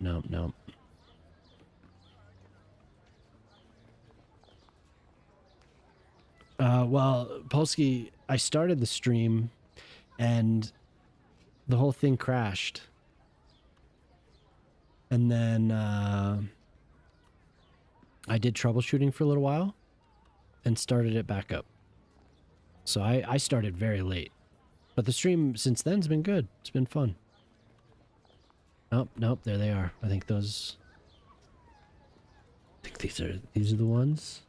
Speaker 1: Well, Polsky, I started the stream and the whole thing crashed. And then I did troubleshooting for a little while and started it back up. So I started very late. But the stream since then has been good. It's been fun. Oh, nope, there they are. I think these are the ones.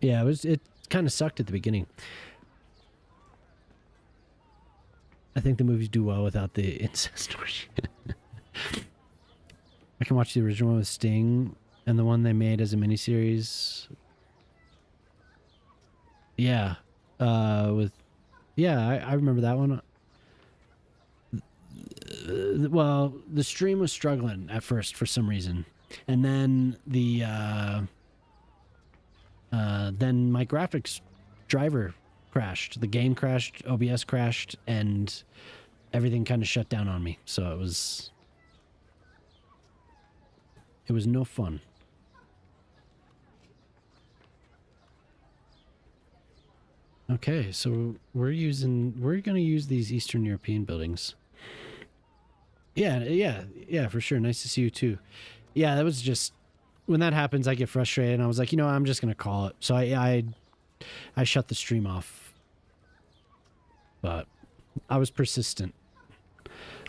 Speaker 1: Yeah, it kind of sucked at the beginning. I think the movies do well without the incest. I can watch the original one with Sting and the one they made as a miniseries. Yeah. I remember that one. Well, the stream was struggling at first for some reason. And then then my graphics driver crashed. The game crashed, OBS crashed, and everything kind of shut down on me. So it was no fun. Okay, so we're going to use these Eastern European buildings. Yeah, for sure. Nice to see you too. Yeah, that was just, when that happens, I get frustrated and I was like, I'm just going to call it. So I shut the stream off. But I was persistent.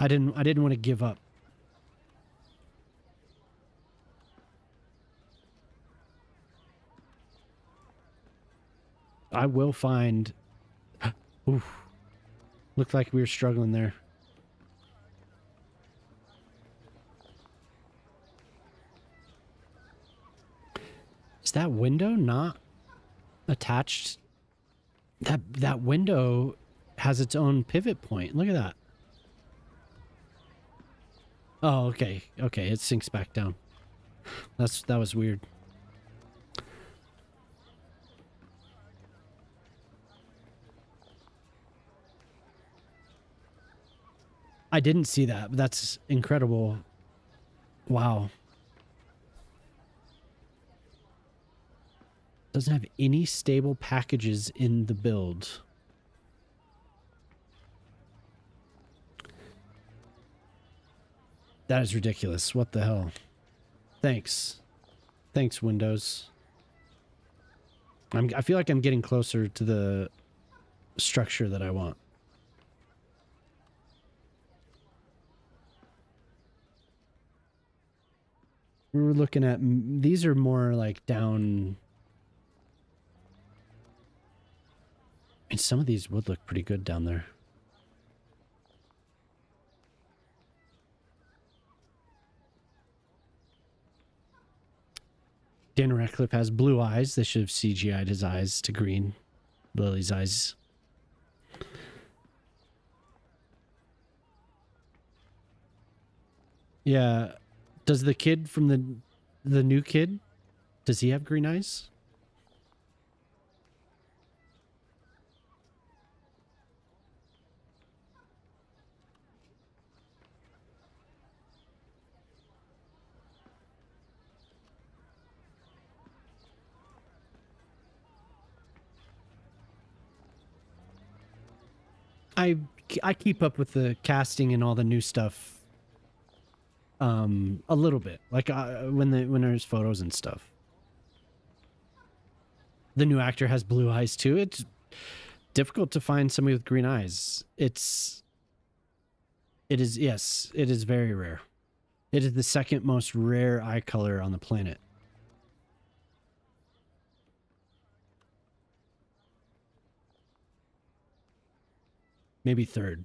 Speaker 1: I didn't want to give up. I will find... Oof. Looked like we were struggling there. Is that window not attached? That window has its own pivot point. Look at that. Oh, okay. Okay, it sinks back down. That was weird. I didn't see that, but that's incredible. Wow. Doesn't have any stable packages in the build. That is ridiculous. What the hell? Thanks. Thanks, Windows. I feel like I'm getting closer to the structure that I want. We were looking at... These are more like down... I mean, some of these would look pretty good down there. Radcliffe has blue eyes. They should have CGI'd his eyes to green. Lily's eyes. Yeah. Does the kid from the new kid, does he have green eyes? I keep up with the casting and all the new stuff a little bit, like when there's photos and stuff. The new actor has blue eyes too. It's difficult to find somebody with green eyes. It is, yes, it is very rare. It is the second most rare eye color on the planet. Maybe third,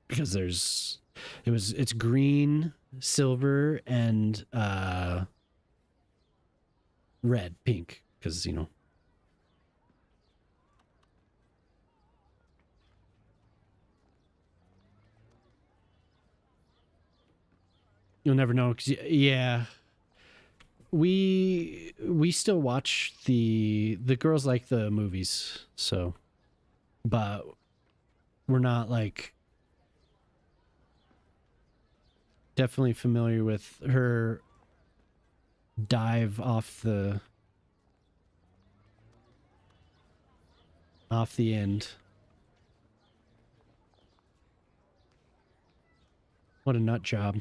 Speaker 1: because it's green, silver, and red, pink, because you'll never know. Yeah, we still watch the girls like the movies, so, but we're not like definitely familiar with her dive off the end. What a nut job.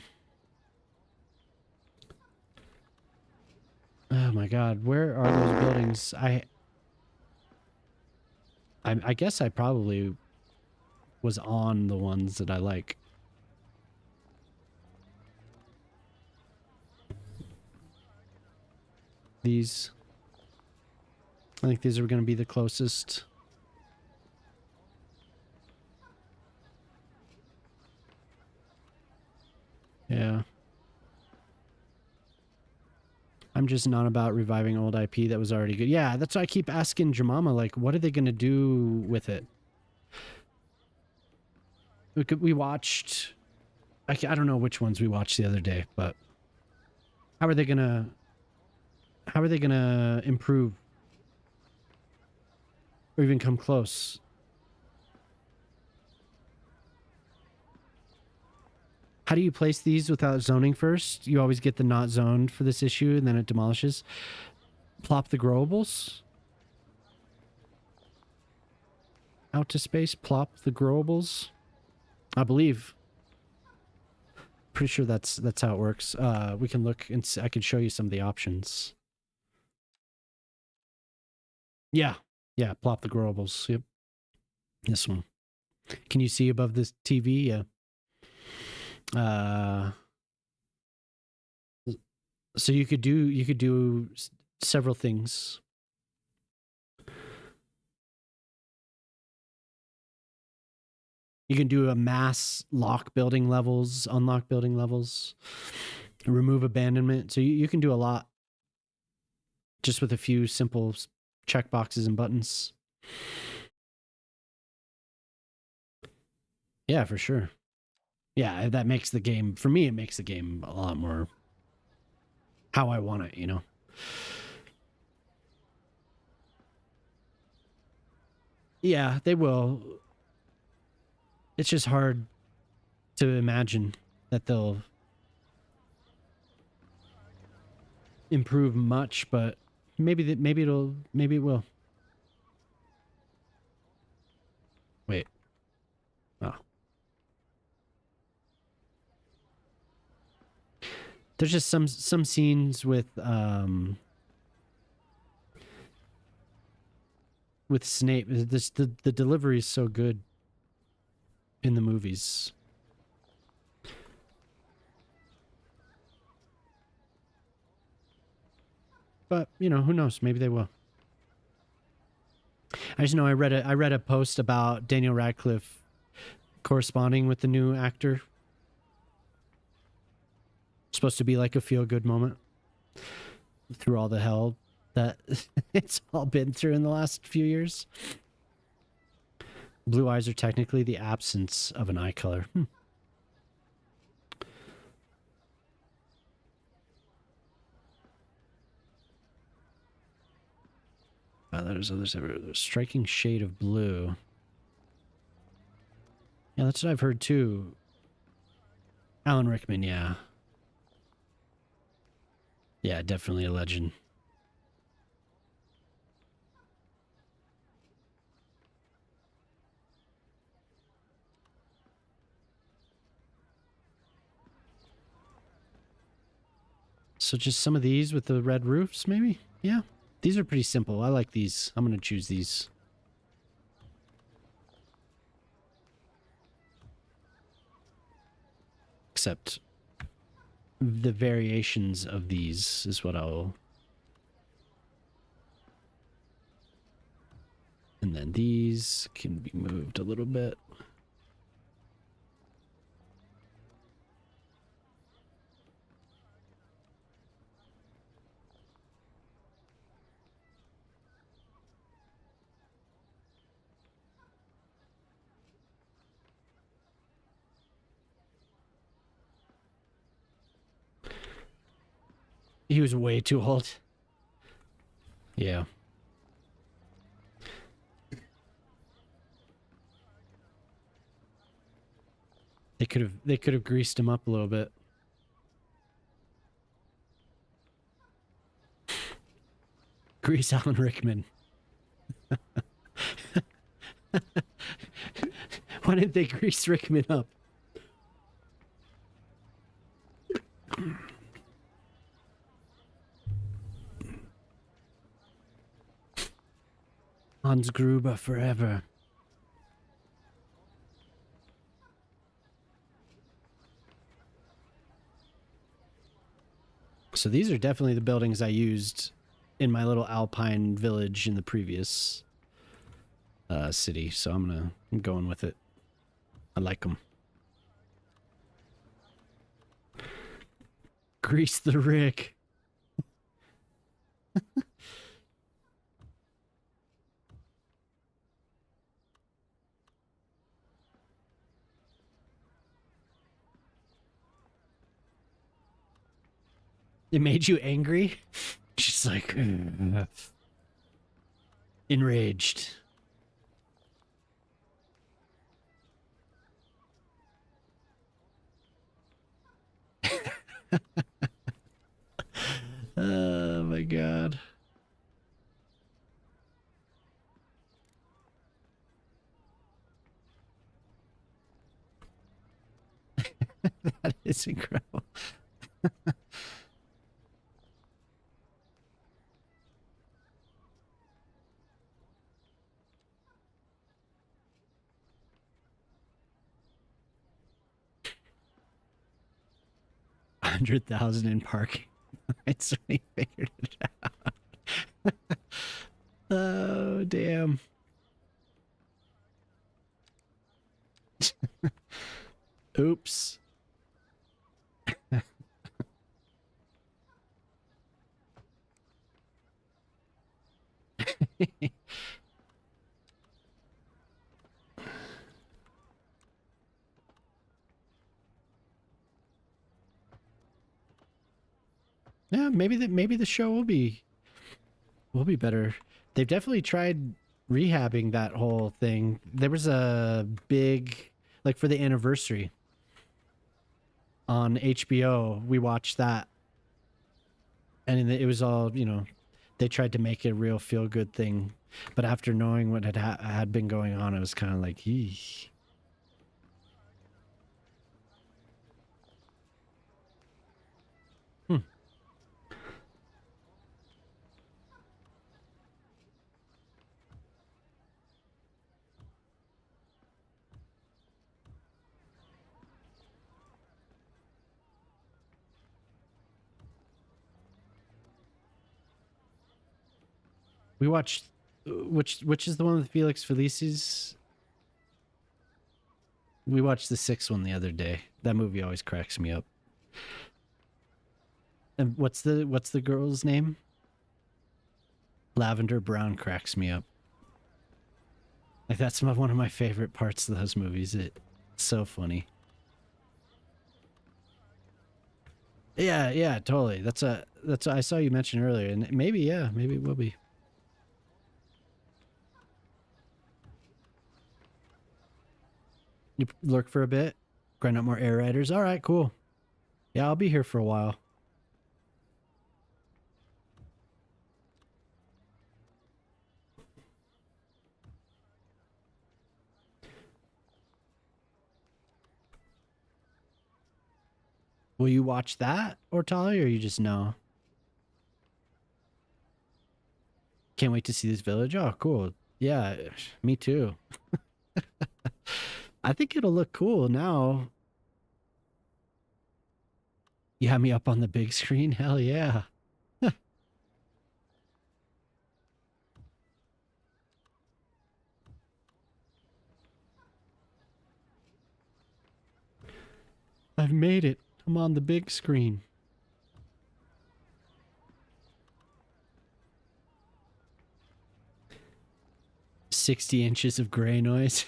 Speaker 1: Oh my god, where are those buildings? I guess I probably was on the ones that I like. These. I think these are going to be the closest. Yeah. I'm just not about reviving old IP that was already good. Yeah, that's why I keep asking Jemima, like, what are they going to do with it? We watched... I don't know which ones we watched the other day, but... How are they going to improve? Or even come close? How do you place these without zoning first? You always get the not zoned for this issue, and then it demolishes. Plop the growables. Out to space. Plop the growables. I believe. Pretty sure that's how it works. We can look and I can show you some of the options. Yeah. Yeah, plop the growables. Yep. This one. Can you see above this TV? Yeah. So you could do several things. You can do a mass lock building levels, unlock building levels, remove abandonment. So you can do a lot just with a few simple checkboxes and buttons. Yeah, for sure. Yeah, that makes the game, for me, it makes the game a lot more how I want it, you know? Yeah, they will. It's just hard to imagine that they'll improve much, but maybe it will. Wait. Oh. There's just some scenes with Snape. The delivery is so good in the movies. But, you know, who knows? Maybe they will. I just know I read a post about Daniel Radcliffe corresponding with the new actor. Supposed to be like a feel-good moment through all the hell that it's all been through in the last few years. Blue eyes are technically the absence of an eye color. There's others everywhere. A striking shade of blue. Yeah, that's what I've heard too. Alan Rickman, yeah. Yeah, definitely a legend. So just some of these with the red roofs, maybe? Yeah. These are pretty simple. I like these. I'm going to choose these. Except the variations of these is what I'll... And then these can be moved a little bit. He was way too old. Yeah. They could have greased him up a little bit. Grease Alan Rickman. Why didn't they grease Rickman up? Hans Gruber forever. So these are definitely the buildings I used in my little alpine village in the previous city. So I'm going with it. I like them. Grease the Rick. It made you angry? Just like enraged. Oh my god. That is incredible. $100,000 in parking. It's when he figured it out. Oh damn. Oops. Yeah, maybe the show will be better. They've definitely tried rehabbing that whole thing. There was a big, like, for the anniversary on HBO, we watched that, and it was all, you know, they tried to make it a real feel good thing, but after knowing what had been going on, it was kind of like, eesh. We watched which is the one with Felix Felicis? We watched the 6th one the other day. That movie always cracks me up. And what's the girl's name? Lavender brown cracks me up. Like that's one of my favorite parts of those movies. It's so funny. Yeah, yeah, totally. I saw you mention earlier, and maybe it will be. You lurk for a bit, grind out more air riders. All right, cool. Yeah, I'll be here for a while. Will you watch that, Ortali, or you just know? Can't wait to see this village. Oh, cool. Yeah, me too. I think it'll look cool now. You have me up on the big screen? Hell yeah. I've made it. I'm on the big screen. $60 of gray noise.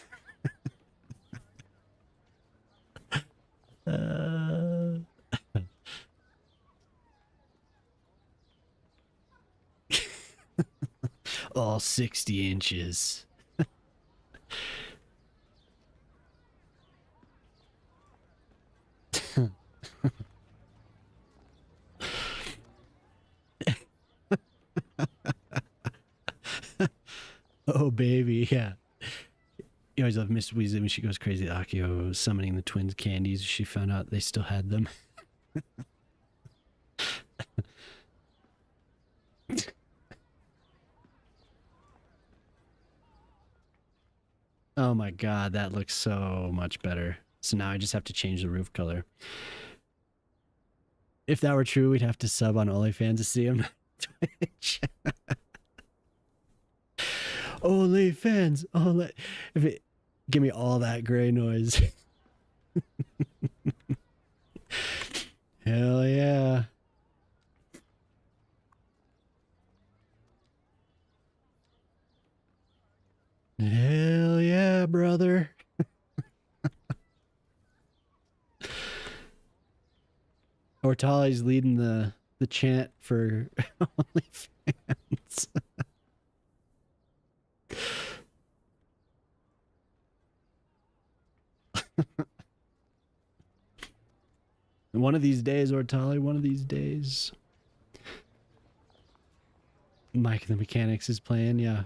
Speaker 1: All 60 inches. Oh, baby. Yeah. You always love Miss Weasley when she goes crazy. Akio summoning the twins' candies. She found out they still had them. Oh my god, that looks so much better. So now I just have to change the roof color. If that were true, we'd have to sub on OnlyFans to see him. Twitch. OnlyFans. Give me all that gray noise. Hell yeah. Hell yeah, brother. Ortali's leading the chant for OnlyFans. One of these days, Ortali, one of these days. Mike the Mechanics is playing, yeah.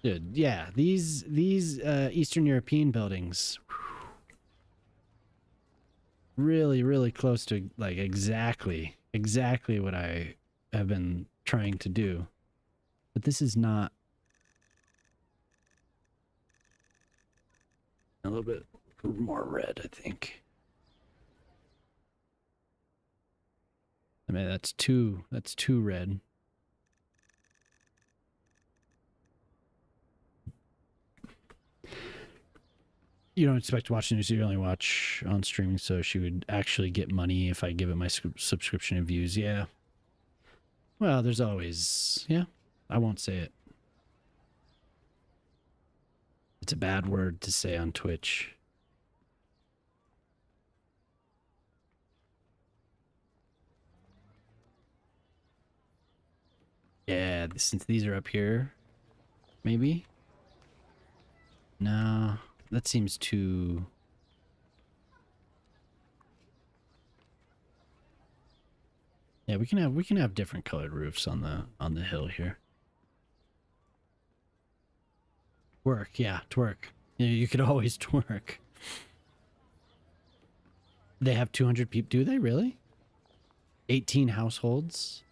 Speaker 1: Dude, yeah, these Eastern European buildings, really close to like exactly what I have been trying to do. But this is not. A little bit more red, I think. I mean, that's too red. You don't expect to watch the news, you only watch on streaming, so she would actually get money if I give it my subscription and views. Yeah. Well, there's always, yeah, I won't say it. It's a bad word to say on Twitch. Yeah, since these are up here, maybe? No, that seems too... Yeah, we can have different colored roofs on the hill here. Twerk, yeah, twerk. You could always twerk. They have 200 people. Do they really? 18 households?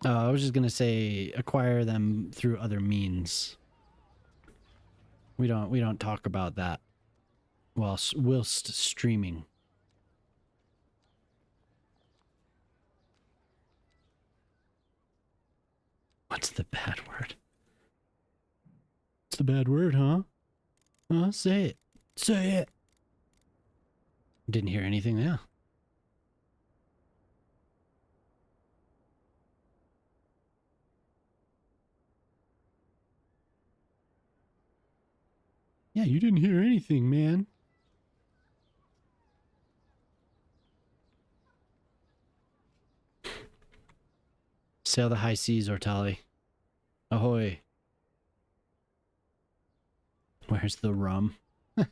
Speaker 1: I was just gonna say acquire them through other means. We don't talk about that whilst streaming. What's the bad word? What's the bad word, huh? Huh? Say it. Say it. Didn't hear anything there. Yeah, you didn't hear anything, man. Sail the high seas, Ortali. Ahoy. Where's the rum? I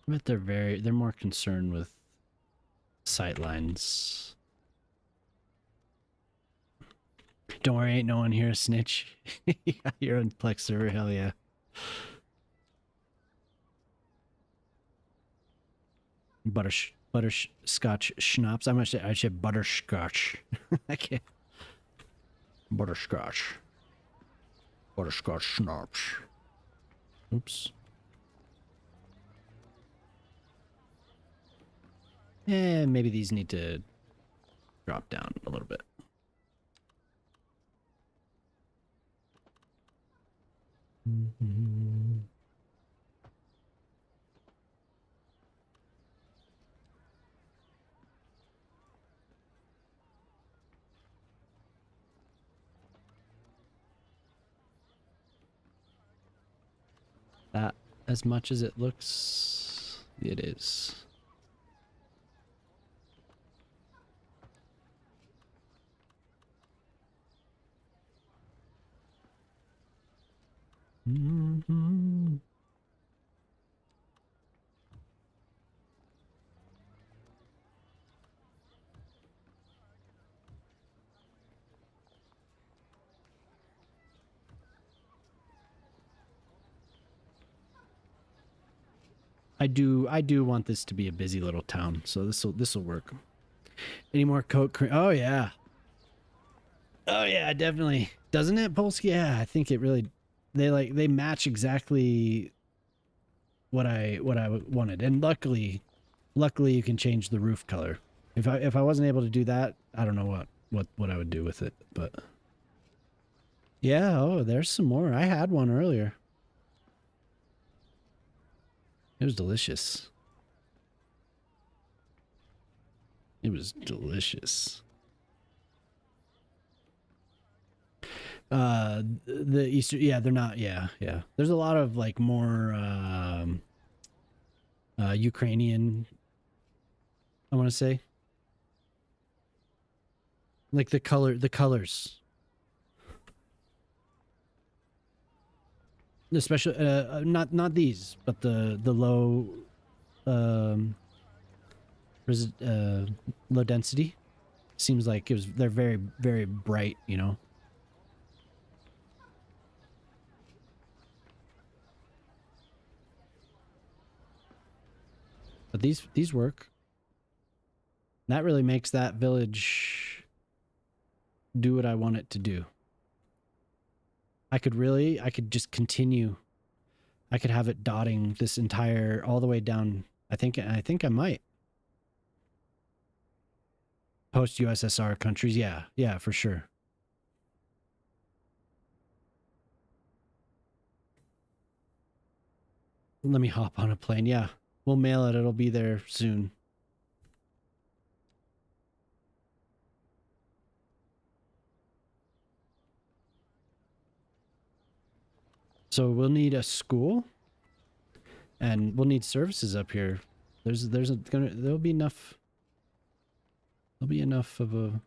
Speaker 1: bet they're more concerned with sightlines. Don't worry, ain't no one here, snitch. Yeah, you're on Plex server, hell yeah. Butterscotch schnapps. I should butterscotch. I can't. Butterscotch schnapps. Oops. Maybe these need to drop down a little bit. That as much as it looks, it is. I do want this to be a busy little town, so this will work. Any more coat cream? Oh yeah. Oh yeah, definitely. Doesn't it, Polsky? Yeah, I think it really they match exactly what I wanted. And luckily you can change the roof color. If I wasn't able to do that, I don't know what I would do with it, but yeah, oh, there's some more. I had one earlier. It was delicious. It was delicious. The Easter, yeah, they're not, yeah. There's a lot of like more Ukrainian, I want to say. Like the colors. Especially not these, but the low low density. Seems like they're very, very bright, you know. But these work. That really makes that village do what I want it to do. I could just continue. I could have it dotting this entire all the way down. I think I might. Post USSR countries, yeah, for sure. Let me hop on a plane. Yeah, we'll mail it. It'll be there soon. So we'll need a school, and we'll need services up here. There'll be enough. There'll be enough of a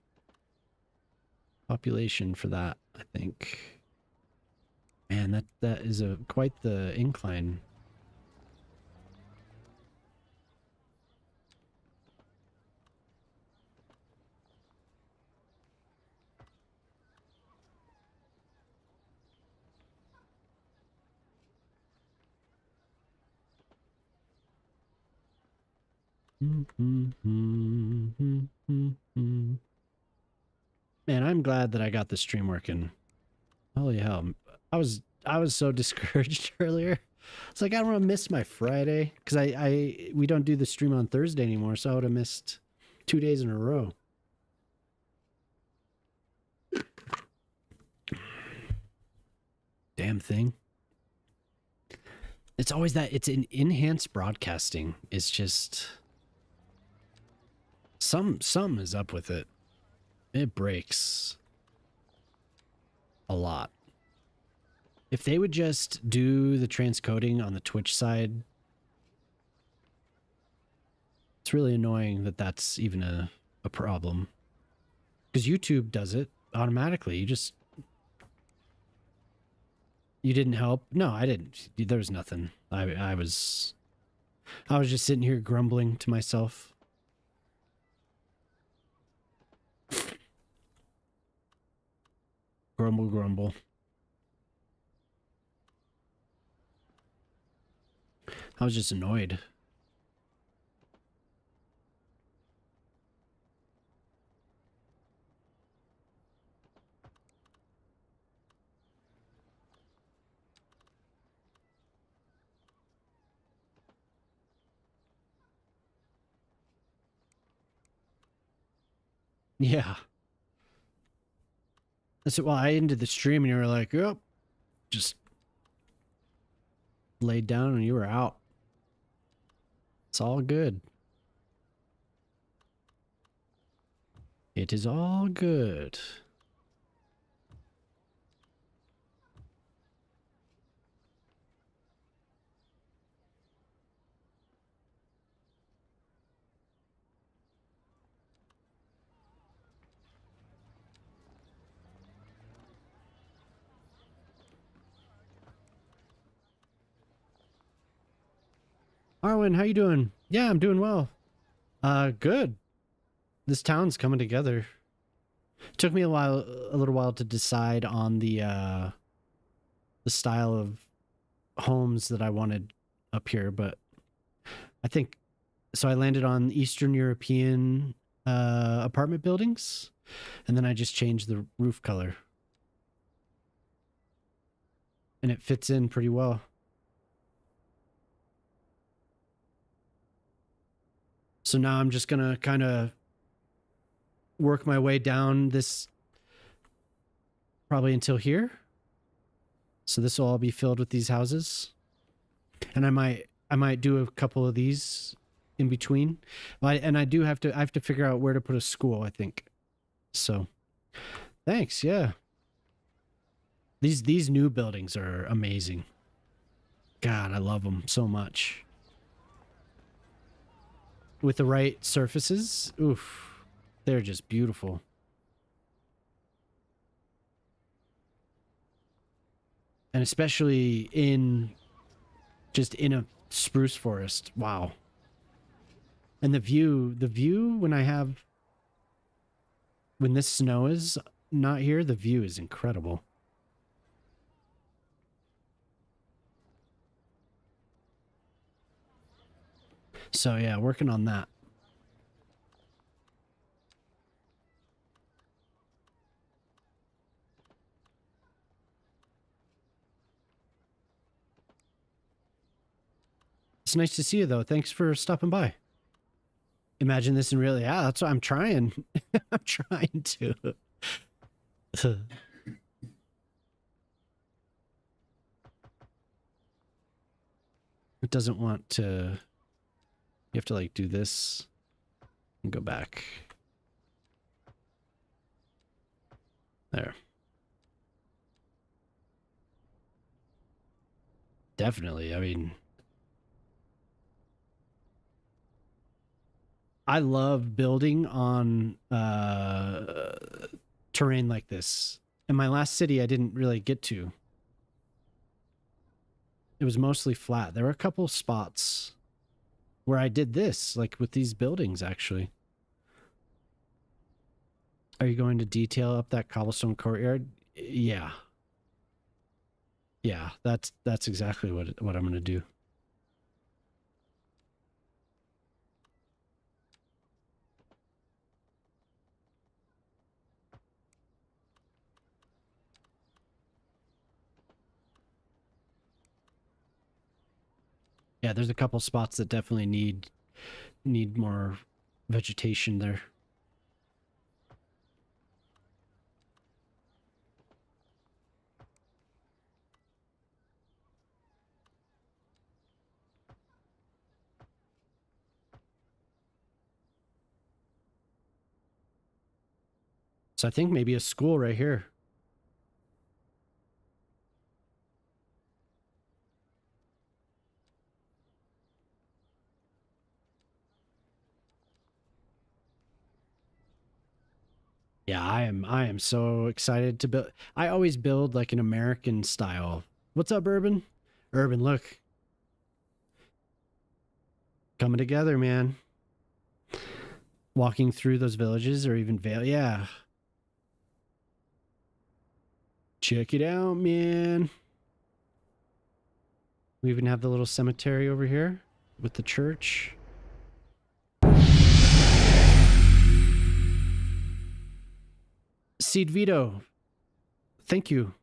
Speaker 1: population for that, I think. Man, that is quite the incline. I'm glad that I got the stream working. Holy hell. I was so discouraged earlier. It's like I don't want to miss my Friday because we don't do the stream on Thursday anymore, so I would have missed 2 days in a row. Damn thing. It's always that it's an enhanced broadcasting. It's just some is up with it. It breaks a lot. If they would just do the transcoding on the Twitch side, it's really annoying that that's even a problem. Because YouTube does it automatically. You didn't help? No, I didn't. There was nothing. I was just sitting here grumbling to myself. Grumble, grumble. I was just annoyed. Yeah. That's it. Well, I ended the stream and you were like, yep, just laid down and you were out. It's all good. It is all good. Arwen, how you doing? Yeah, I'm doing well. Good. This town's coming together. It took me a little while to decide on the style of homes that I wanted up here, but I think so. I landed on Eastern European apartment buildings, and then I just changed the roof color, and it fits in pretty well. So now I'm just gonna kind of work my way down this probably until here. So this will all be filled with these houses. And I might do a couple of these in between. And I have to figure out where to put a school, I think. So thanks, yeah. These new buildings are amazing. God, I love them so much. With the right surfaces, oof, they're just beautiful. And especially in a spruce forest. Wow. And the view when this snow is not here, the view is incredible. So yeah, working on that. It's nice to see you though. Thanks for stopping by. Imagine this in real, yeah, that's what I'm trying. I'm trying to. It doesn't want to. You have to like do this and go back. There. Definitely. I mean, I love building on terrain like this. In my last city, I didn't really get to. It was mostly flat. There were a couple spots where I did this, like with these buildings, actually. Are you going to detail up that cobblestone courtyard? Yeah. Yeah, that's exactly what I'm going to do. Yeah, there's a couple spots that definitely need more vegetation there. So I think maybe a school right here. Yeah, I am so excited to build. I always build like an American style. What's up, Urban? Urban, look. Coming together, man. Walking through those villages or even Vale. Yeah. Check it out, man. We even have the little cemetery over here with the church. Seed Vito, thank you.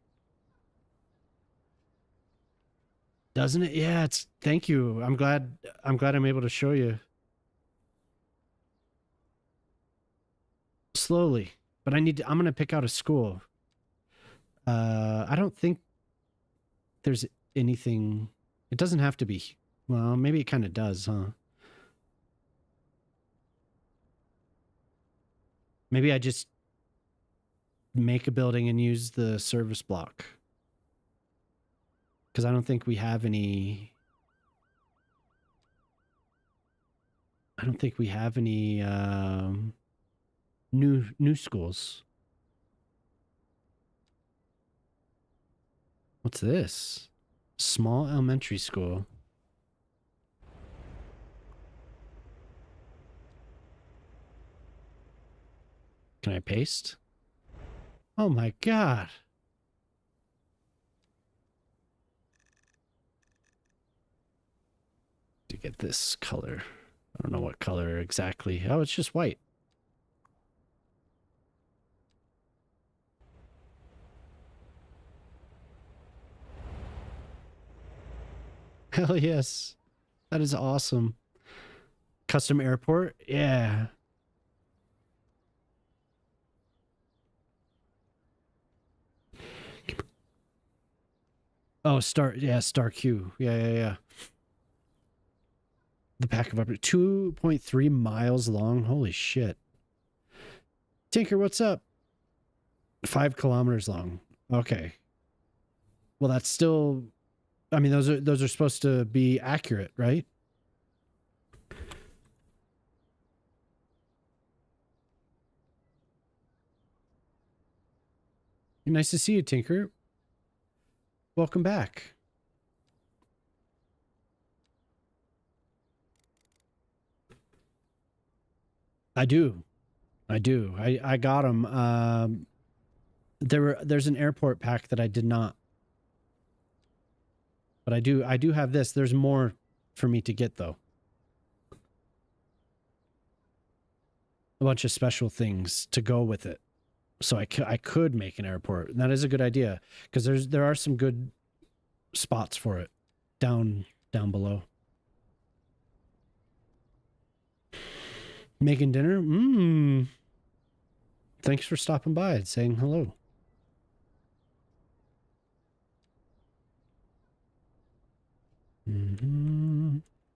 Speaker 1: Doesn't it? Yeah, it's thank you. I'm able to show you. Slowly. But I'm gonna pick out a school. I don't think there's anything. It doesn't have to be. Well, maybe it kind of does, huh? Maybe I just make a building and use the service block. Because I don't think we have any. I don't think we have any new schools. What's this? Small elementary school. Can I paste? Oh my god. To get this color. I don't know what color exactly. Oh, it's just white. Hell yes. That is awesome. Custom airport? Yeah. Oh, Star Q. Yeah. The pack of up to 2.3 miles long. Holy shit. Tinker, what's up? 5 kilometers long. Okay. Well, that's still, I mean, those are supposed to be accurate, right? Nice to see you, Tinker. Welcome back. I do. I got them. There's an airport pack that I did not. But I do have this. There's more for me to get though. A bunch of special things to go with it. So I could make an airport. And that is a good idea because there are some good spots for it down below. Making dinner? Thanks for stopping by and saying hello.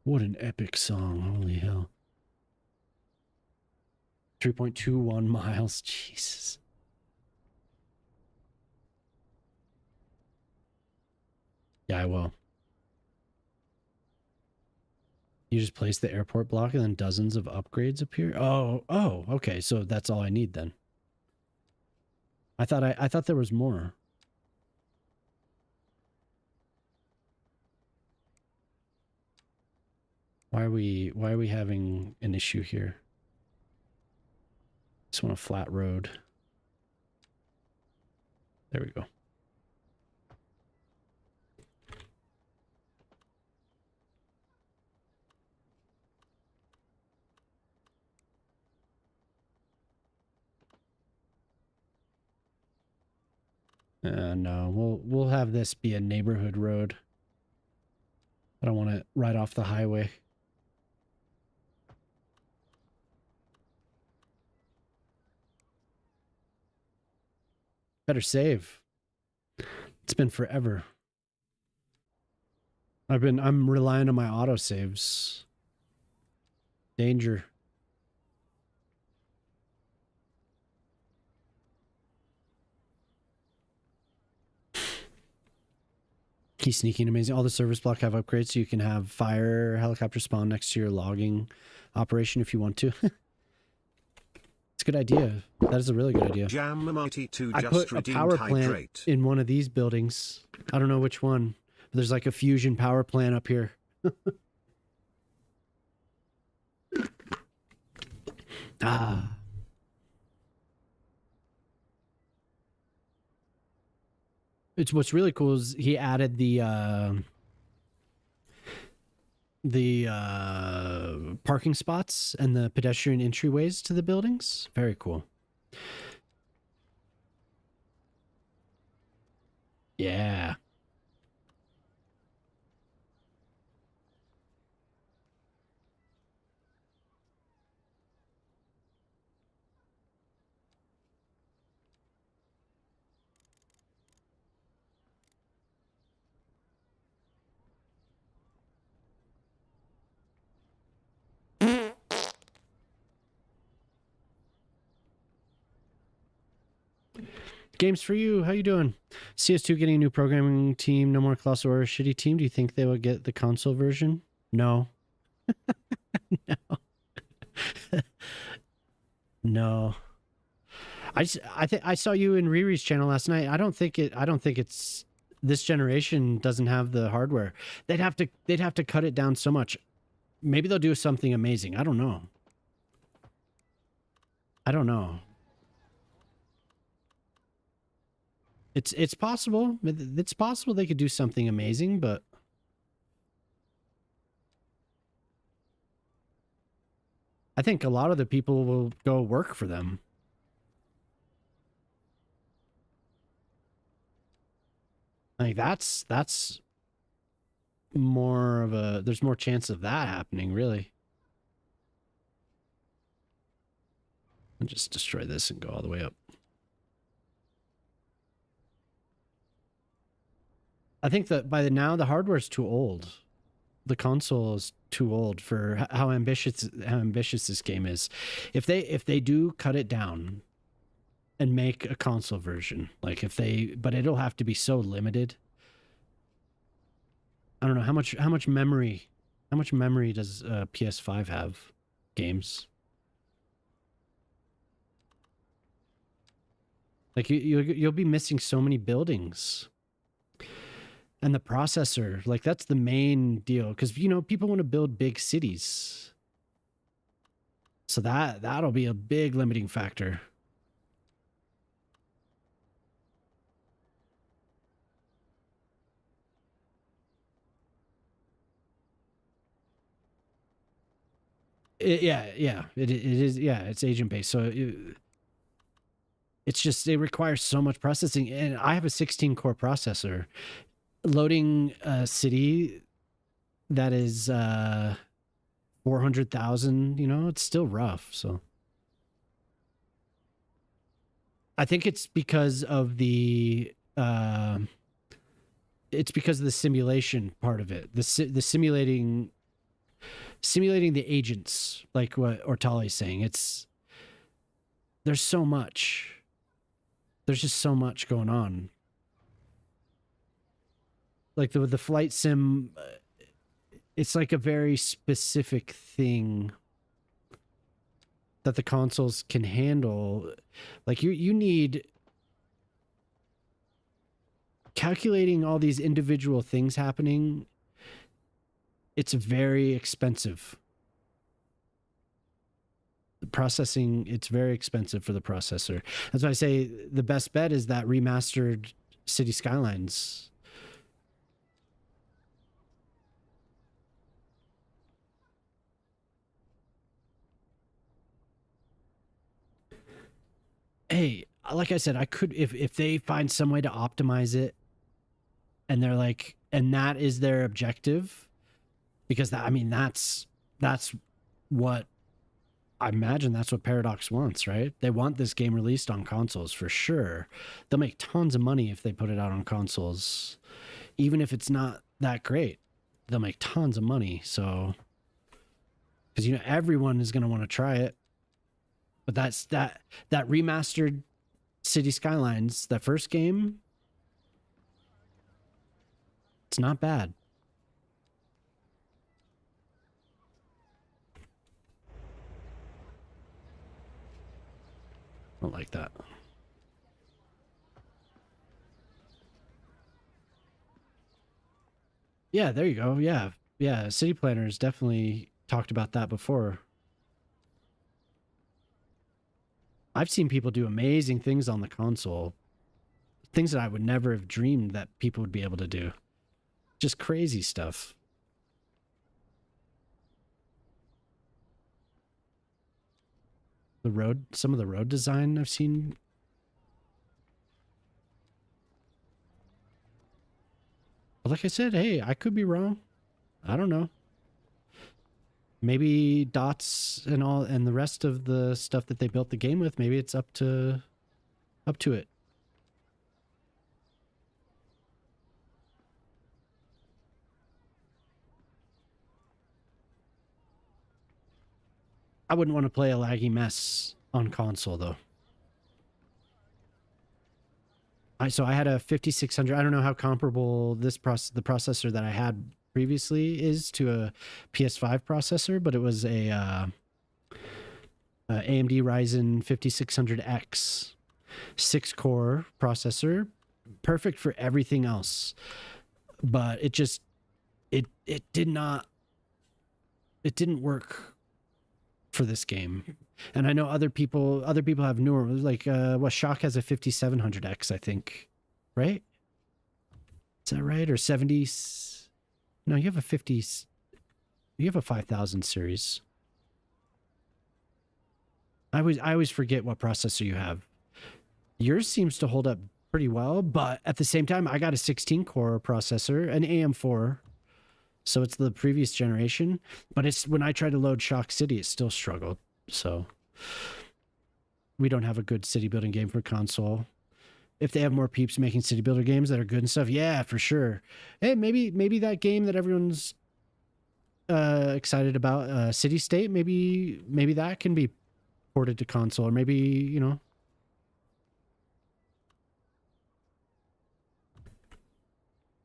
Speaker 1: What an epic song. Holy hell. 3.21 miles. Jesus. Yeah, I will. You just place the airport block and then dozens of upgrades appear? Oh, okay. So that's all I need then. I thought there was more. Why are we having an issue here? Just want a flat road. There we go. No, we'll have this be a neighborhood road. I don't want it right off the highway. Better save. It's been forever. I'm relying on my autosaves. Danger. Key sneaking, amazing. All the service block have upgrades, so you can have fire helicopter spawn next to your logging operation if you want to. It's a good idea. That is a really good idea.
Speaker 2: Jam Mighty 2
Speaker 1: I
Speaker 2: just
Speaker 1: put a
Speaker 2: redeemed
Speaker 1: power plant
Speaker 2: hydrate.
Speaker 1: in one of these buildings. I don't know which one. But there's like a fusion power plant up here. Ah. It's what's really cool is he added the parking spots and the pedestrian entryways to the buildings. Very cool. Yeah. Games for you. How you doing? CS2 getting a new programming team. No more Colossal or shitty team. Do you think they will get the console version? No. No. No. I saw you in Riri's channel last night. I don't think it's this generation doesn't have the hardware. They'd have to cut it down so much. Maybe they'll do something amazing. I don't know. I don't know. It's possible. It's possible they could do something amazing, but I think a lot of the people will go work for them. Like that's more of a, there's more chance of that happening, really. I'll just destroy this and go all the way up. I think that by now the hardware is too old. The console is too old for how ambitious this game is. If they do cut it down and make a console version, like but it'll have to be so limited. I don't know how much memory does PS5 have? Games. Like you'll be missing so many buildings. And the processor, like that's the main deal, because people want to build big cities, so that'll be a big limiting factor. It is. Yeah, it's agent based, so it's just it requires so much processing, and I have a 16 core processor. Loading a city that is 400,000, it's still rough. So I think it's because of the simulation part of it. The simulating the agents, like what Ortali's saying. There's so much. There's just so much going on. Like the flight sim, it's like a very specific thing that the consoles can handle. Like you need calculating all these individual things happening. It's very expensive. The processing, it's very expensive for the processor. That's why I say the best bet is that remastered City Skylines. Hey, like I said, I could, if they find some way to optimize it and they're like, and that is their objective, because that, I mean, that's what I imagine that's what Paradox wants, right? They want this game released on consoles for sure. They'll make tons of money if they put it out on consoles, even if it's not that great. They'll make tons of money. So, because you know everyone is going to want to try it. But that's that remastered City Skylines, that first game. It's not bad. I don't like that. Yeah, there you go. Yeah. Yeah. City Planners definitely talked about that before. I've seen people do amazing things on the console. Things that I would never have dreamed that people would be able to do. Just crazy stuff. Some of the road design I've seen. But like I said, hey, I could be wrong. I don't know. Maybe dots and all and the rest of the stuff that they built the game with, maybe it's up to it. I wouldn't want to play a laggy mess on console though. So I had a 5600. I don't know how comparable the processor that I had previously is to a PS5 processor, but it was a AMD Ryzen 5600X 6-core processor, perfect for everything else. But it just it didn't work for this game. And I know other people have newer, like Shock has a 5700X, I think, right? Is that right? Or 70s? No, you have a 50s. You have a 5000 series. I always forget what processor you have. Yours seems to hold up pretty well, but at the same time, I got a 16-core processor, an AM4. So it's the previous generation, but it's when I tried to load Shock City, it still struggled. So we don't have a good city building game for console. If they have more peeps making city builder games that are good and stuff, yeah, for sure. Hey, maybe that game that everyone's excited about, City State, maybe that can be ported to console, or maybe, you know.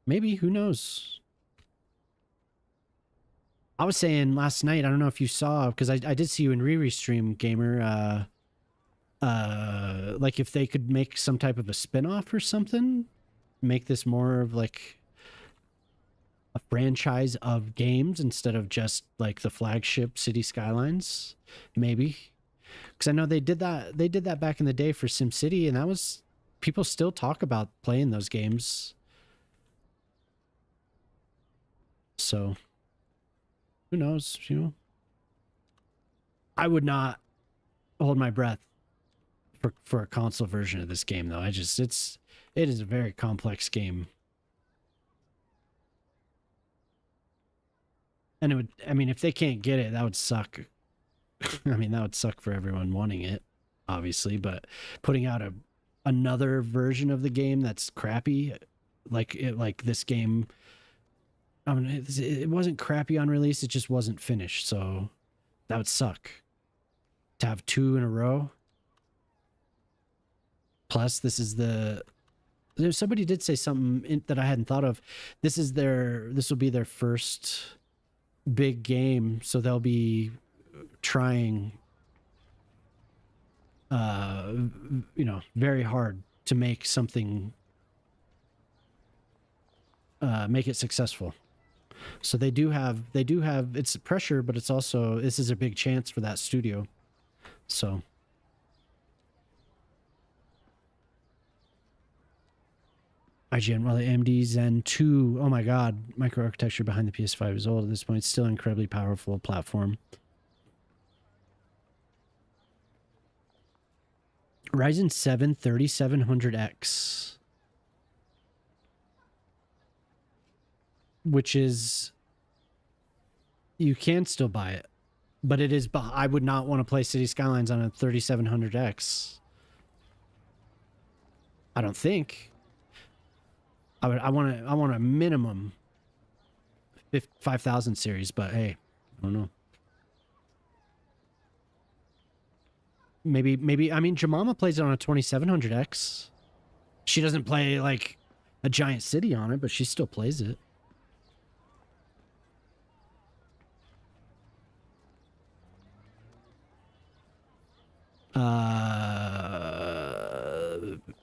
Speaker 1: Maybe, who knows? I was saying last night, I don't know if you saw, because I did see you in Riri stream, Gamer, like if they could make some type of a spin-off or something, make this more of like a franchise of games instead of just like the flagship City Skylines, maybe. Because I know they did that back in the day for SimCity, and that was, people still talk about playing those games. So who knows, you know? I would not hold my breath for a console version of this game, though. It is a very complex game. And it would, I mean, if they can't get it, that would suck. I mean, that would suck for everyone wanting it, obviously, but putting out another version of the game that's crappy, like this game, I mean, it wasn't crappy on release, it just wasn't finished, so that would suck. To have two in a row. Plus, somebody did say something that I hadn't thought of. This will be their first big game, so they'll be trying, you know, very hard to make something, make it successful. So they do have it's pressure, but it's also, this is a big chance for that studio. So IGN, while the AMD Zen 2, oh my god, microarchitecture behind the PS5 is old at this point. It's still an incredibly powerful platform. Ryzen 7 3700X, which is You can still buy it, but it is. I would not want to play City Skylines on a 3700X. I don't think. I want a minimum 5000 series, but hey, I don't know. Maybe I mean Jemima plays it on a 2700X. She doesn't play like a giant city on it, but she still plays it.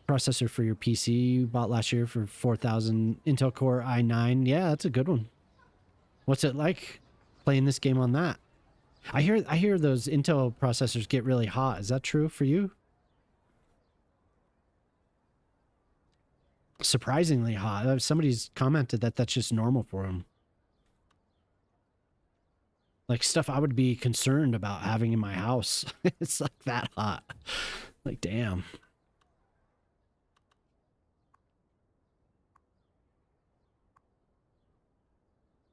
Speaker 1: Processor for your PC you bought last year for 4000 Intel Core i9. Yeah, that's a good one. What's it like playing this game on that? I hear those Intel processors get really hot. Is that true for you? Surprisingly hot. Somebody's commented that that's just normal for them. Like stuff I would be concerned about having in my house. It's like that hot. Like, damn.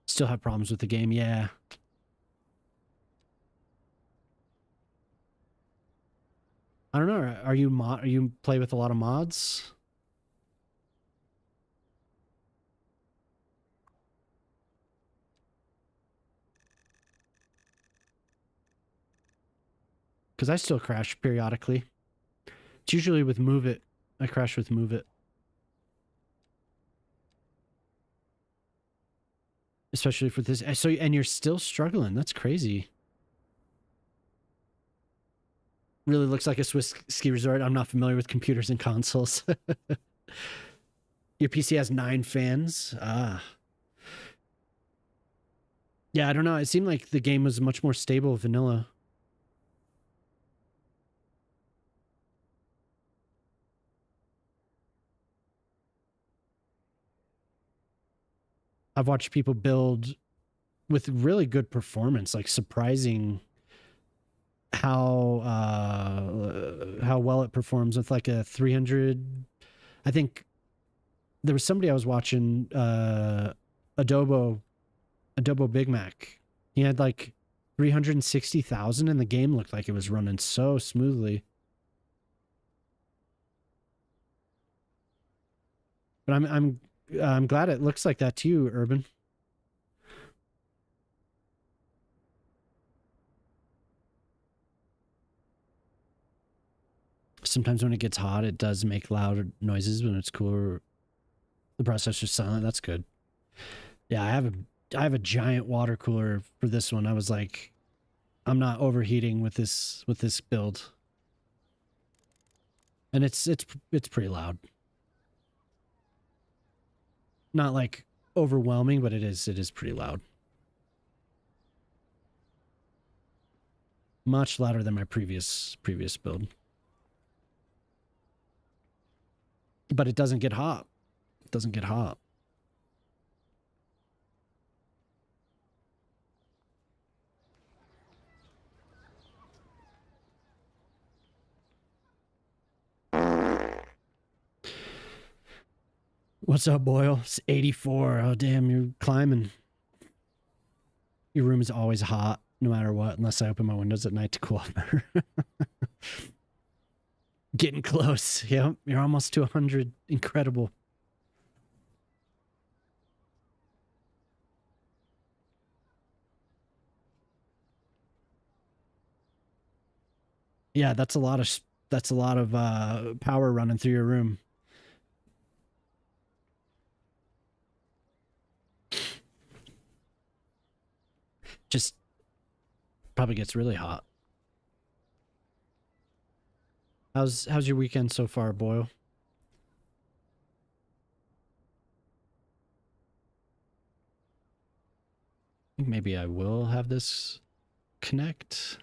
Speaker 1: Still have problems with the game, yeah. I don't know. Are you play with a lot of mods? Because I still crash periodically. It's usually with Move It. I crash with Move It. Especially for this. So, and you're still struggling. That's crazy. Really looks like a Swiss ski resort. I'm not familiar with computers and consoles. Your PC has 9 fans. Ah. Yeah, I don't know. It seemed like the game was much more stable vanilla. I've watched people build with really good performance, like surprising how well it performs with like a 300. I think there was somebody I was watching, Adobo Big Mac. He had like 360,000 and the game looked like it was running so smoothly. But I'm glad it looks like that to you, Urban. Sometimes when it gets hot, it does make loud noises. When it's cooler, the processor's silent. That's good. Yeah, I have a giant water cooler for this one. I was like, I'm not overheating with this build. And it's pretty loud. Not like overwhelming, but it is pretty loud. Much louder than my previous build. But it doesn't get hot. It doesn't get hot. What's up, Boyle? It's 84. Oh, damn, you're climbing. Your room is always hot, no matter what, unless I open my windows at night to cool off. Getting close. Yep, you're almost to 100. Incredible. Yeah, that's a lot of power running through your room. Just probably gets really hot. How's your weekend so far, Boyle? I think maybe I will have this connect.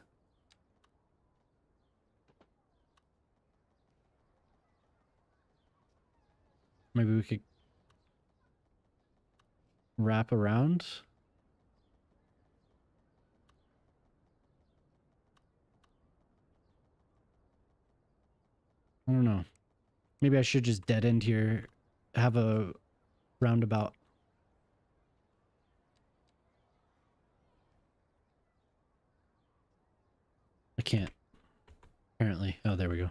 Speaker 1: Maybe we could wrap around. I don't know. Maybe I should just dead end here, have a roundabout. can't. Apparently. Oh, there we go.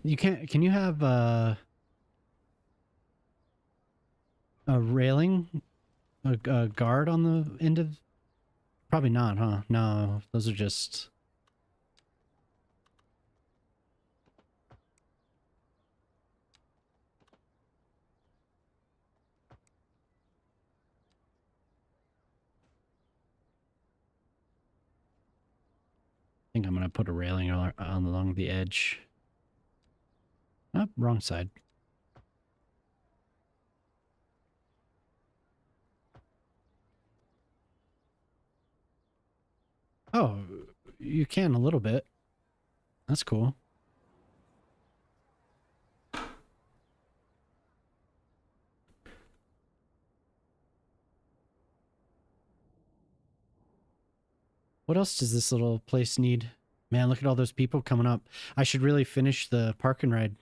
Speaker 1: You can't. Can you have a railing, a guard on the end of? Probably not, huh? No, those are just. I think I'm gonna put a railing along the edge. Oh, wrong side. Oh, you can a little bit. That's cool. What else does this little place need? Man, look at all those people coming up. I should really finish the park and ride.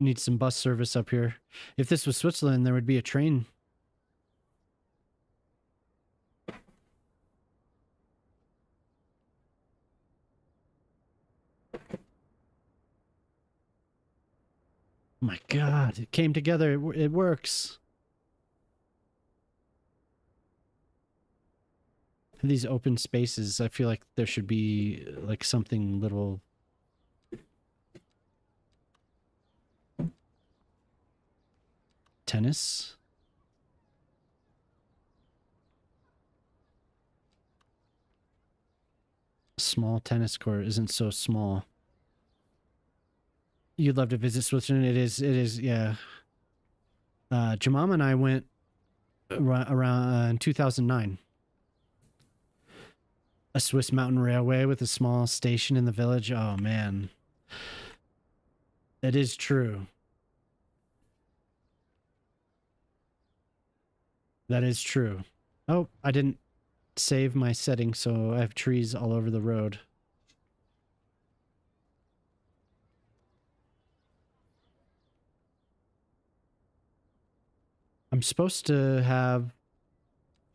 Speaker 1: Need some bus service up here. If this was Switzerland, there would be a train. Oh my God, it came together. It works. These open spaces, I feel like there should be like something little. Tennis. Small tennis court isn't so small. You'd love to visit Switzerland. It is, yeah. Jamama and I went around in 2009. A Swiss mountain railway with a small station in the village. Oh, man. That is true. That is true. Oh, I didn't save my setting, so I have trees all over the road. I'm supposed to have...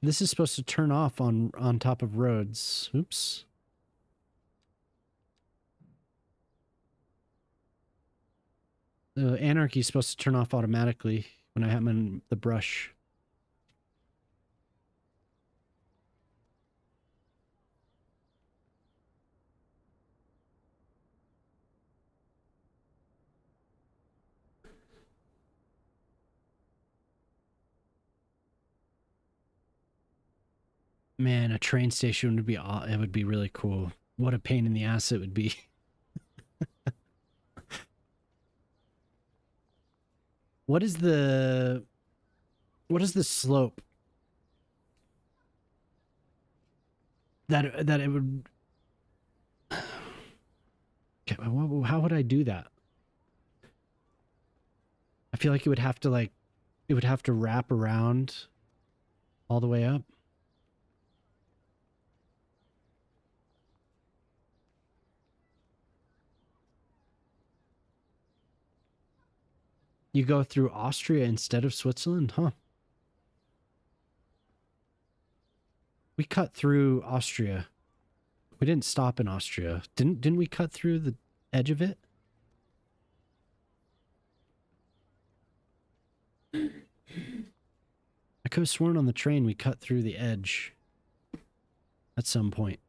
Speaker 1: This is supposed to turn off on top of roads. Oops. The anarchy is supposed to turn off automatically when I have them in the brush. Man, a train station would be it would be really cool. What a pain in the ass it would be. What is the slope that it would? Okay, how would I do that? I feel like it would have to wrap around all the way up. You go through Austria instead of Switzerland, huh? We cut through Austria. We didn't stop in Austria. Didn't we cut through the edge of it? I could have sworn on the train we cut through the edge at some point.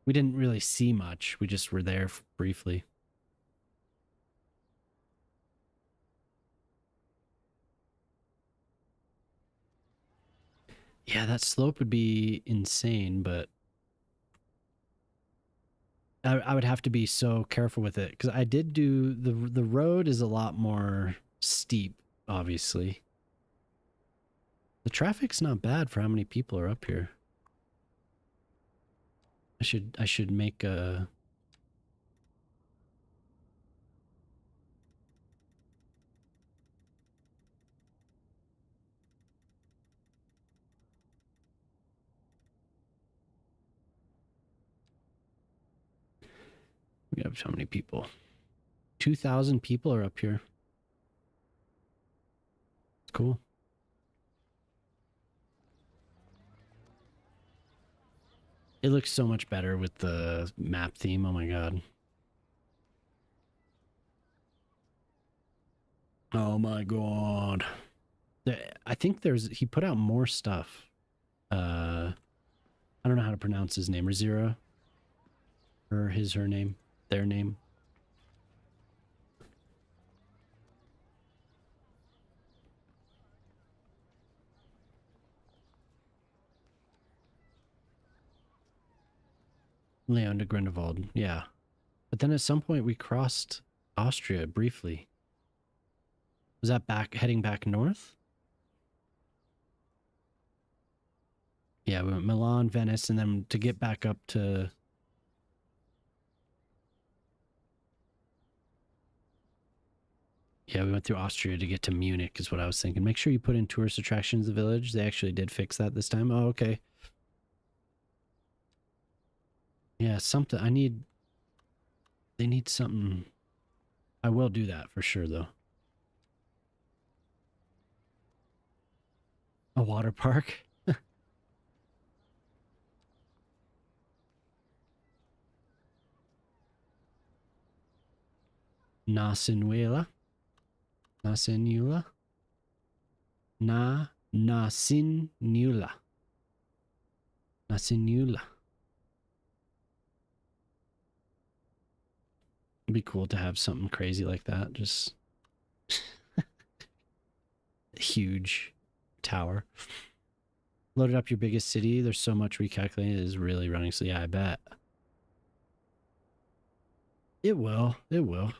Speaker 1: We didn't really see much. We just were there briefly. Yeah, that slope would be insane, but I would have to be so careful with it because I did do the road is a lot more steep, obviously. The traffic's not bad for how many people are up here. I should make a We have how many people? 2,000 people are up here. It's cool. It looks so much better with the map theme. Oh my god. Oh my god. I think he put out more stuff. I don't know how to pronounce his name. Razira. Her name. Their name. Leon de Grindelwald, yeah. But then at some point we crossed Austria briefly. Was that heading back north? Yeah, we went Milan, Venice, and then to get back up to... Yeah, we went through Austria to get to Munich is what I was thinking. Make sure you put in tourist attractions of the village. They actually did fix that this time. Oh, okay. Yeah, something. They need something. I will do that for sure, though. A water park? Nasinula? Nasinula? Nasinula. Nasinula. It'd be cool to have something crazy like that. Just a huge tower. Loaded up your biggest city. There's so much recalculating. It is really running. So yeah, I bet. It will. It will.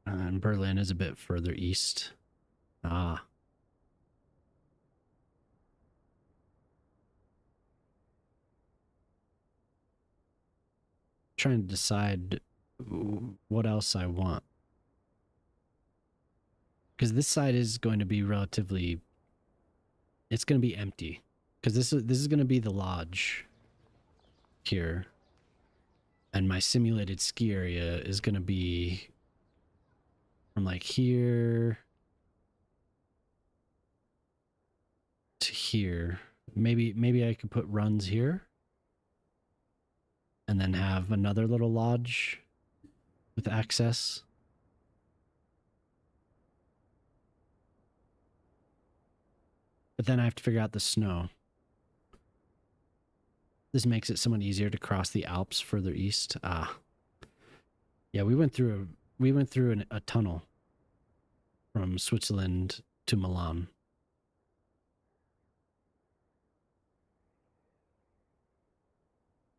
Speaker 1: And Berlin is a bit further east. Ah. Trying to decide what else I want. Because this side is going to be relatively... It's going to be empty. Because this is going to be the lodge here. And my simulated ski area is going to be from like here to here. Maybe I could put runs here. And then have another little lodge with access. But then I have to figure out the snow. This makes it somewhat easier to cross the Alps further east. Ah. Yeah, we went through a tunnel from Switzerland to Milan.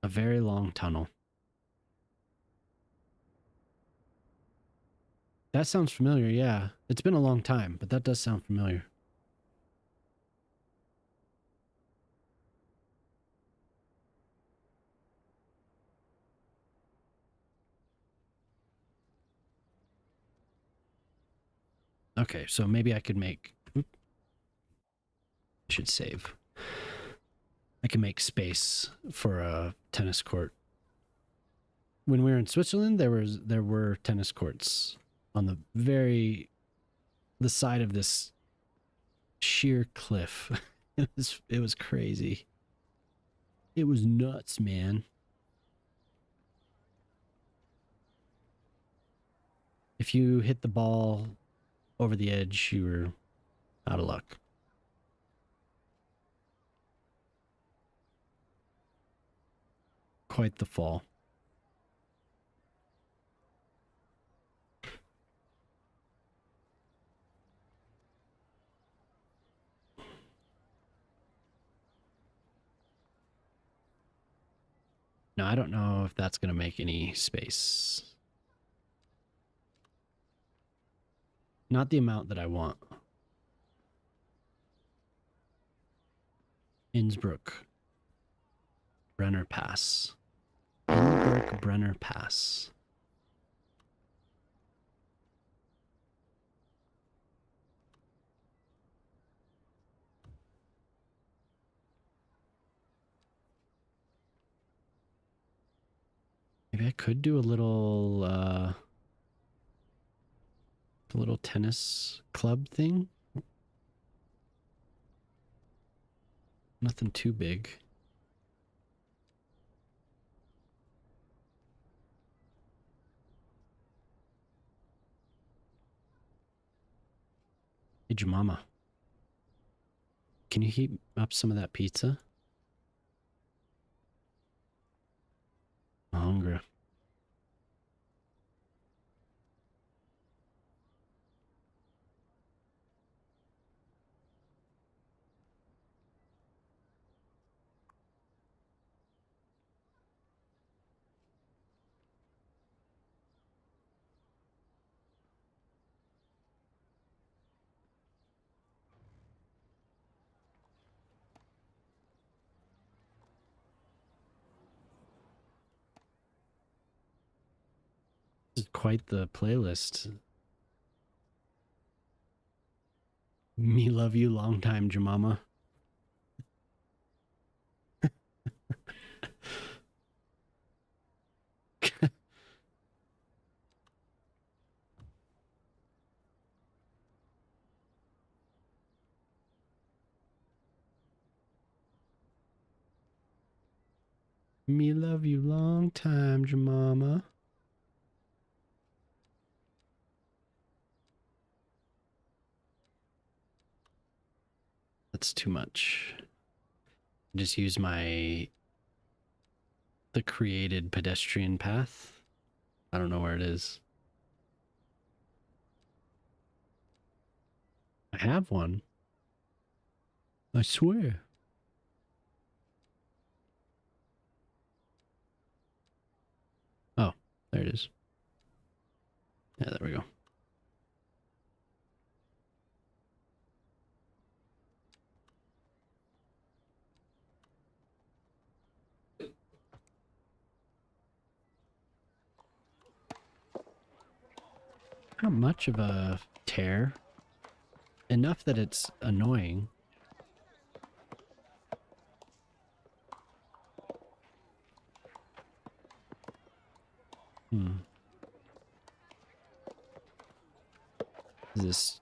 Speaker 1: A very long tunnel. That sounds familiar, yeah. It's been a long time, but that does sound familiar. Okay, so maybe I could make... I should save. I can make space for a tennis court. When we were in Switzerland, there were tennis courts on the side of this sheer cliff. It was crazy. It was nuts, man. If you hit the ball over the edge, you were out of luck. Quite the fall. No, I don't know if that's going to make any space. Not the amount that I want. Innsbruck. Brenner Pass. Innsbruck Brenner Pass. Maybe I could do a little tennis club thing. Nothing too big. Hey, Jemama. Can you heat up some of that pizza? I'm hungry. This is quite the playlist. Me love you long time, Jemama. Me love you long time, Jemama. That's too much. Just use the created pedestrian path. I don't know where it is. I have one. I swear. Oh, there it is. Yeah, there we go. Not much of a tear. Enough that it's annoying. Is this...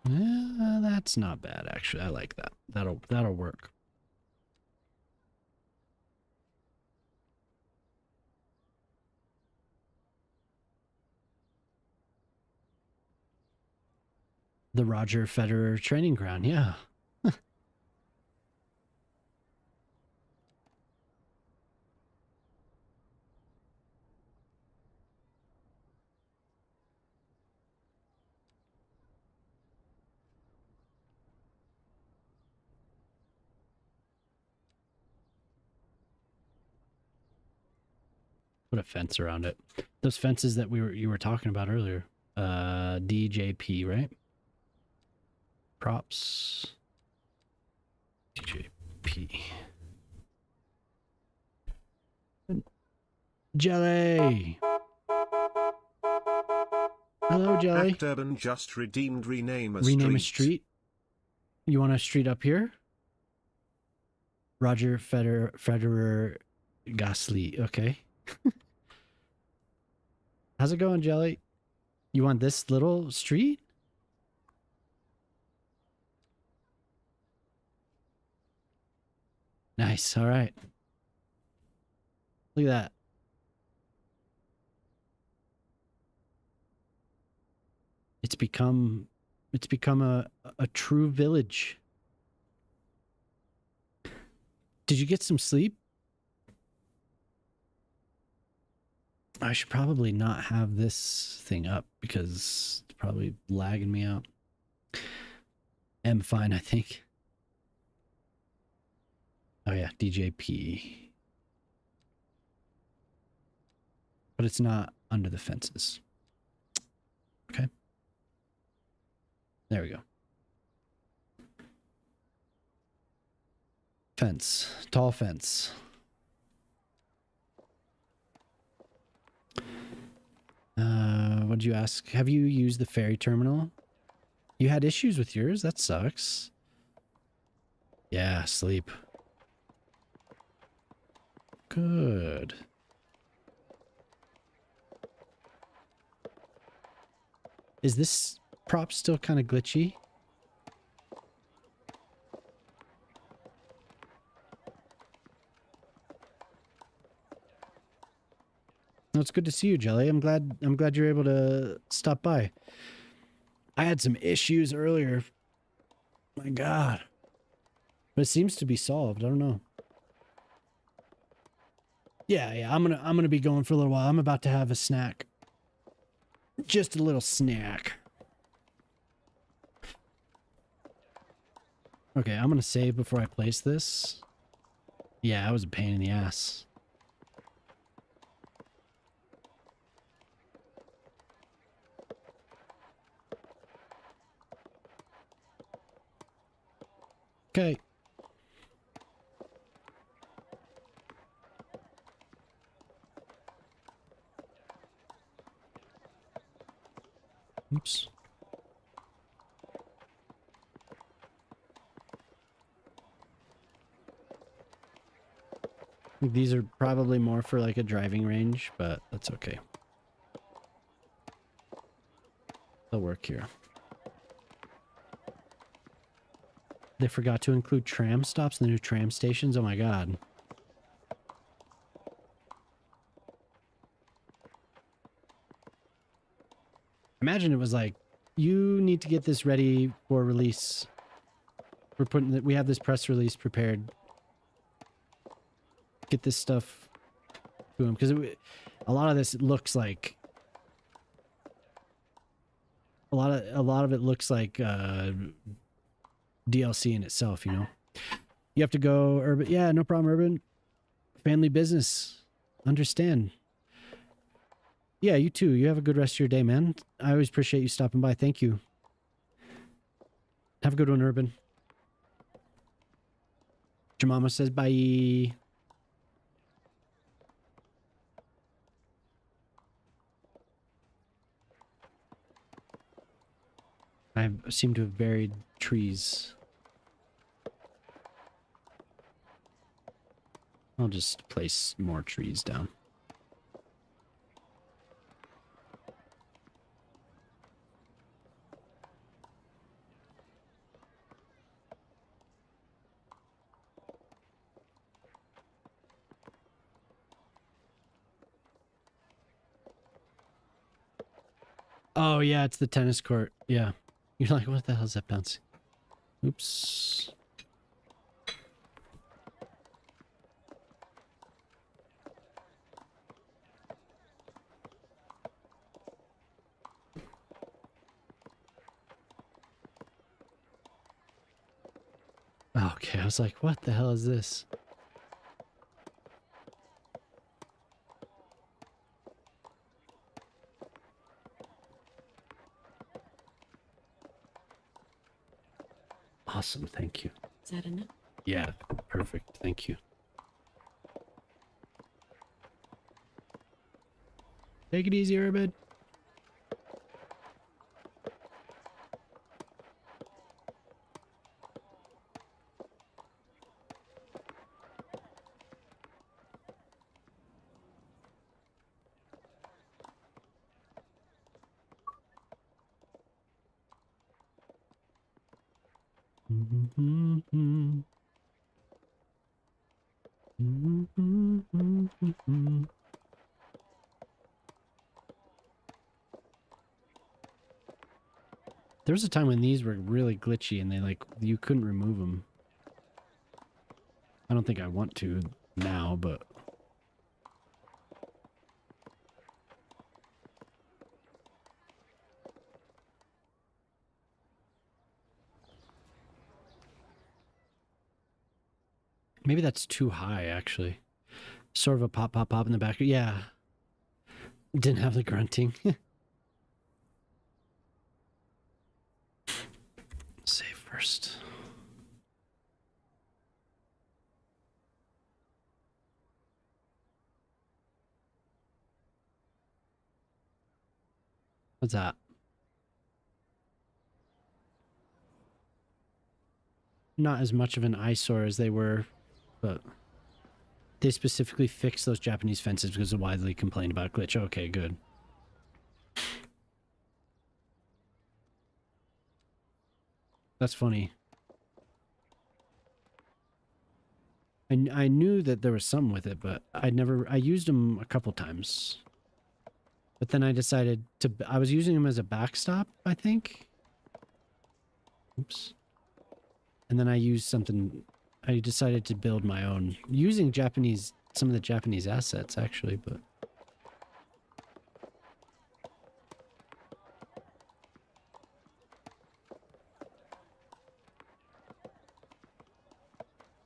Speaker 1: that's not bad, actually. I like that. That'll work. The Roger Federer training ground, yeah. Put a fence around it. Those fences that you were talking about earlier. DJP, right? Props. DJP. Jelly. Hello, Jelly.
Speaker 2: Act Urban just redeemed rename a
Speaker 1: street. You want a street up here? Roger Federer Gasly. Okay. How's it going, Jelly? You want this little street? Nice. All right. Look at that. It's become a true village. Did you get some sleep? I should probably not have this thing up because it's probably lagging me out. I'm fine, I think. Oh yeah, DJP. But it's not under the fences. Okay. There we go. Fence. Tall fence. What'd you ask? Have you used the ferry terminal? You had issues with yours? That sucks. Yeah, sleep. Good. Is this prop still kind of glitchy? No, it's good to see you, Jelly. I'm glad you're able to stop by. I had some issues earlier. My God. But it seems to be solved. I don't know. Yeah, I'm gonna be going for a little while. I'm about to have a snack. Just a little snack. Okay, I'm gonna save before I place this. Yeah, that was a pain in the ass. Okay. Oops. These are probably more for like a driving range, but that's okay. They'll work here. They forgot to include tram stops in the new tram stations. Oh my God. Imagine it was like, you need to get this ready for release. We have this press release prepared. Get this stuff to them, because a lot of this looks like a lot of it looks like DLC in itself, you know. You have to go Urban. Yeah, no problem, Urban. Family business. Understand. Yeah, you too. You have a good rest of your day, man. I always appreciate you stopping by. Thank you. Have a good one, Urban. Jemima says bye. I seem to have buried trees. I'll just place more trees down. Oh, yeah, it's the tennis court. Yeah. You're like, what the hell is that bouncing? Oops. Okay, I was like, what the hell is this? Awesome, thank you.
Speaker 3: Is that enough?
Speaker 1: Yeah, perfect, thank you. Take it easy, Urban. There was a time when these were really glitchy and they like, you couldn't remove them. I don't think I want to now, but... Maybe that's too high, actually. Sort of a pop, pop, pop in the back. Yeah. Didn't have the grunting. Save first. What's that? Not as much of an eyesore as they were, but they specifically fixed those Japanese fences because of widely complained about glitch. Okay, good. That's funny. I knew that there was some with it, but I used them a couple times. But then I decided I was using them as a backstop, I think. Oops. And then I decided to build my own using some of the Japanese assets actually, but.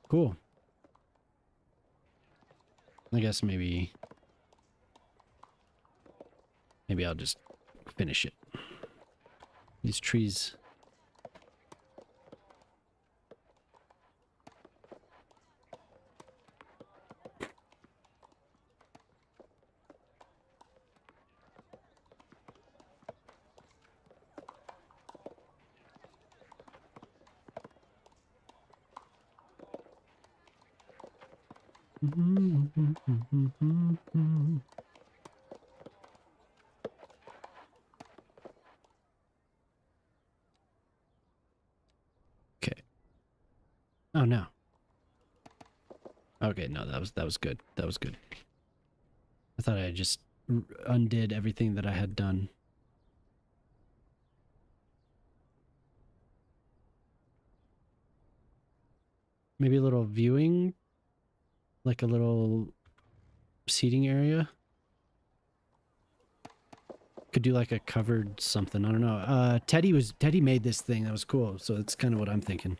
Speaker 1: Cool. I guess maybe I'll just finish it. These trees. Okay. Oh no. Okay, no, that was good. That was good. I thought I just undid everything that I had done. Maybe a little viewing, like a little seating area. Could do like a covered something. I don't know. Teddy made this thing that was cool, so that's kind of what I'm thinking.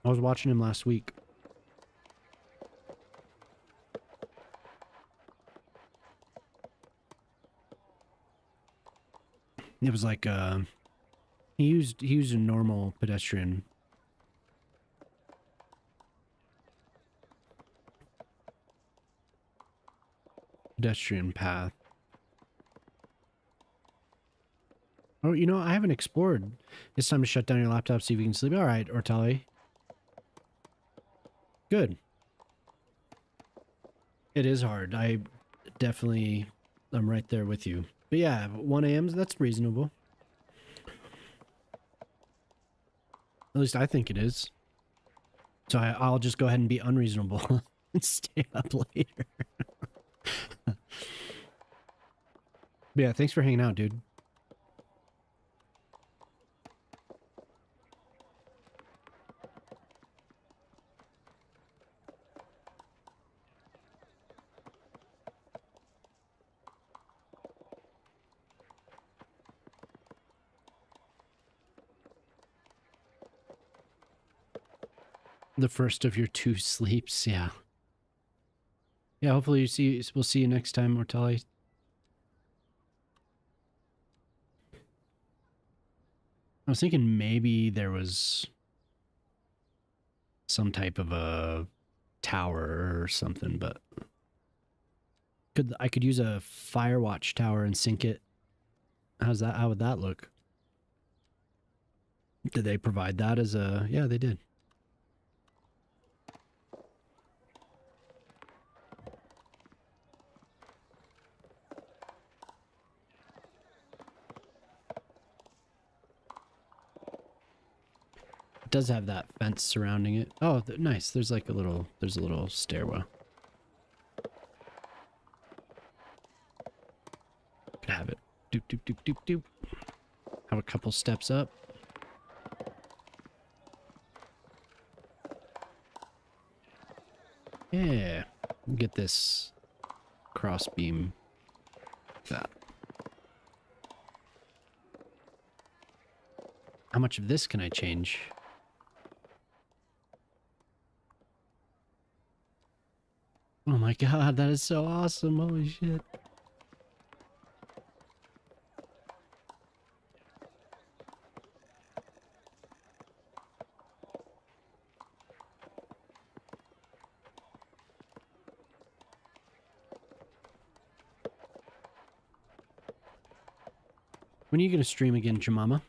Speaker 1: I was watching him last week. It was like he used a normal pedestrian path. Oh, you know, I haven't explored. It's time to shut down your laptop, see if you can sleep. All right, Ortali. Good. It is hard. I'm right there with you. But yeah, 1 a.m. That's reasonable. At least I think it is. So I'll just go ahead and be unreasonable and stay up later. But yeah, thanks for hanging out, dude. The first of your 2 sleeps, yeah. Yeah, hopefully we'll see you next time, Ortali. I was thinking maybe there was some type of a tower or something, but I could use a Firewatch tower and sync it. How would that look? Did they provide that as a... Yeah, they did. It does have that fence surrounding it. Oh, nice. There's like a little stairwell. Could have it. Doop, doop, doop, doop, doop. Have a couple steps up. Yeah. Get this cross beam. That. How much of this can I change? Oh my god, that is so awesome. Holy shit. When are you going to stream again, Jemama?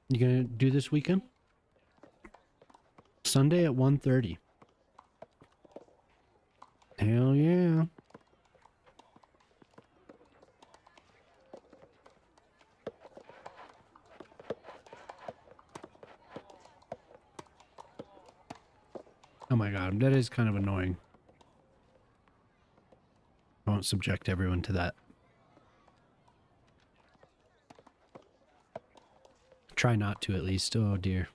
Speaker 1: You going to do this weekend? Sunday at 1:30. Hell yeah. Oh my god, that is kind of annoying. I won't subject everyone to that. Try not to, at least. Oh dear.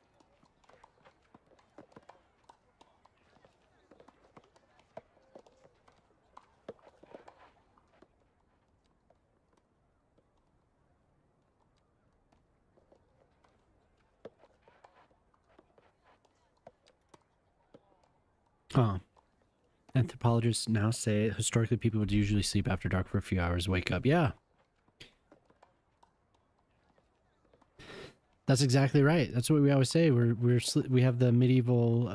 Speaker 1: Huh. Anthropologists now say historically people would usually sleep after dark for a few hours, wake up. Yeah. That's exactly right. That's what we always say. We have the medieval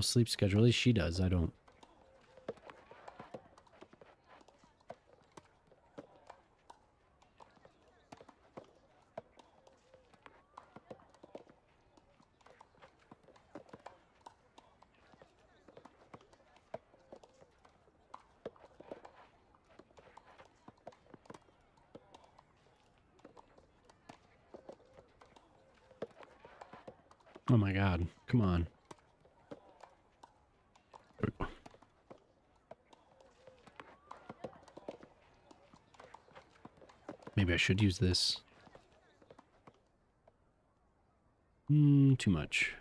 Speaker 1: sleep schedule. At least she does. I don't. Oh my god. Come on. Maybe I should use this. Too much.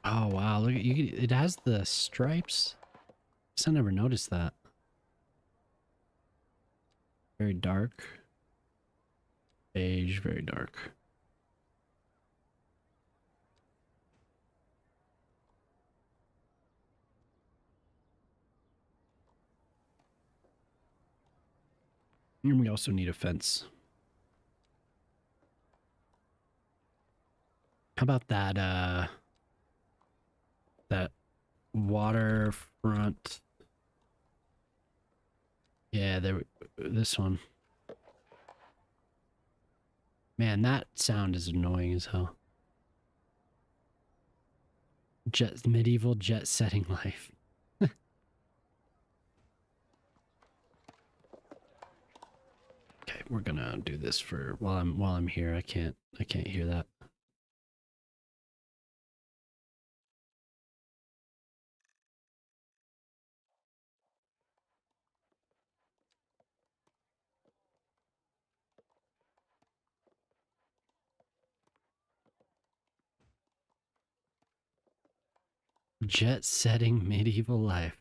Speaker 1: Oh wow, look at you. It has the stripes. I never noticed that. Very dark. Beige, very dark. And we also need a fence. How about that waterfront? Yeah, this one. Man, that sound is annoying as hell. Medieval jet setting life. Okay, we're gonna do this for while I'm here. I can't hear that. Jet setting medieval life.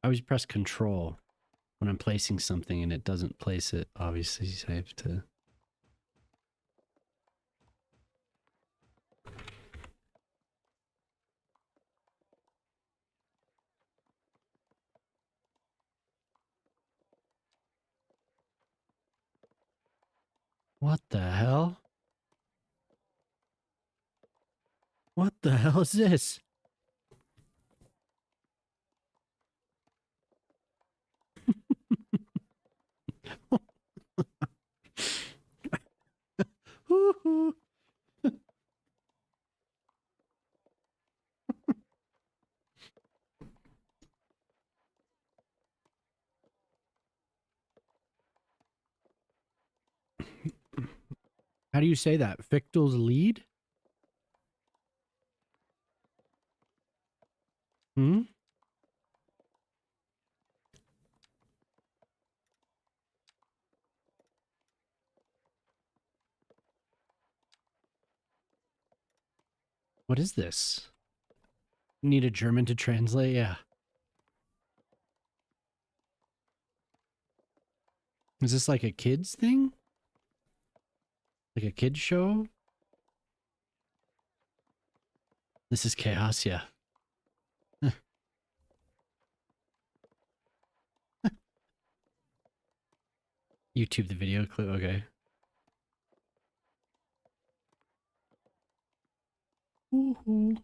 Speaker 1: I always press control when I'm placing something and it doesn't place it. Obviously, so I have to. What the hell? What the hell is this? How do you say that? Fictel's lead? Hmm? What is this? Need a German to translate? Yeah. Is this like a kid's thing? Like a kid's show? This is chaos, yeah. YouTube the video clip, okay. Woohoo.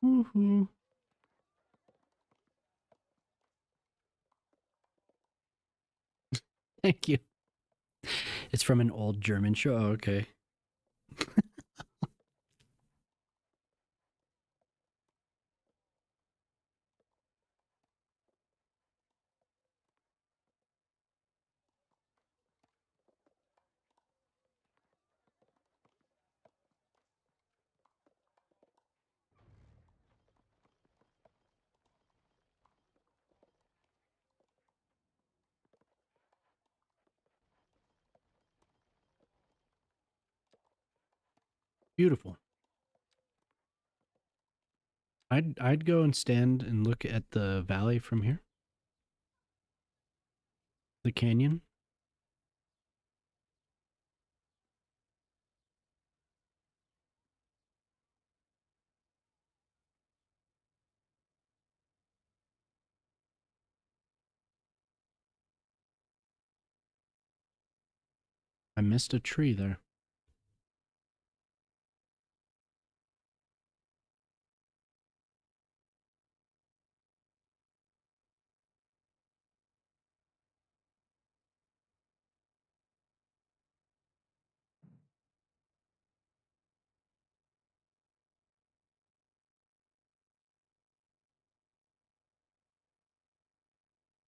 Speaker 1: Woohoo. Thank you. It's from an old German show. Oh, okay. Beautiful. I'd go and stand and look at the valley from here. The canyon. I missed a tree there.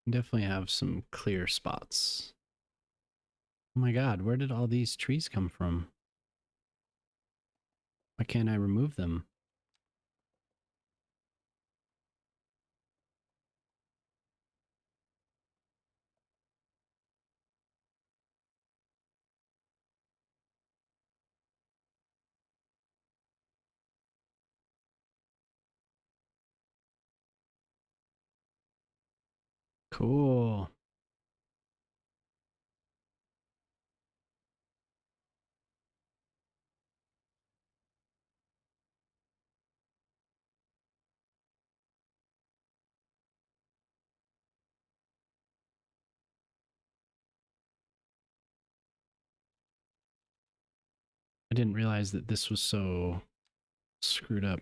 Speaker 1: Definitely have some clear spots. Oh my god, where did all these trees come from? Why can't I remove them? Cool. I didn't realize that this was so screwed up.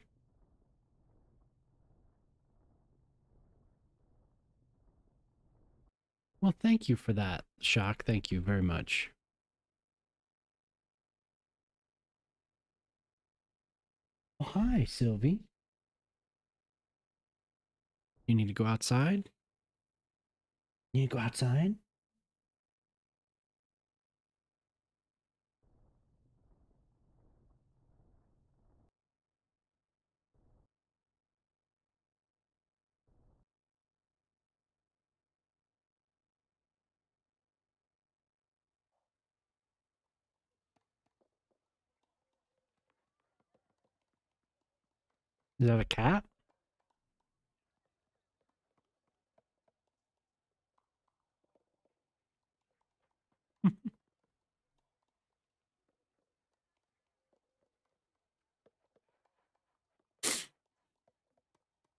Speaker 1: Well, thank you for that, Shock. Thank you very much. Oh, hi, Sylvie. You need to go outside? You need to go outside? Is that a cat?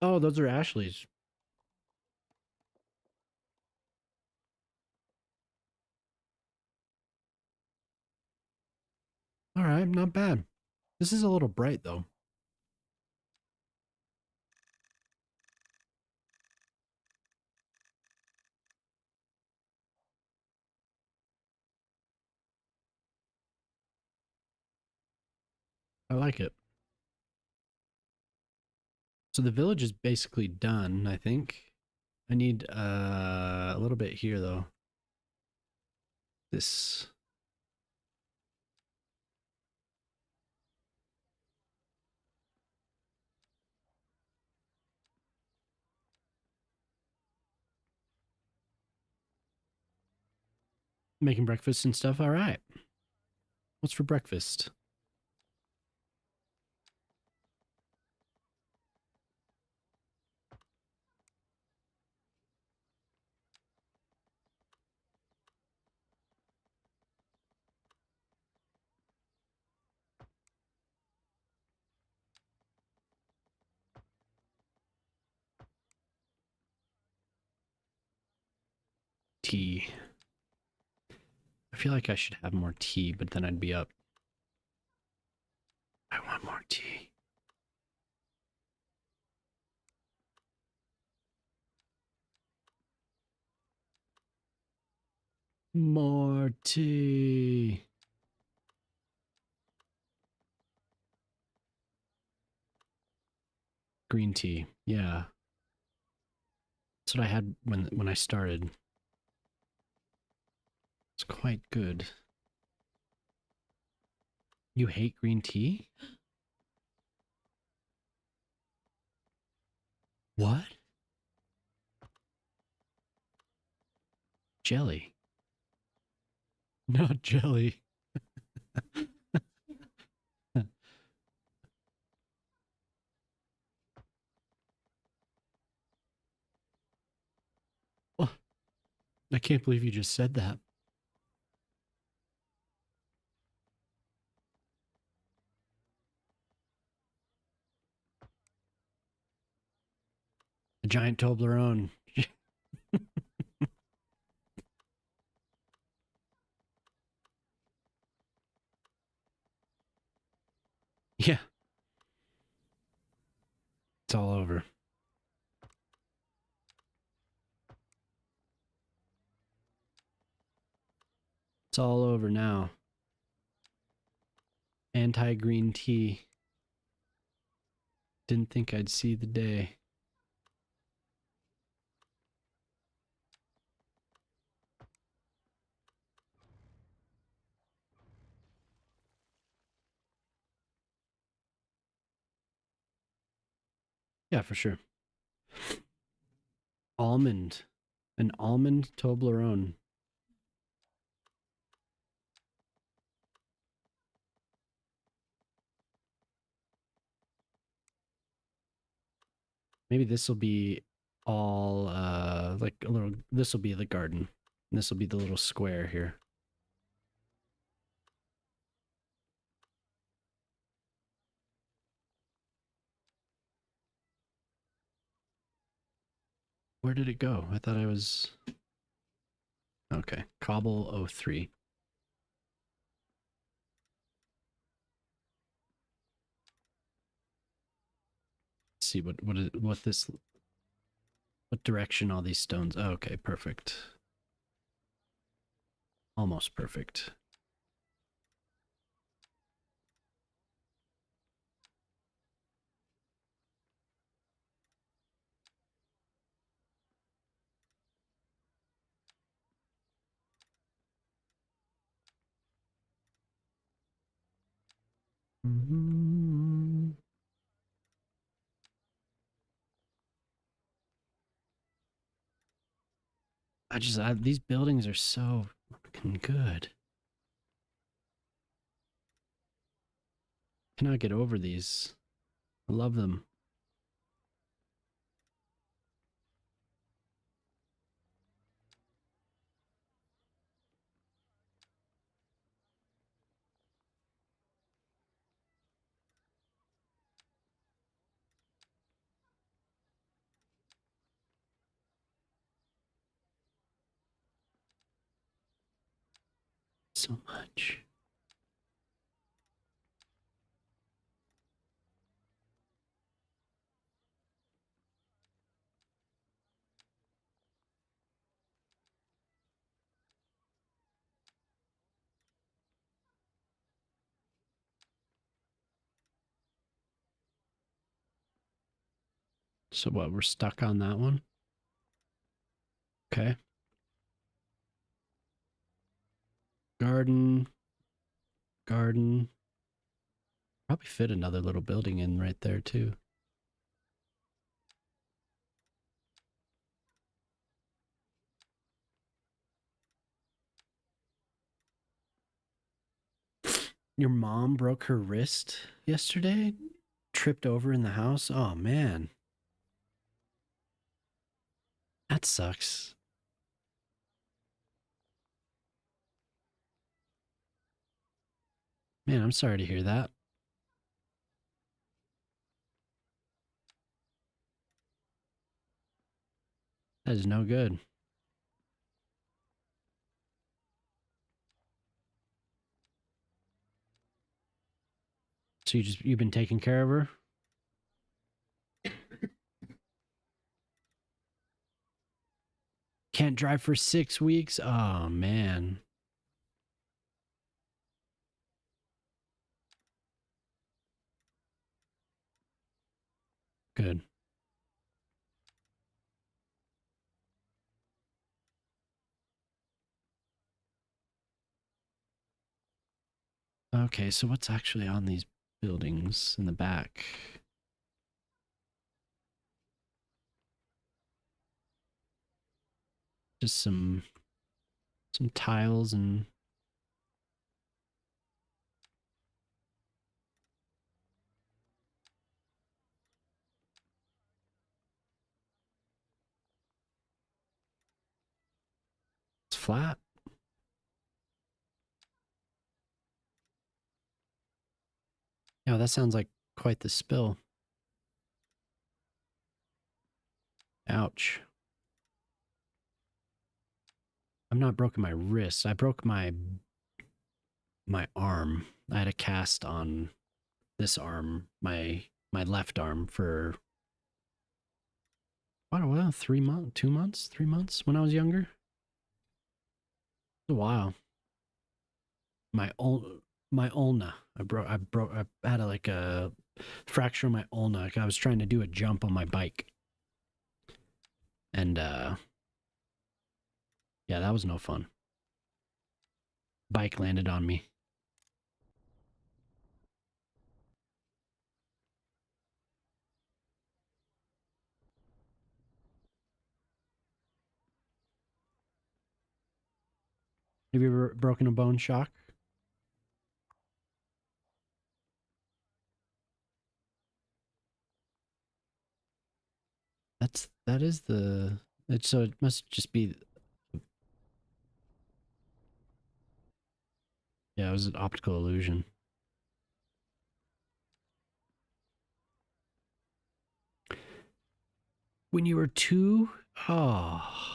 Speaker 1: Oh, those are Ashley's. All right, not bad. This is a little bright, though. I like it. So the village is basically done, I think. I need a little bit here, though. This. Making breakfast and stuff. All right. What's for breakfast? Tea. I feel like I should have more tea, but then I'd be up. I want more tea. Morty. Green tea. Yeah. That's what I had when I started. It's quite good. You hate green tea? What? Jelly. Not jelly. Oh, I can't believe you just said that. A giant Toblerone. Yeah. It's all over. It's all over now. Anti-green tea. Didn't think I'd see the day. Yeah, for sure. Almond. An almond Toblerone. Maybe this will be all like a little, this will be the garden. This will be the little square here. Where did it go? I thought I was... Okay, Cobble 03. Let's see what direction all these stones. Oh, okay, perfect. Almost perfect. These buildings are so fucking good. Cannot get over these. I love them. So much. So what, we're stuck on that one? Okay. Garden. Garden. Probably fit another little building in right there too. Your mom broke her wrist yesterday? Tripped over in the house? Oh man. That sucks. Man, I'm sorry to hear that. That is no good. So you've been taking care of her? can't drive for 6 weeks. Oh man. Good. Okay, so what's actually on these buildings in the back? Just some tiles and it's flat. Yeah, that sounds like quite the spill. Ouch. I'm not broken my wrist. I broke my arm. I had a cast on this arm, my left arm for what, well, 3 months, 2 months, 3 months when I was younger. A while. My ulna. I had like a fracture in my ulna. Like I was trying to do a jump on my bike. And yeah, that was no fun. Bike landed on me. Have you ever broken a bone, Shock? That is the so it must just be, yeah, it was an optical illusion. When you were 2? Oh.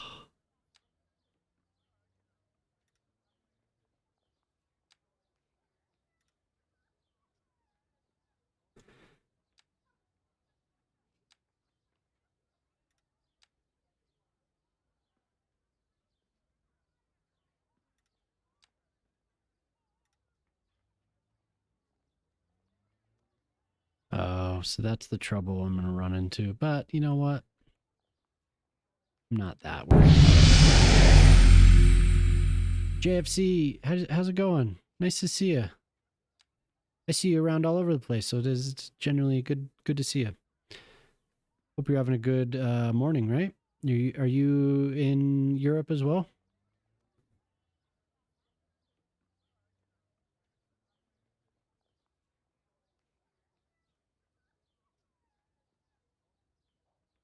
Speaker 1: Oh, so that's the trouble I'm gonna run into. But you know what? I'm not that worried. JFC, how's it going? Nice to see you. I see you around all over the place, so it's generally good to see you. Hope you're having a good morning, right? Are you in Europe as well?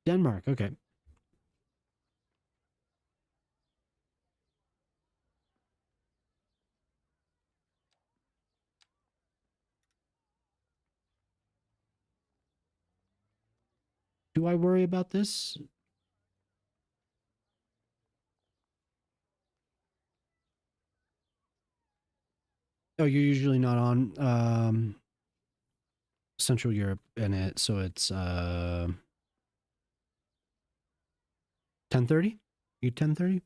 Speaker 1: Denmark, okay. Do I worry about this? Oh, you're usually not on Central Europe in it, so it's 10:30? You 10:30?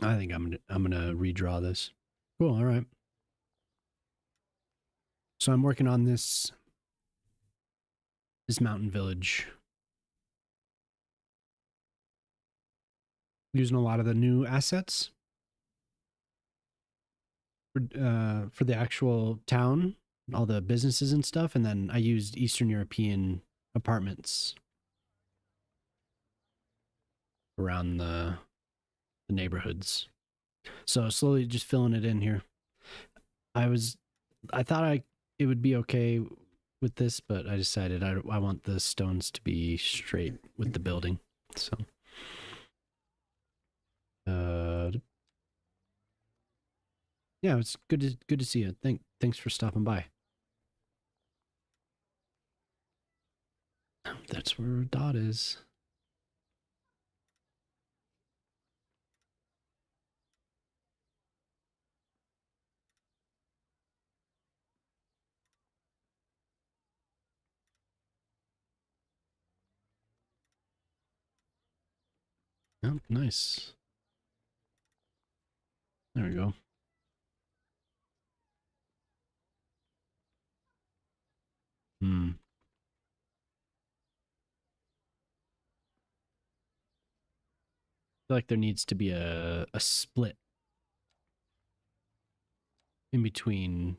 Speaker 1: I think I'm gonna redraw this. Cool, all right. So I'm working on this mountain village. Using a lot of the new assets for the actual town, all the businesses and stuff, and then I used Eastern European apartments around the neighborhoods. So slowly just filling it in here. I thought it would be okay with this, but I decided I want the stones to be straight with the building. So yeah, it's good to see you. Thanks for stopping by. That's where Dot is. Oh, nice. There we go. Hmm. I feel like there needs to be a split in between.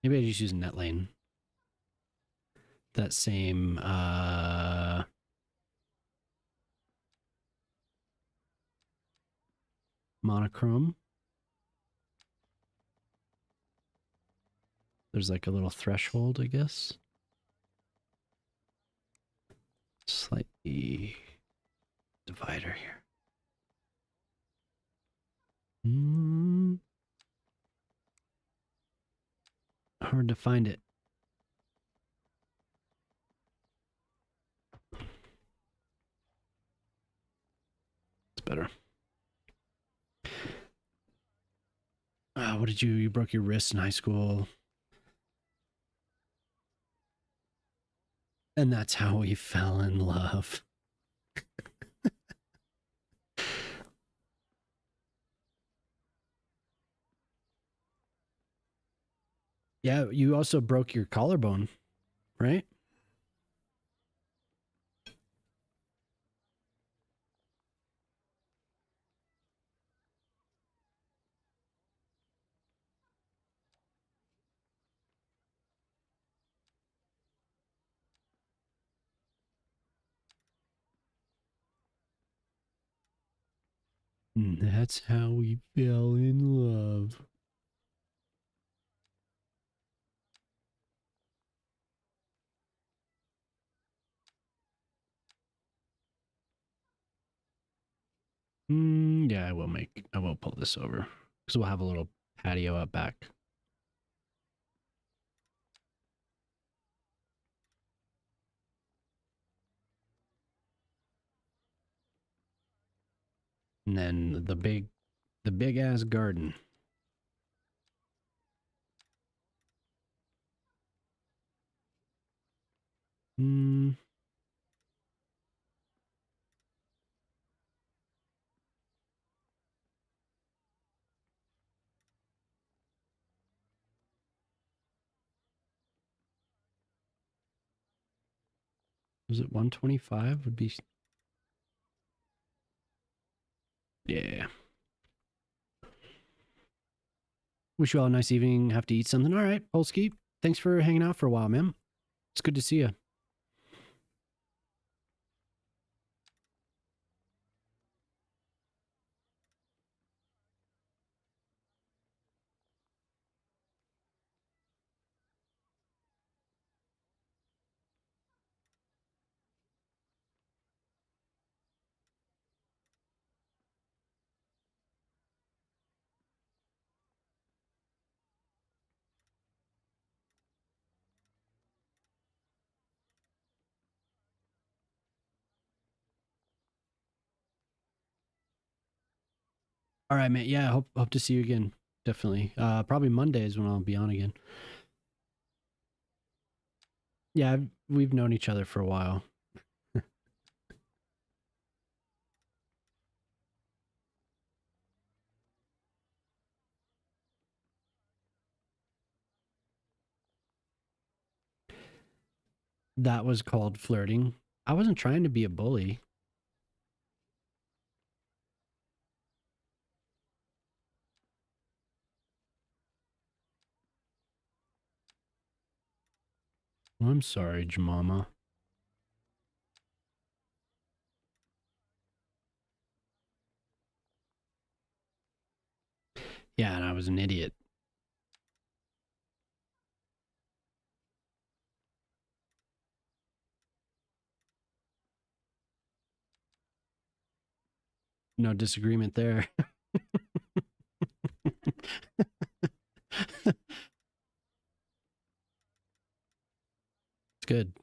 Speaker 1: Maybe I just use netlane. That same monochrome. There's like a little threshold, I guess. Slightly divider here. Hard to find it. It's better. What did you broke your wrist in high school? And that's how we fell in love. Yeah, you also broke your collarbone, right? That's how we fell in love. Yeah, I will pull this over because we'll have a little patio out back. And then the big ass garden. Was it 125? Would be. Yeah. Wish you all a nice evening. Have to eat something. All right, Polsky. Thanks for hanging out for a while, man. It's good to see you. All right, man. Yeah, hope to see you again. Definitely. Probably Mondays when I'll be on again. Yeah, we've known each other for a while. That was called flirting. I wasn't trying to be a bully. I'm sorry, Jamama. Yeah, and I was an idiot. No disagreement there. It's good.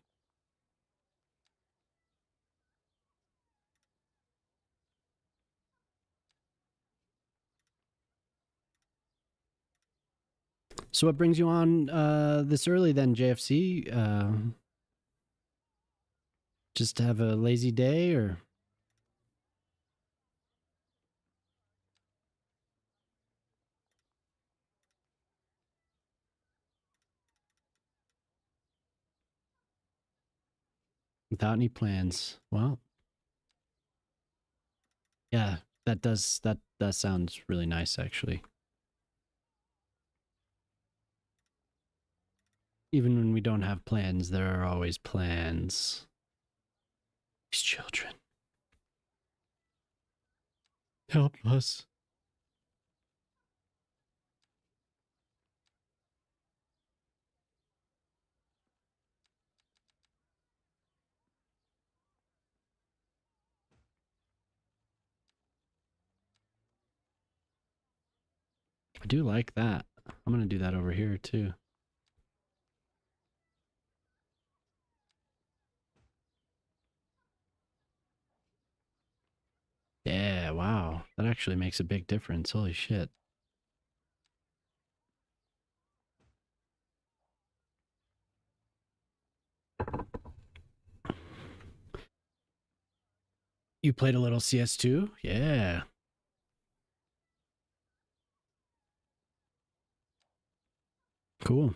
Speaker 1: So what brings you on this early then, JFC? Just to have a lazy day, or? Without any plans. Well, yeah, that sounds really nice actually. Even when we don't have plans, there are always plans. These children. Help us. I do like that. I'm going to do that over here too. Yeah, wow. That actually makes a big difference. Holy shit. You played a little CS2? Yeah. Cool.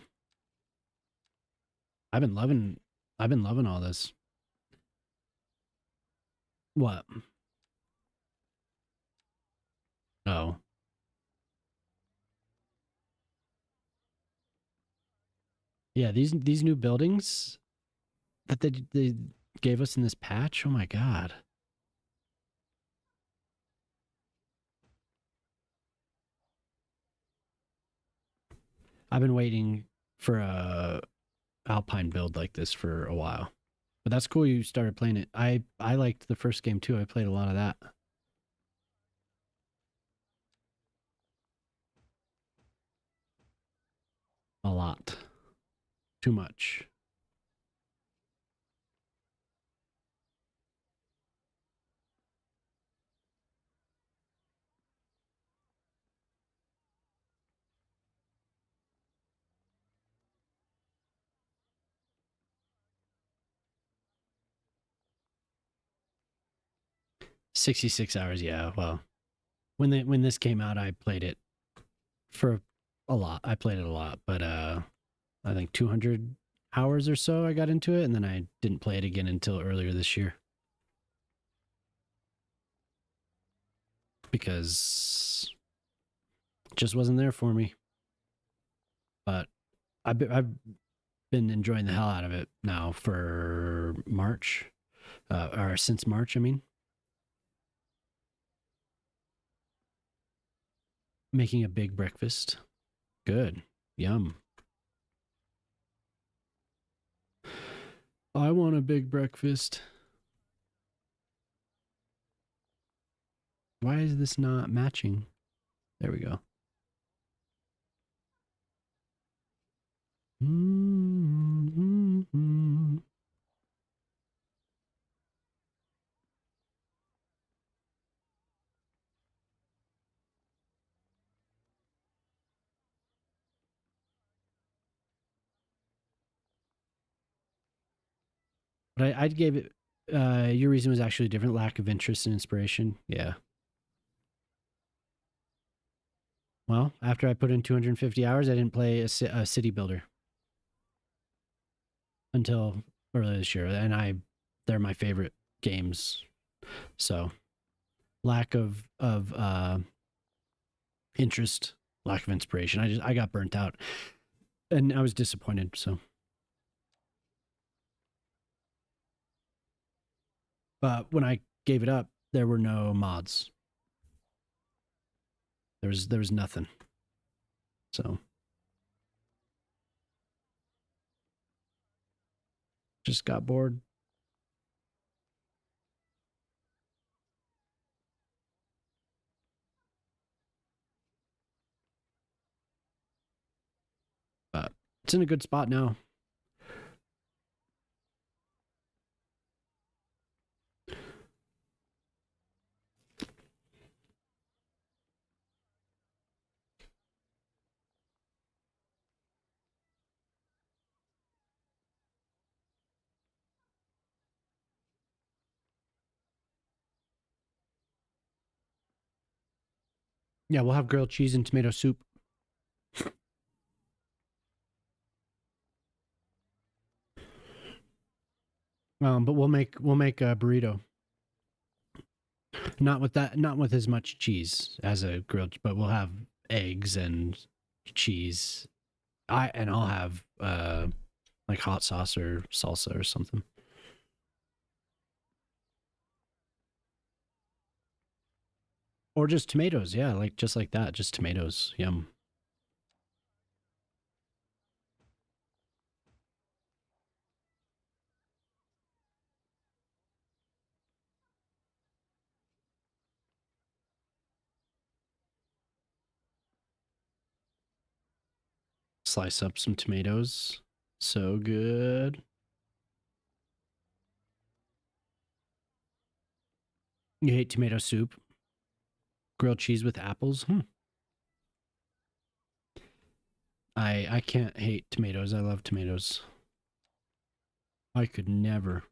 Speaker 1: I've been loving all this. What? Oh. Yeah, these new buildings that they gave us in this patch. Oh my god. I've been waiting for a Alpine build like this for a while. But that's cool you started playing it. I liked the first game too. I played a lot of that. A lot. Too much. $66, yeah. Well, when this came out, I played it for a lot. I played it a lot, but I think 200 hours or so I got into it, and then I didn't play it again until earlier this year. Because it just wasn't there for me. But I've been enjoying the hell out of it now for March, or since March, I mean. Making a big breakfast. Good. Yum. I want a big breakfast. Why is this not matching? There we go. Mm-hmm. But I gave it. Your reason was actually different. Lack of interest and inspiration. Yeah. Well, after I put in 250 hours, I didn't play a city builder until earlier this year, and they're my favorite games. So, lack of interest, lack of inspiration. I got burnt out, and I was disappointed. So, but when I gave it up, there were no mods. There was nothing. So, just got bored. But it's in a good spot now. Yeah, we'll have grilled cheese and tomato soup. But we'll make a burrito. Not with as much cheese as a grilled, but we'll have eggs and cheese. I'll have like hot sauce or salsa or something. Or just tomatoes, yeah, like just like that, just tomatoes. Yum. Slice up some tomatoes. So good. You hate tomato soup? Grilled cheese with apples? I can't hate tomatoes. I love tomatoes. I could never.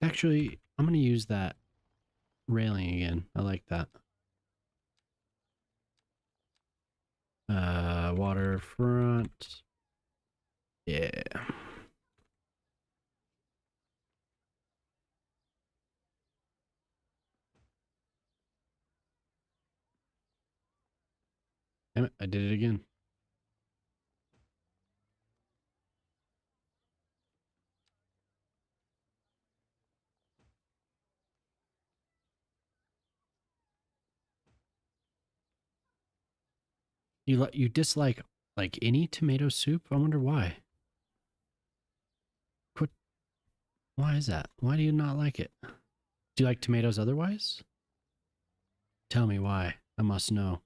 Speaker 1: Actually, I'm going to use that railing again. I like that. Waterfront. Yeah. Damn it, I did it again. You dislike like any tomato soup? I wonder why. Quit. Why is that? Why do you not like it? Do you like tomatoes otherwise? Tell me why. I must know.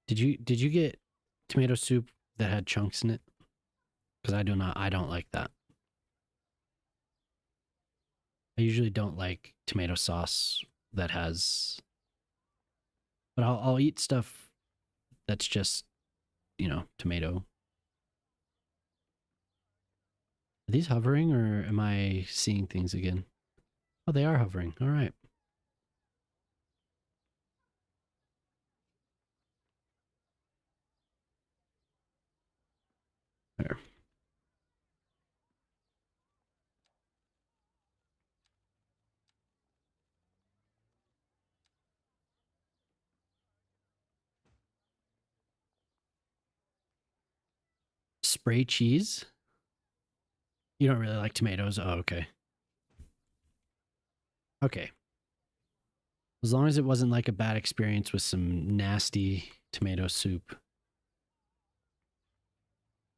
Speaker 1: Did you get tomato soup that had chunks in it? Because I don't like that. I usually don't like tomato sauce that has, but I'll eat stuff that's just, tomato. Are these hovering or am I seeing things again? Oh, they are hovering. All right. There. Spray cheese? You don't really like tomatoes? Oh, okay. Okay. As long as it wasn't like a bad experience with some nasty tomato soup,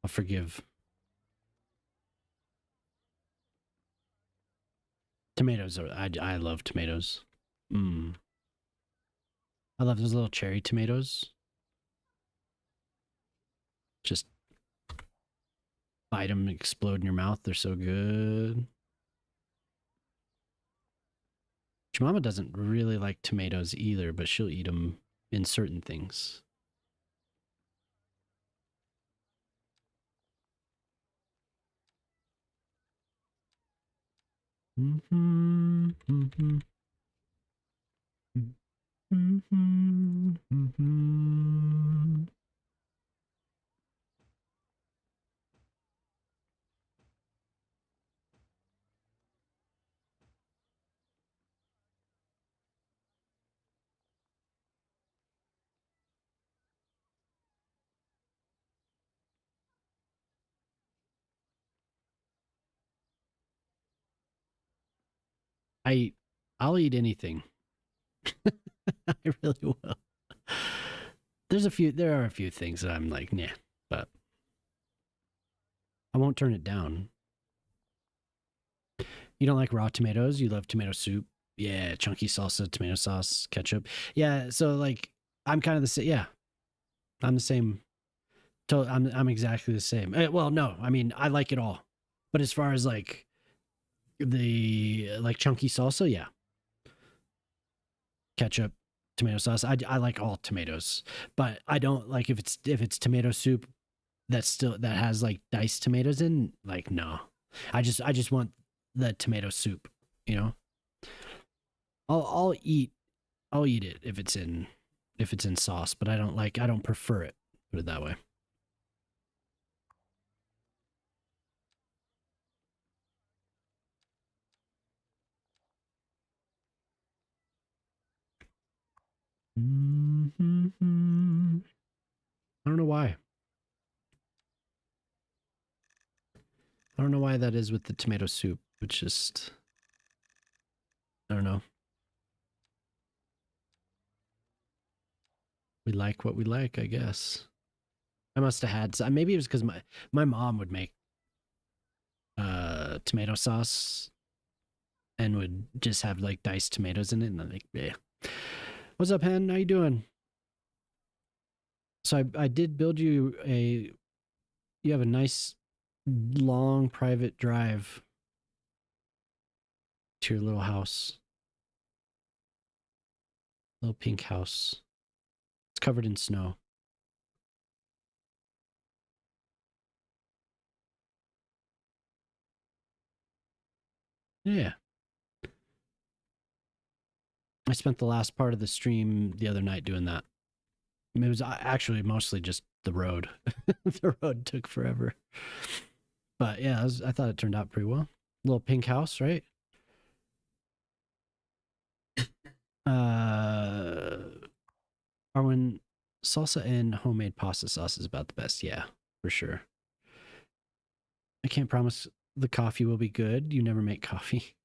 Speaker 1: I'll forgive. Tomatoes are, I love tomatoes. Mm. I love those little cherry tomatoes. Just bite them, explode in your mouth. They're so good. Mama doesn't really like tomatoes either, but she'll eat them in certain things. Mm-hmm, mm-hmm. Mm-hmm, mm-hmm. I I'll eat anything. I really will. There are a few things that I'm like, nah, but I won't turn it down. You don't like raw tomatoes? You love tomato soup? Yeah, chunky salsa, tomato sauce, ketchup. Yeah, so like I'm kind of the same. Yeah, I'm the same. I'm exactly the same. Well, no, I mean I like it all, but as far as like the like chunky salsa, yeah, ketchup, tomato sauce. I like all tomatoes, but I don't like if it's tomato soup that has like diced tomatoes in, like no. I just want the tomato soup, you know. I'll eat it if it's in sauce, but I don't prefer it. Put it that way. Mm-hmm. I don't know why. I don't know why that is with the tomato soup. It's just I don't know. We like what we like, I guess. I must have had some, maybe it was because my mom would make tomato sauce and would just have like diced tomatoes in it, and I'm like, yeah. What's up, Hen? How you doing? So I did build you a. You have a nice long private drive to your little house, little pink house. It's covered in snow. Yeah, I spent the last part of the stream the other night doing that. It was actually mostly just the road. The road took forever. But yeah, I thought it turned out pretty well. Little pink house, right? Arwen, salsa and homemade pasta sauce is about the best. Yeah, for sure. I can't promise the coffee will be good. You never make coffee.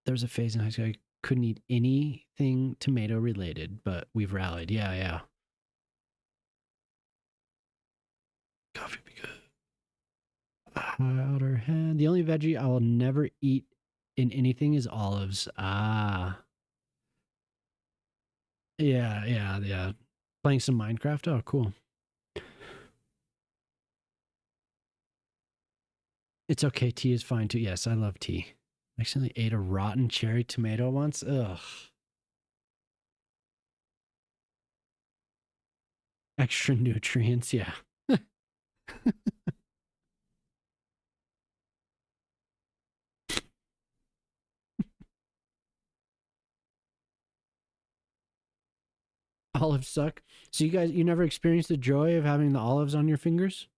Speaker 1: There was a phase in high school I couldn't eat anything tomato related, but we've rallied. Yeah, yeah. Coffee would be good. Outer hand. The only veggie I will never eat in anything is olives. Ah. Yeah, yeah, yeah. Playing some Minecraft. Oh, cool. It's okay. Tea is fine too. Yes, I love tea. I accidentally ate a rotten cherry tomato once. Ugh. Extra nutrients. Yeah. Olives suck. So you never experienced the joy of having the olives on your fingers?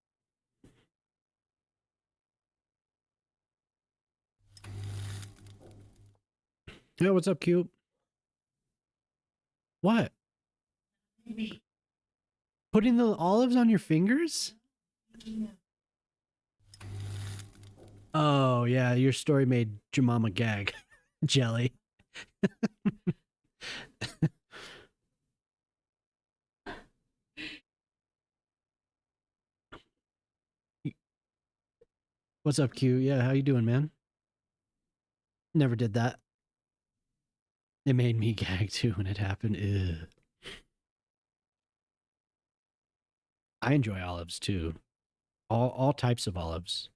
Speaker 1: Yeah, what's up, cute? What? Putting the olives on your fingers? Oh, yeah, your story made Jemima gag. Jelly. What's up, Q? Yeah, how you doing, man? Never did that. It made me gag too when it happened. Ugh. I enjoy olives too. All types of olives.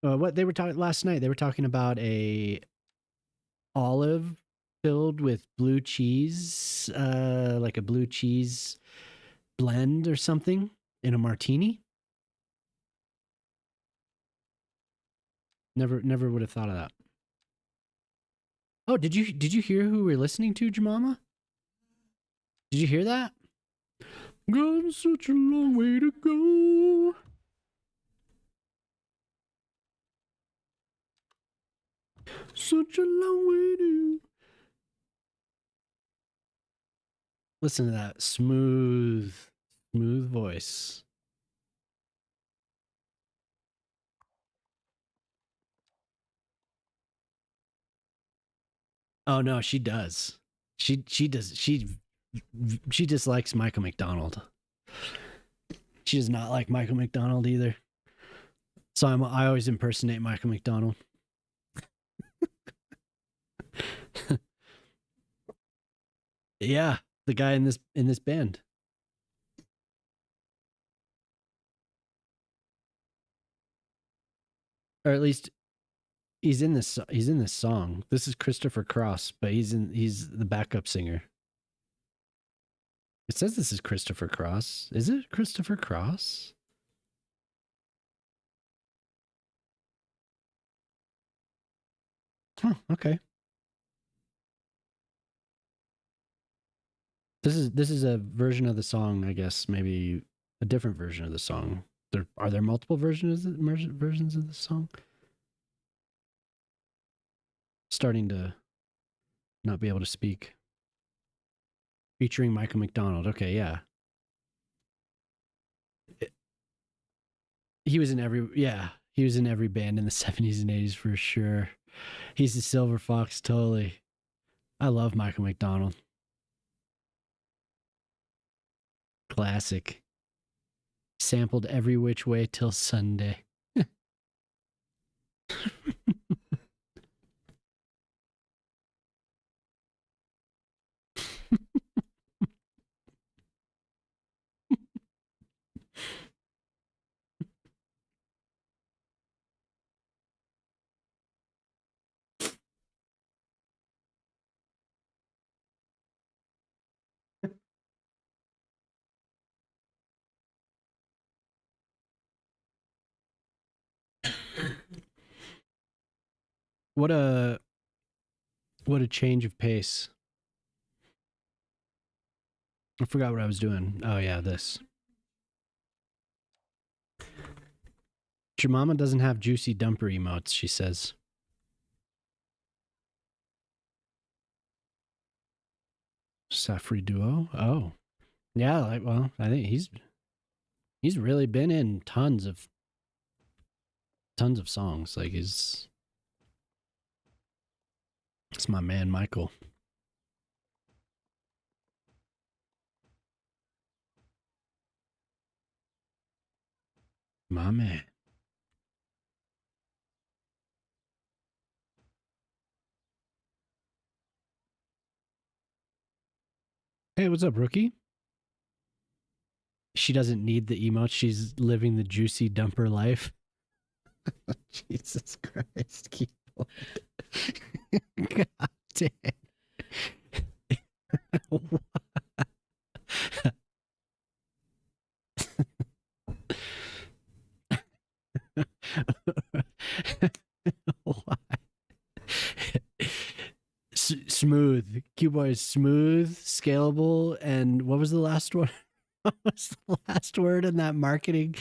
Speaker 1: What they were talking last night? They were talking about a olive filled with blue cheese, like a blue cheese blend or something in a martini. Never would have thought of that. Oh, did you hear who we're listening to, Jamama? Did you hear that? Got such a long way to go. Such a long way to. Listen to that smooth voice. Oh no, she does. She does. She dislikes Michael McDonald. She does not like Michael McDonald either. So I always impersonate Michael McDonald. Yeah, the guy in this band. Or at least he's in this song. This is Christopher Cross, but he's the backup singer. It says this is Christopher Cross. Is it Christopher Cross? Huh, okay. This is a version of the song, I guess, maybe a different version of the song. Are there multiple versions of the song? Starting to not be able to speak. Featuring Michael McDonald. Okay, yeah. He was in every band in the 70s and 80s for sure. He's the Silver Fox, totally. I love Michael McDonald. Classic. Sampled Every Which Way Till Sunday. What a change of pace. I forgot what I was doing. Oh yeah, this. Your mama doesn't have juicy dumper emotes, she says. Safri Duo? Oh. Yeah, well, I think he's really been in tons of songs. Like it's my man Michael. My man. Hey, what's up, rookie? She doesn't need the emotes. She's living the juicy dumper life. Jesus Christ, keyboard. God damn. Why? Smooth. Q-Boy is smooth, scalable, and what was the last one? What was the last word in that marketing?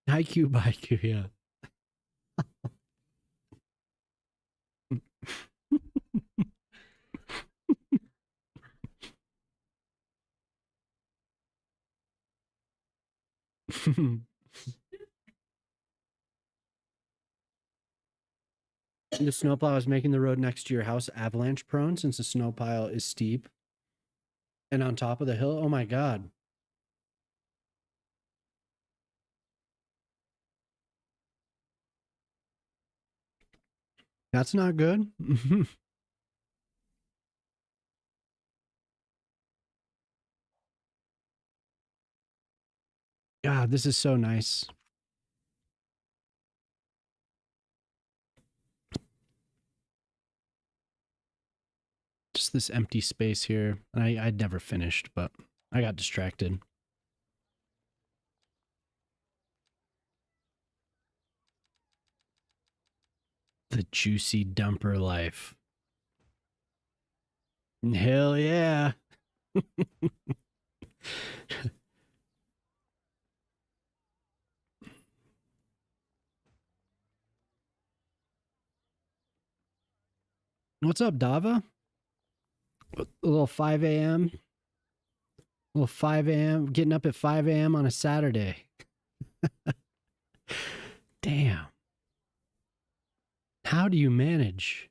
Speaker 1: High Q by Q, yeah. The snowplow is making the road next to your house avalanche prone since the snow pile is steep and on top of the hill. Oh my God. That's not good. God, this is so nice. Just this empty space here. I'd never finished, but I got distracted. The juicy dumper life. Hell yeah. What's up, Dava? A little 5 a.m. A little 5 a.m. Getting up at 5 a.m. on a Saturday. Damn. How do you manage?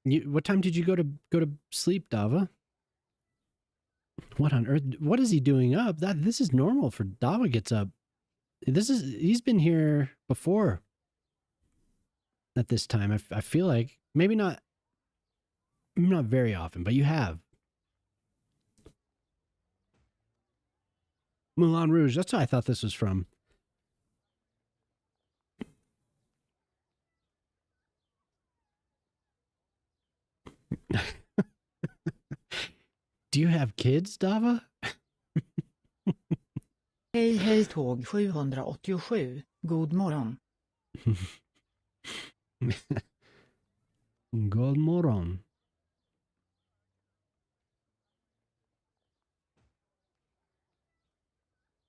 Speaker 1: What time did you go to sleep, Dava? What on earth? What is he doing up? This is normal for Dava gets up. He's been here before at this time. I feel like maybe not very often, but you have. Moulin Rouge. That's what I thought this was from. Do you have kids, Dava?
Speaker 3: Hej hej tåg 787, god morgon.
Speaker 1: God morgon.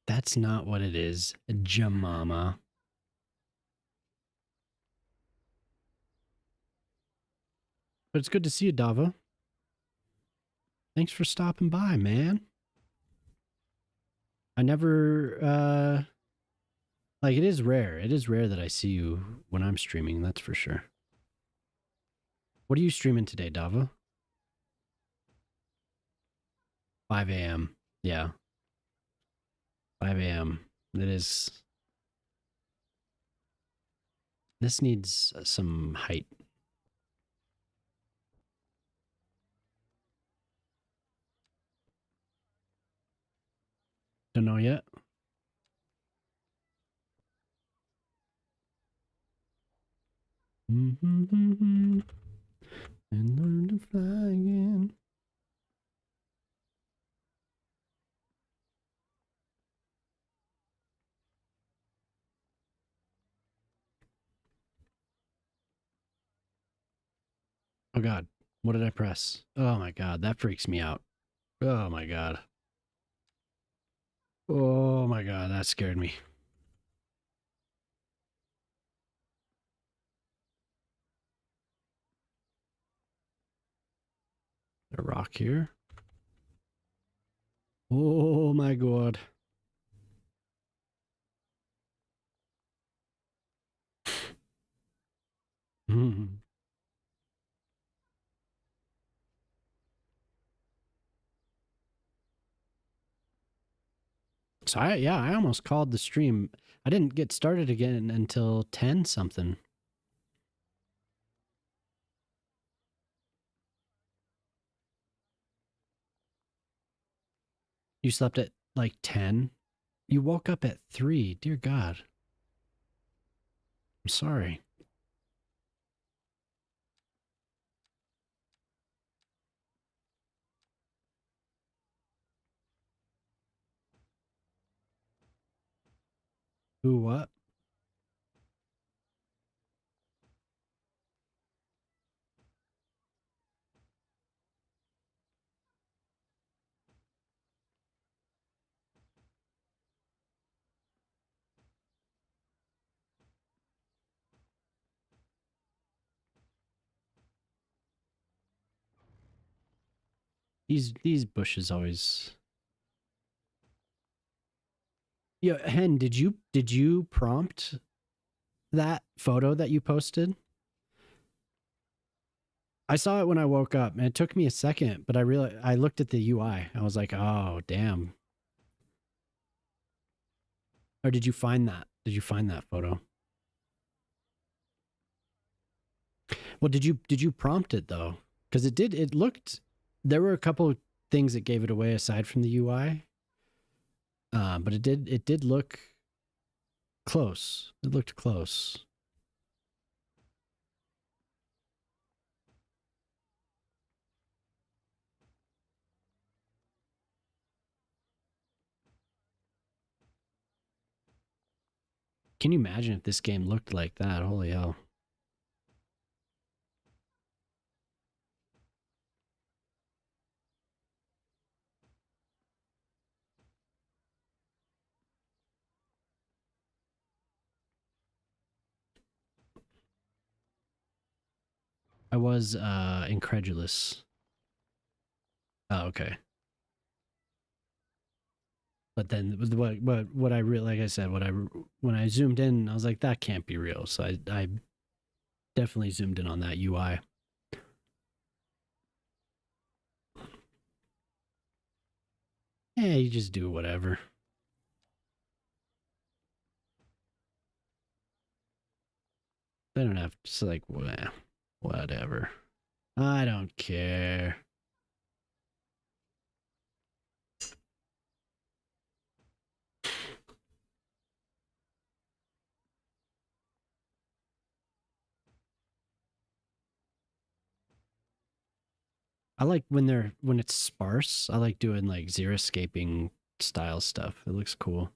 Speaker 1: That's not what it is, Jamama. But it's good to see you, Dava. Thanks for stopping by, man. I never, like, it is rare. It is rare that I see you when I'm streaming, that's for sure. What are you streaming today, Dava? 5 a.m. Yeah. 5 a.m. It is. This needs some height. Don't know yet. And learn to fly again. Oh God, what did I press? Oh my God, that freaks me out. Oh my God. Oh my God, that scared me. A rock here. Oh my God. So I almost called the stream. I didn't get started again until 10 something. You slept at like 10? You woke up at 3. Dear God. I'm sorry. Who what? These bushes always. Yeah, Hen, did you prompt that photo that you posted? I saw it when I woke up, and it took me a second, but I looked at the UI. I was like, "Oh, damn." Or did you find that? Did you find that photo? Well, did you prompt it though? Cuz it looked there were a couple of things that gave it away aside from the UI. But it did look close. It looked close. Can you imagine if this game looked like that? Holy hell. I was incredulous. Oh, okay. But then it was what I really, like I said, when I zoomed in, I was like, that can't be real. So I definitely zoomed in on that UI. Yeah, you just do whatever. They don't have to, like, whatever. I don't care. I like when it's sparse. I like doing like xeriscaping style stuff. It looks cool.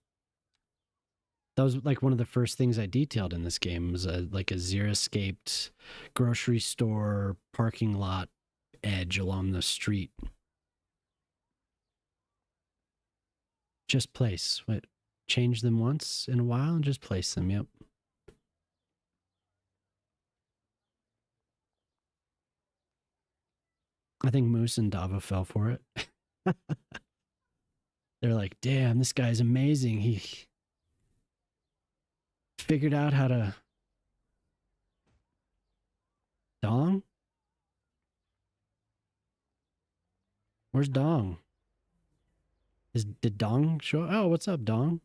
Speaker 1: That was like one of the first things I detailed in this game was like a xeriscaped grocery store parking lot edge along the street. Just place. What? Change them once in a while and just place them. Yep. I think Moose and Dava fell for it. They're like, damn, this guy's amazing. He figured out how to dong? Where's Dong? Did Dong show? Oh, what's up, Dong?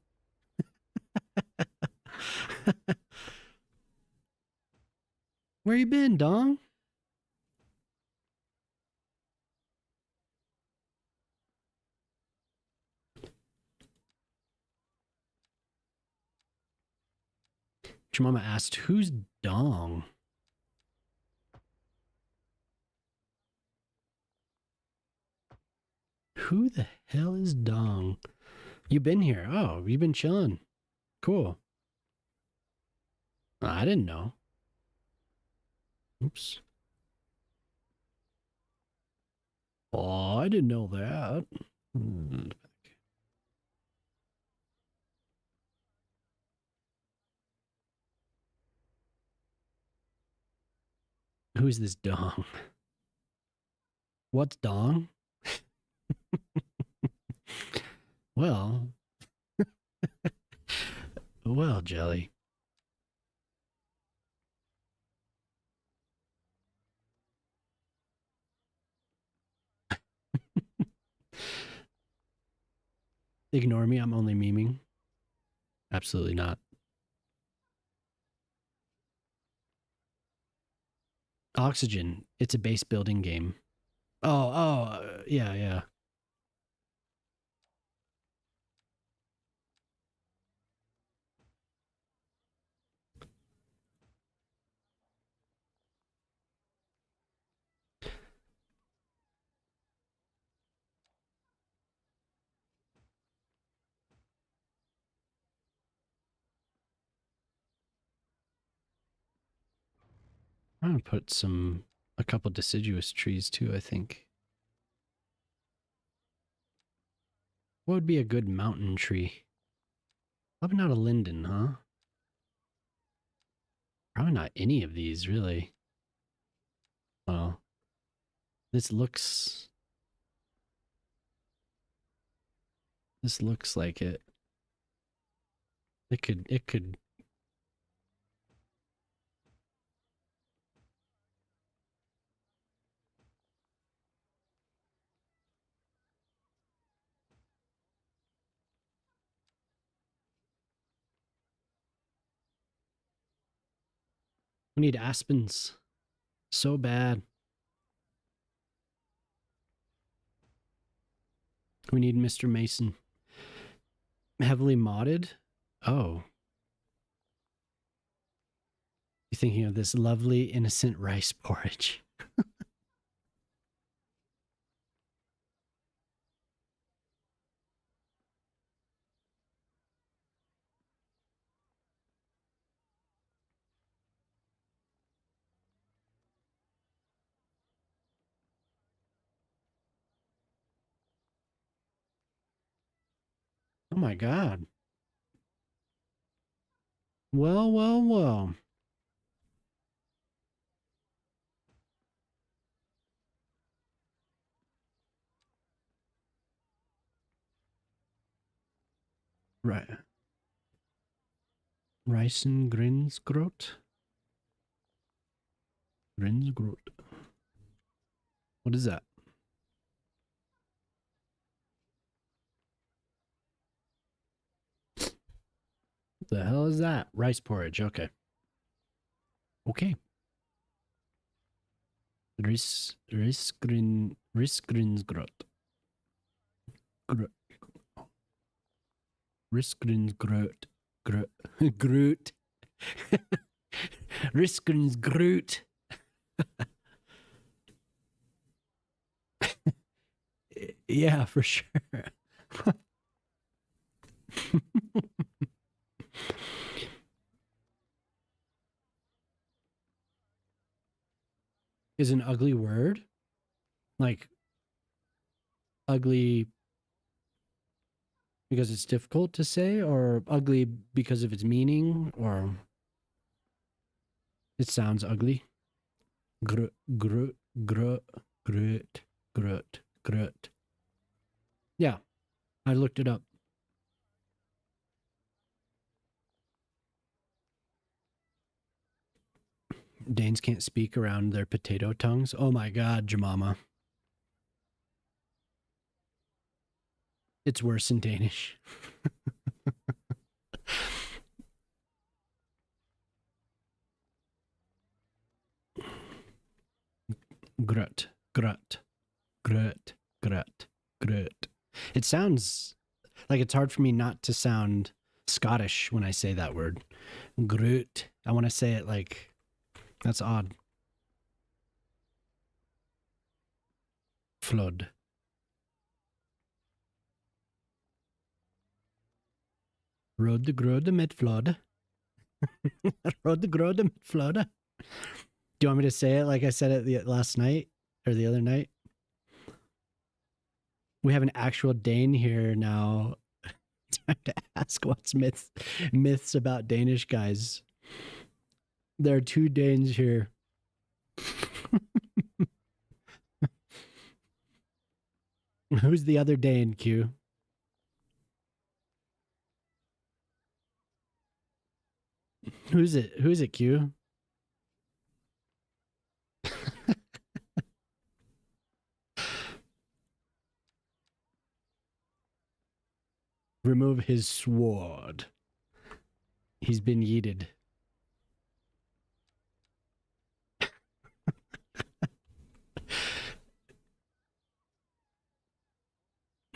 Speaker 1: Where you been, Dong? Your mama asked, who's Dong? Who the hell is Dong? You been here? Oh, you been chilling. Cool. I didn't know. Oops. Oh, I didn't know that. Who's this Dong? What's Dong? Well, well, Jelly. Ignore me, I'm only memeing. Absolutely not. Oxygen, it's a base building game. Yeah. I'm gonna put a couple deciduous trees too, I think. What would be a good mountain tree? Probably not a linden, huh? Probably not any of these, really. Well, this looks like it. It could. We need aspens. So bad. We need Mr. Mason. Heavily modded? Oh. You're thinking of this lovely, innocent rice porridge. Oh my god. Well. Right. Rice and Grinsgrot? Grinsgrot. What is that? What the hell is that? Rice porridge. Okay. Okay. Risgrinsgrot. Risgrinsgrot. Groot. Risgrinsgroot. Yeah, for sure. Is an ugly word like ugly because it's difficult to say, or ugly because of its meaning, or it sounds ugly? Grut, grut, grut, grut, grut, grut. Yeah, I looked it up. Danes can't speak around their potato tongues. Oh my god, Jemama. It's worse in Danish. Grut, grut, grut, grut, grut. It sounds like it's hard for me not to sound Scottish when I say that word. Grut. I want to say it like that's odd. Flood. Rode grode med flood. Rode grode med flood. Do you want me to say it like I said it last night or the other night? We have an actual Dane here now. Time to ask what's myths about Danish guys. There are two Danes here. Who's the other Dane, Q? Who's it? Who's it, Q? Remove his sword. He's been yeeted.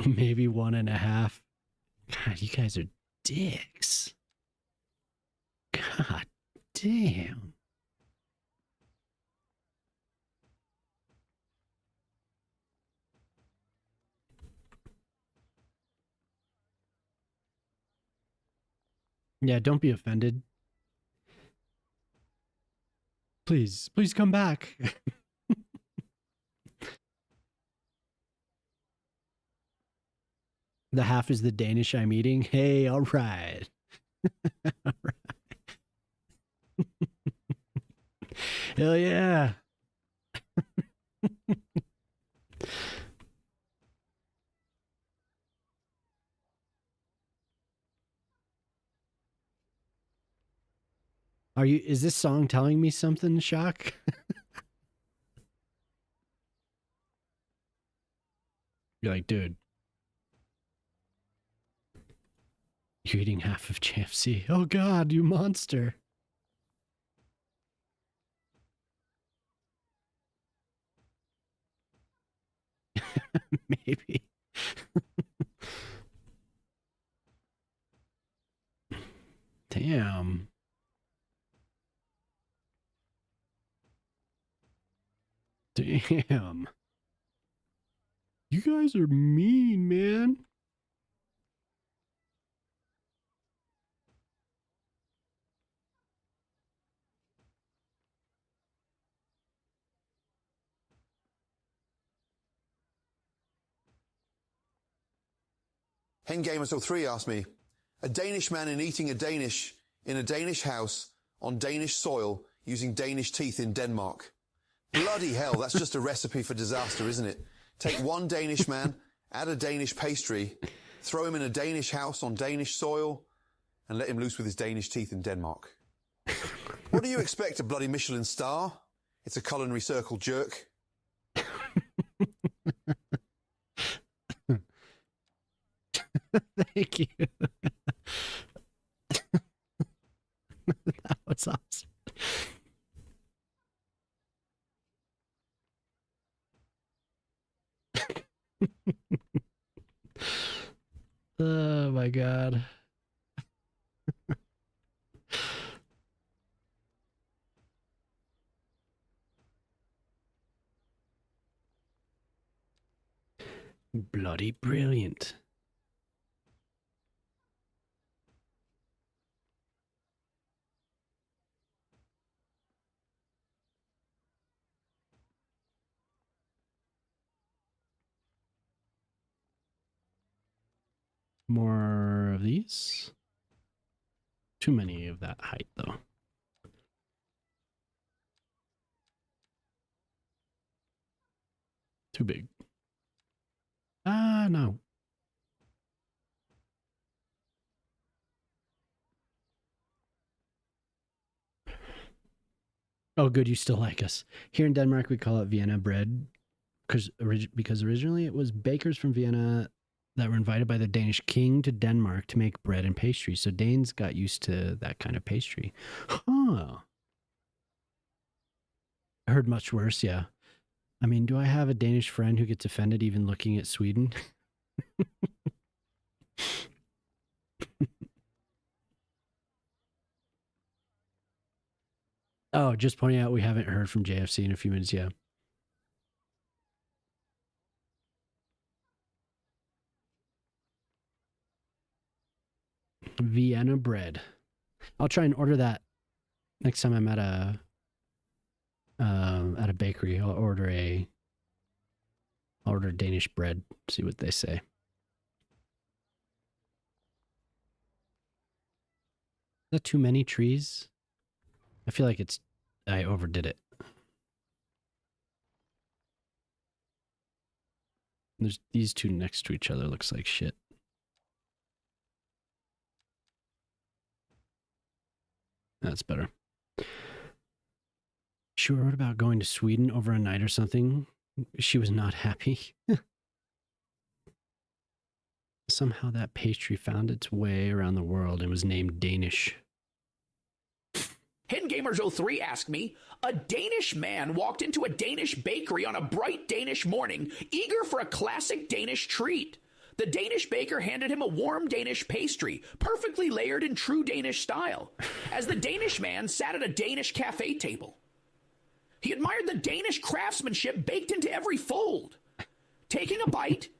Speaker 1: Maybe 1.5. God, you guys are dicks. God damn. Yeah, don't be offended. Please come back. The half is the Danish I'm eating. Hey, all right. All right. Hell yeah. Is this song telling me something, Shock? You're like, dude, you're eating half of JFC. Oh god, you monster. Maybe. Damn. Damn. You guys are mean, man.
Speaker 4: Hengamer03 asked me, a Danish man in eating a Danish in a Danish house on Danish soil using Danish teeth in Denmark. Bloody hell, that's just a recipe for disaster, isn't it? Take one Danish man, add a Danish pastry, throw him in a Danish house on Danish soil, and let him loose with his Danish teeth in Denmark. What do you expect, a bloody Michelin star? It's a culinary circle jerk.
Speaker 1: Thank you. That was awesome. Oh my god. Bloody brilliant. More of these. Too many of that height, though. Too big. Ah, no. Oh, good. You still like us. Here in Denmark, we call it Vienna bread because originally it was bakers from Vienna that were invited by the Danish king to Denmark to make bread and pastry. So Danes got used to that kind of pastry. Huh. I heard much worse, yeah. I mean, do I have a Danish friend who gets offended even looking at Sweden? Oh, just pointing out we haven't heard from JFC in a few minutes yet. Vienna bread. I'll try and order that next time I'm at a bakery. I'll order Danish bread. See what they say. Is that too many trees? I feel like I overdid it. There's these two next to each other. Looks like shit. That's better. She wrote about going to Sweden over a night or something. She was not happy. Somehow that pastry found its way around the world and was named Danish.
Speaker 5: Hidden Gamers 03 asked me, a Danish man walked into a Danish bakery on a bright Danish morning, eager for a classic Danish treat. The Danish baker handed him a warm Danish pastry, perfectly layered in true Danish style, as the Danish man sat at a Danish cafe table. He admired the Danish craftsmanship baked into every fold. Taking a bite,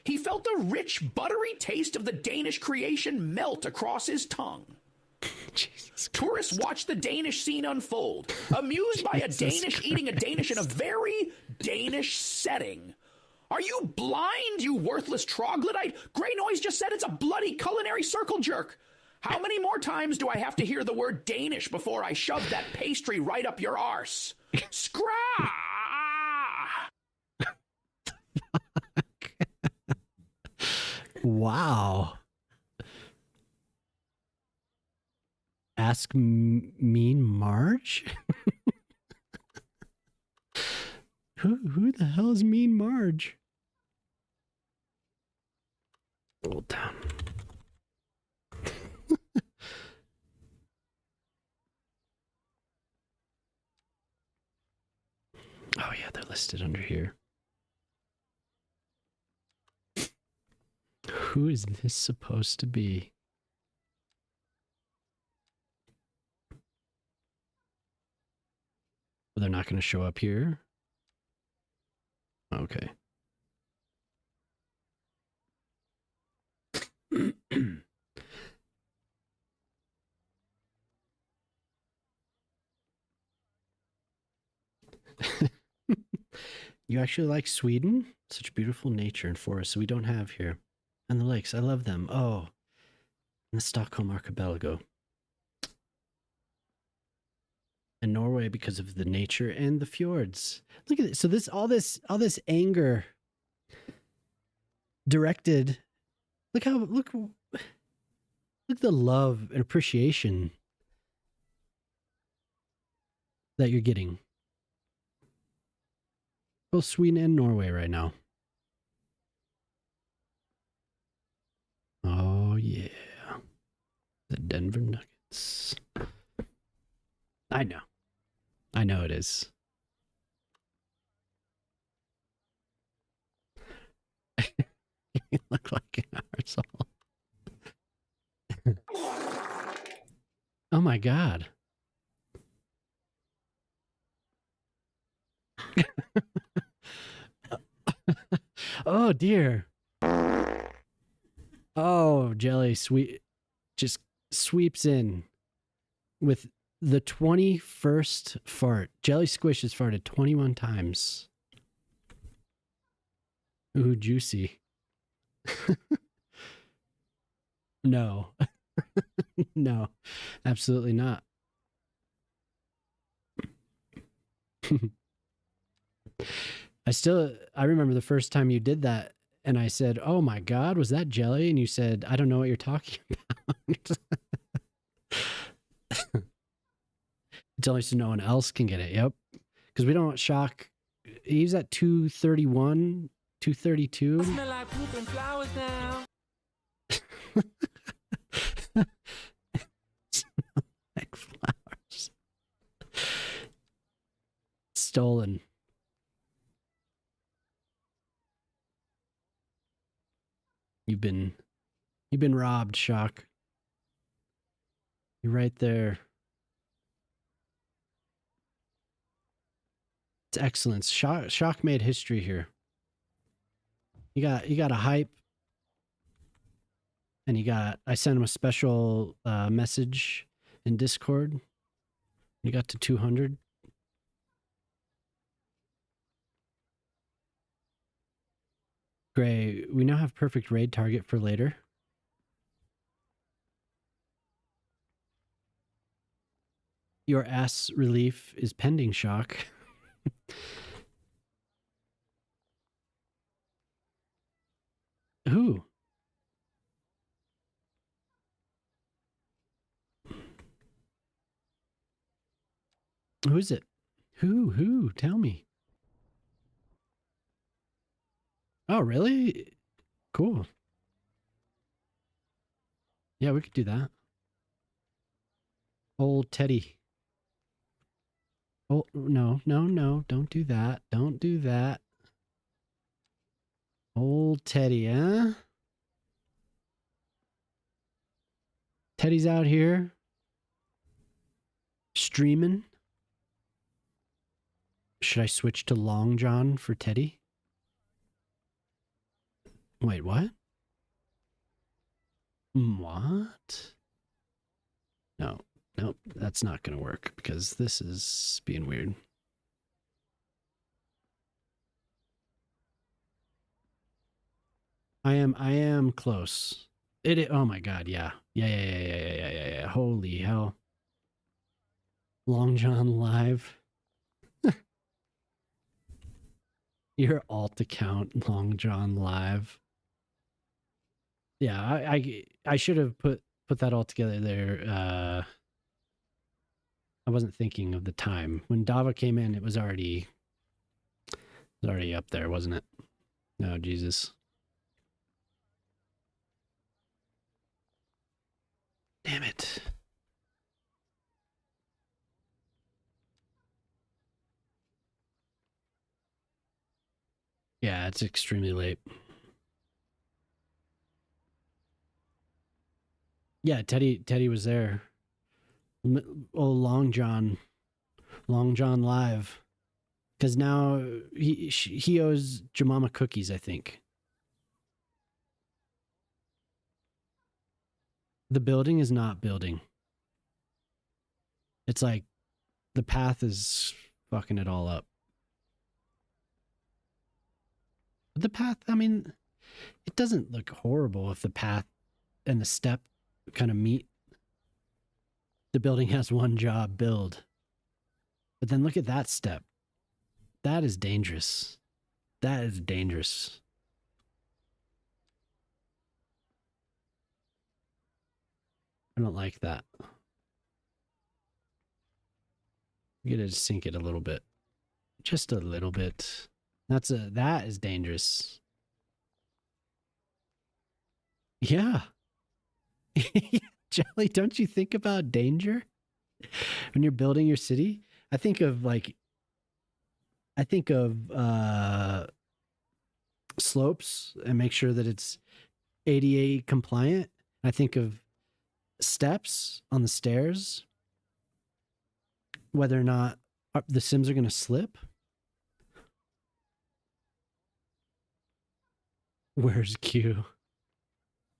Speaker 5: he felt the rich, buttery taste of the Danish creation melt across his tongue. Tourists watched the Danish scene unfold, amused by a Danish eating a Danish in a very Danish setting. Are you blind, you worthless troglodyte? Grey Noise just said it's a bloody culinary circle jerk. How many more times do I have to hear the word Danish before I shove that pastry right up your arse? Scrah!
Speaker 1: Wow. Ask Mean Marge? Who the hell is Mean Marge? Hold down. Oh yeah, they're listed under here. Who is this supposed to be? Well, they're not going to show up here. Okay. You actually like Sweden? Such beautiful nature and forests we don't have here. And the lakes, I love them. Oh, and the Stockholm Archipelago. And Norway because of the nature and the fjords. Look at this. So all this anger directed. Look the love and appreciation that you're getting. Both Sweden and Norway right now. Oh yeah. The Denver Nuggets. I know it is. You look like an arsehole. Oh my god. Oh dear. Oh, Jelly just sweeps in with the 21st fart. Jelly Squish has farted 21 times. Ooh, juicy. No. No, absolutely not. I remember the first time you did that and I said, "Oh my God, was that jelly?" And you said, "I don't know what you're talking about." It's only so no one else can get it. Yep. Because we don't want Shock. He's at 231, 232.
Speaker 6: I smell like poop and flowers now.
Speaker 1: Like flowers. Stolen. You've been robbed, Shock. You're right there. It's excellence. Shock made history here. You got a hype, and I sent him a special message in Discord. You got to 200. Gray, we now have perfect raid target for later. Your ass relief is pending, Shock. Who? Who is it? Who? Tell me. Oh, really? Cool. Yeah, we could do that. Old Teddy. Oh, no. Don't do that. Don't do that. Old Teddy, huh? Teddy's out here streaming. Should I switch to Long John for Teddy? Wait, what? What? No, that's not going to work because this is being weird. I am close. Oh my God, yeah. Yeah. Holy hell. Long John live. Your alt account, Long John live. Yeah, I should have put that all together there. I wasn't thinking of the time. When Dava came in, it was already up there, wasn't it? Oh, Jesus. Damn it. Yeah, it's extremely late. Yeah, Teddy was there. Oh, Long John live. Because now he owes Jemima cookies, I think. The building is not building. It's like the path is fucking it all up. The path, I mean, it doesn't look horrible if the path and the step kind of meet. The building has one job, build. But then look at that step. That is dangerous. That is dangerous. I don't like that. You gotta sink it a little bit. Just a little bit. That is dangerous. Yeah. Jelly, don't you think about danger when you're building your city? I think of slopes and make sure that it's ADA compliant. I think of steps on the stairs, whether or not the Sims are going to slip. Where's Q?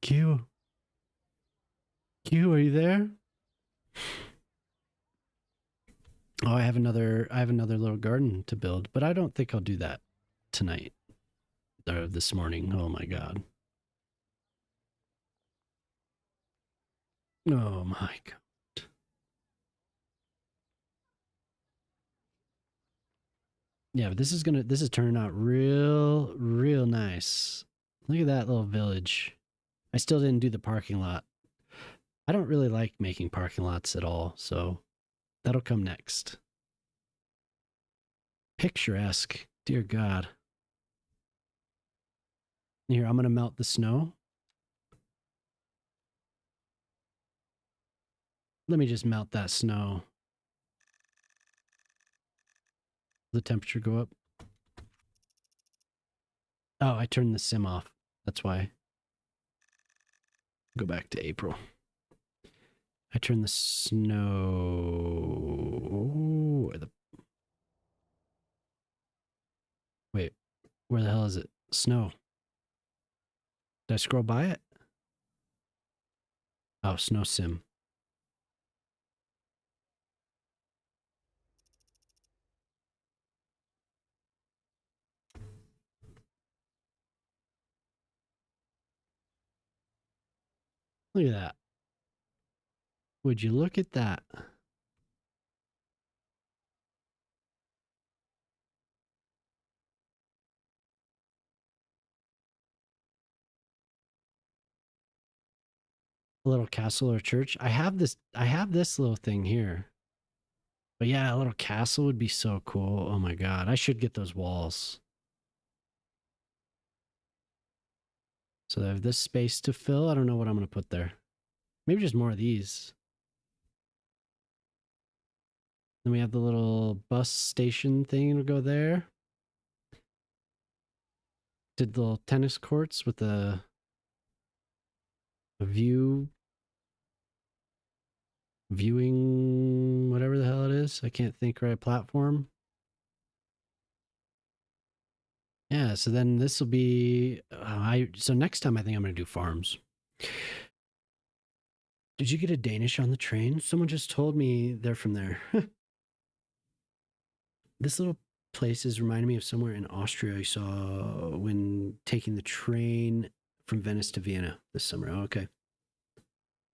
Speaker 1: Q? Q, are you there? Oh, I have another little garden to build, but I don't think I'll do that tonight or this morning. Oh my god. Oh my god. Yeah, but this is turning out real nice. Look at that little village. I still didn't do the parking lot. I don't really like making parking lots at all, so that'll come next. Picturesque. Dear God. Here, I'm going to melt the snow. Let me just melt that snow. The temperature go up. Oh, I turned the sim off. That's why. Go back to April. I turned the snow. Wait, where the hell is it? Snow. Did I scroll by it? Oh, snow sim. Look at that. Would you look at that? A little castle or church. I have this little thing here. But yeah, a little castle would be so cool. Oh my god. I should get those walls. So I have this space to fill. I don't know what I'm going to put there. Maybe just more of these. Then we have the little bus station thing to go there. Did the little tennis courts with a viewing, whatever the hell it is. I can't think right. Platform. Yeah, so then this will be so next time I think I'm going to do farms. Did you get a Danish on the train? Someone just told me they're from there. This little place is reminding me of somewhere in Austria I saw when taking the train from Venice to Vienna this summer. Oh, okay.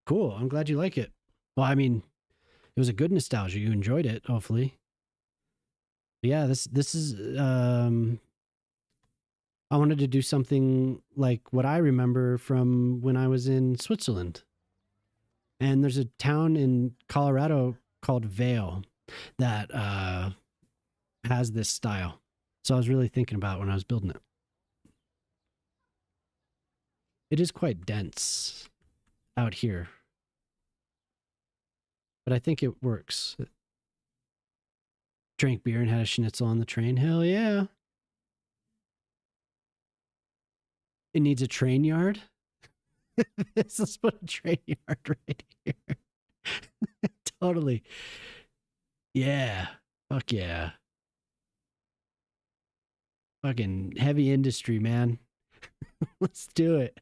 Speaker 1: Cool. I'm glad you like it. Well, I mean, it was a good nostalgia. You enjoyed it, hopefully. But yeah, this is I wanted to do something like what I remember from when I was in Switzerland. And there's a town in Colorado called Vail that has this style. So I was really thinking about it when I was building it. It is quite dense out here. But I think it works. Drank beer and had a schnitzel on the train. Hell yeah. It needs a train yard. Let's put a train yard right here. Totally. Yeah. Fuck yeah. Fucking heavy industry, man. Let's do it.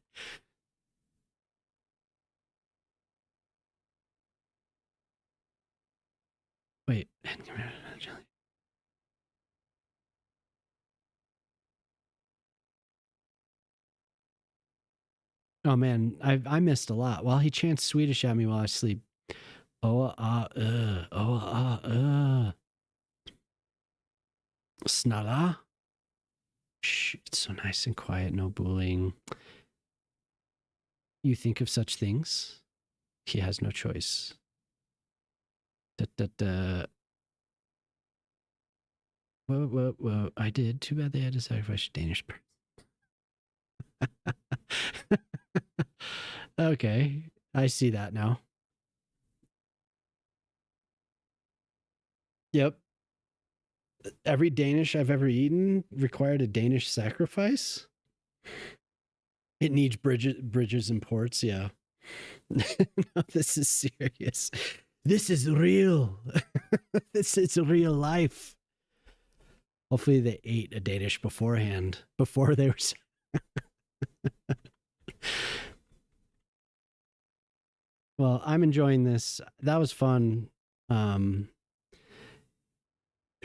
Speaker 1: Wait. Oh man, I missed a lot. While he chants Swedish at me while I sleep. Snalla. Shh, it's so nice and quiet, no bullying. You think of such things? He has no choice. Whoa. I did. Too bad they had to sacrifice a Danish person. Okay, I see that now. Yep. Every Danish I've ever eaten required a Danish sacrifice. It needs bridges and ports, yeah. No, this is serious. This is real. This is real life. Hopefully they ate a Danish beforehand, before they were Well, I'm enjoying this. That was fun.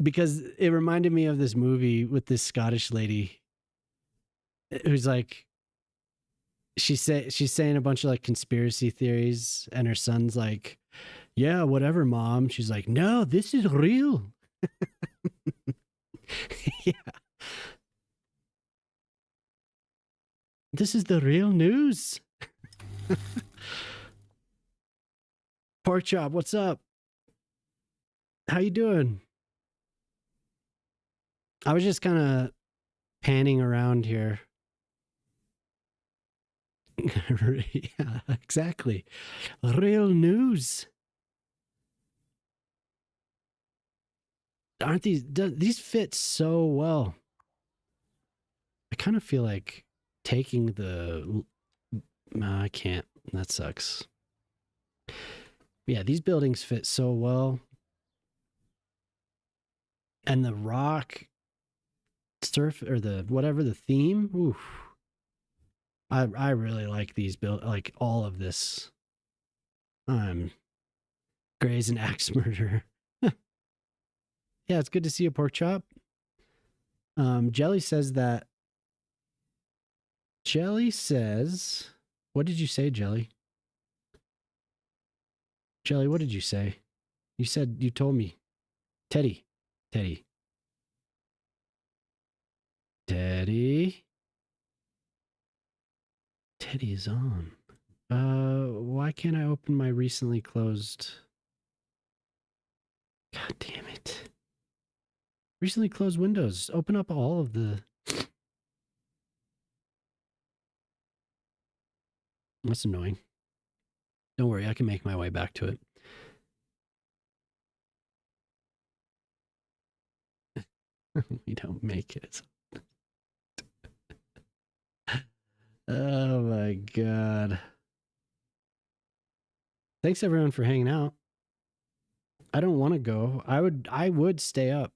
Speaker 1: Because it reminded me of this movie with this Scottish lady who's like, she's saying a bunch of like conspiracy theories, and her son's like, yeah, whatever, mom. She's like, no, this is real. Yeah. This is the real news. Pork chop, what's up? How you doing? I was just kind of panning around here. Yeah, exactly. Real news. Aren't these fit so well? I kind of feel like taking the... I can't. That sucks. Yeah, these buildings fit so well. And the rock surf, or the whatever the theme, oof. I really like these like all of this. Gray's an axe murderer. Yeah, it's good to see a pork chop. Jelly says, what did you say, Jelly? Jelly, what did you say? You told me. Teddy. Teddy is on. Why can't I open my recently closed? God damn it. Recently closed windows. Open up all of the... That's annoying. Don't worry, I can make my way back to it. We don't make it. Oh my god. Thanks everyone for hanging out. I don't want to go. I would stay up.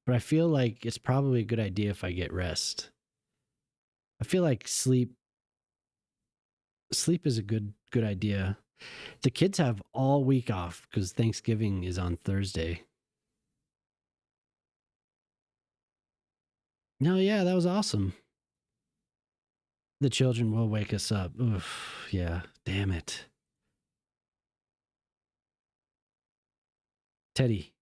Speaker 1: But I feel like it's probably a good idea if I get rest. I feel like sleep is a good idea. The kids have all week off because Thanksgiving is on Thursday. No, yeah, that was awesome. The children will wake us up. Oof, yeah, damn it. Teddy,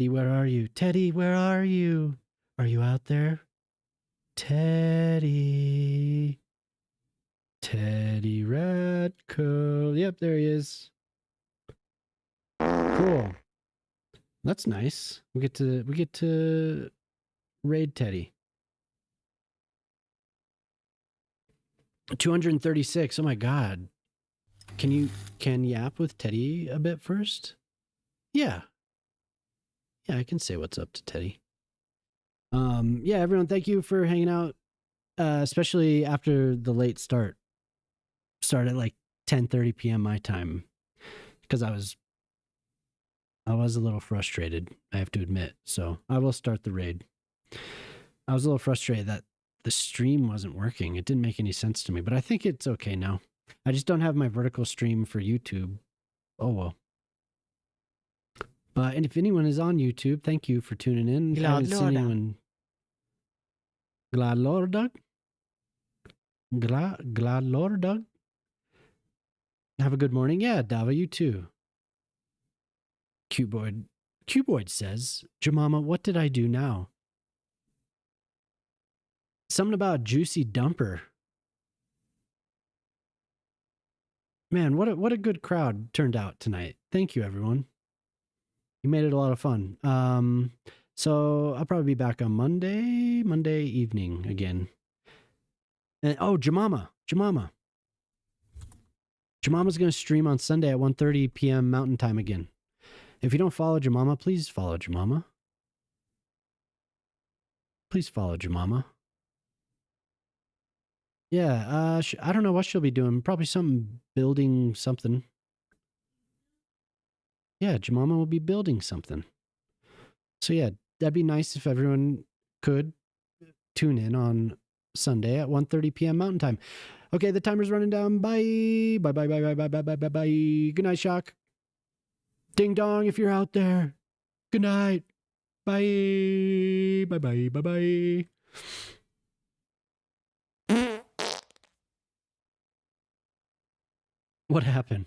Speaker 1: where are you? Teddy, where are you? Are you out there? Teddy Radco. Yep, there he is. Cool. That's nice. We get to raid Teddy. 236. Oh my god. Can you yap with Teddy a bit first? Yeah. Yeah, I can say what's up to Teddy. Yeah, everyone, thank you for hanging out. Especially after the late start. Start at like 10:30 p.m. my time. Because I was a little frustrated, I have to admit. So I will start the raid. I was a little frustrated that the stream wasn't working. It didn't make any sense to me, but I think it's okay now. I just don't have my vertical stream for YouTube. Oh well. And if anyone is on YouTube, thank you for tuning in.
Speaker 3: Glad lördag.
Speaker 1: Glad lördag. Glad lördag. Have a good morning. Yeah, Dava, you too. Cuboid says, Jemama, what did I do now? Something about juicy dumper. Man, what a good crowd turned out tonight. Thank you, everyone. You made it a lot of fun. So I'll probably be back on Monday evening again. And Jemama's going to stream on Sunday at 1:30 p.m. Mountain Time again. If you don't follow Jemama, please follow Jemama. Please follow Jemama. Yeah, I don't know what she'll be doing. Probably building something. Yeah, Jemama will be building something. So yeah, that'd be nice if everyone could tune in on Sunday at 1:30 p.m. Mountain Time. Okay, the timer's running down. Bye. Bye, bye, bye, bye, bye, bye, bye, bye, bye. Good night, Shock. Ding dong if you're out there. Good night. Bye. Bye, bye, bye, bye. What happened?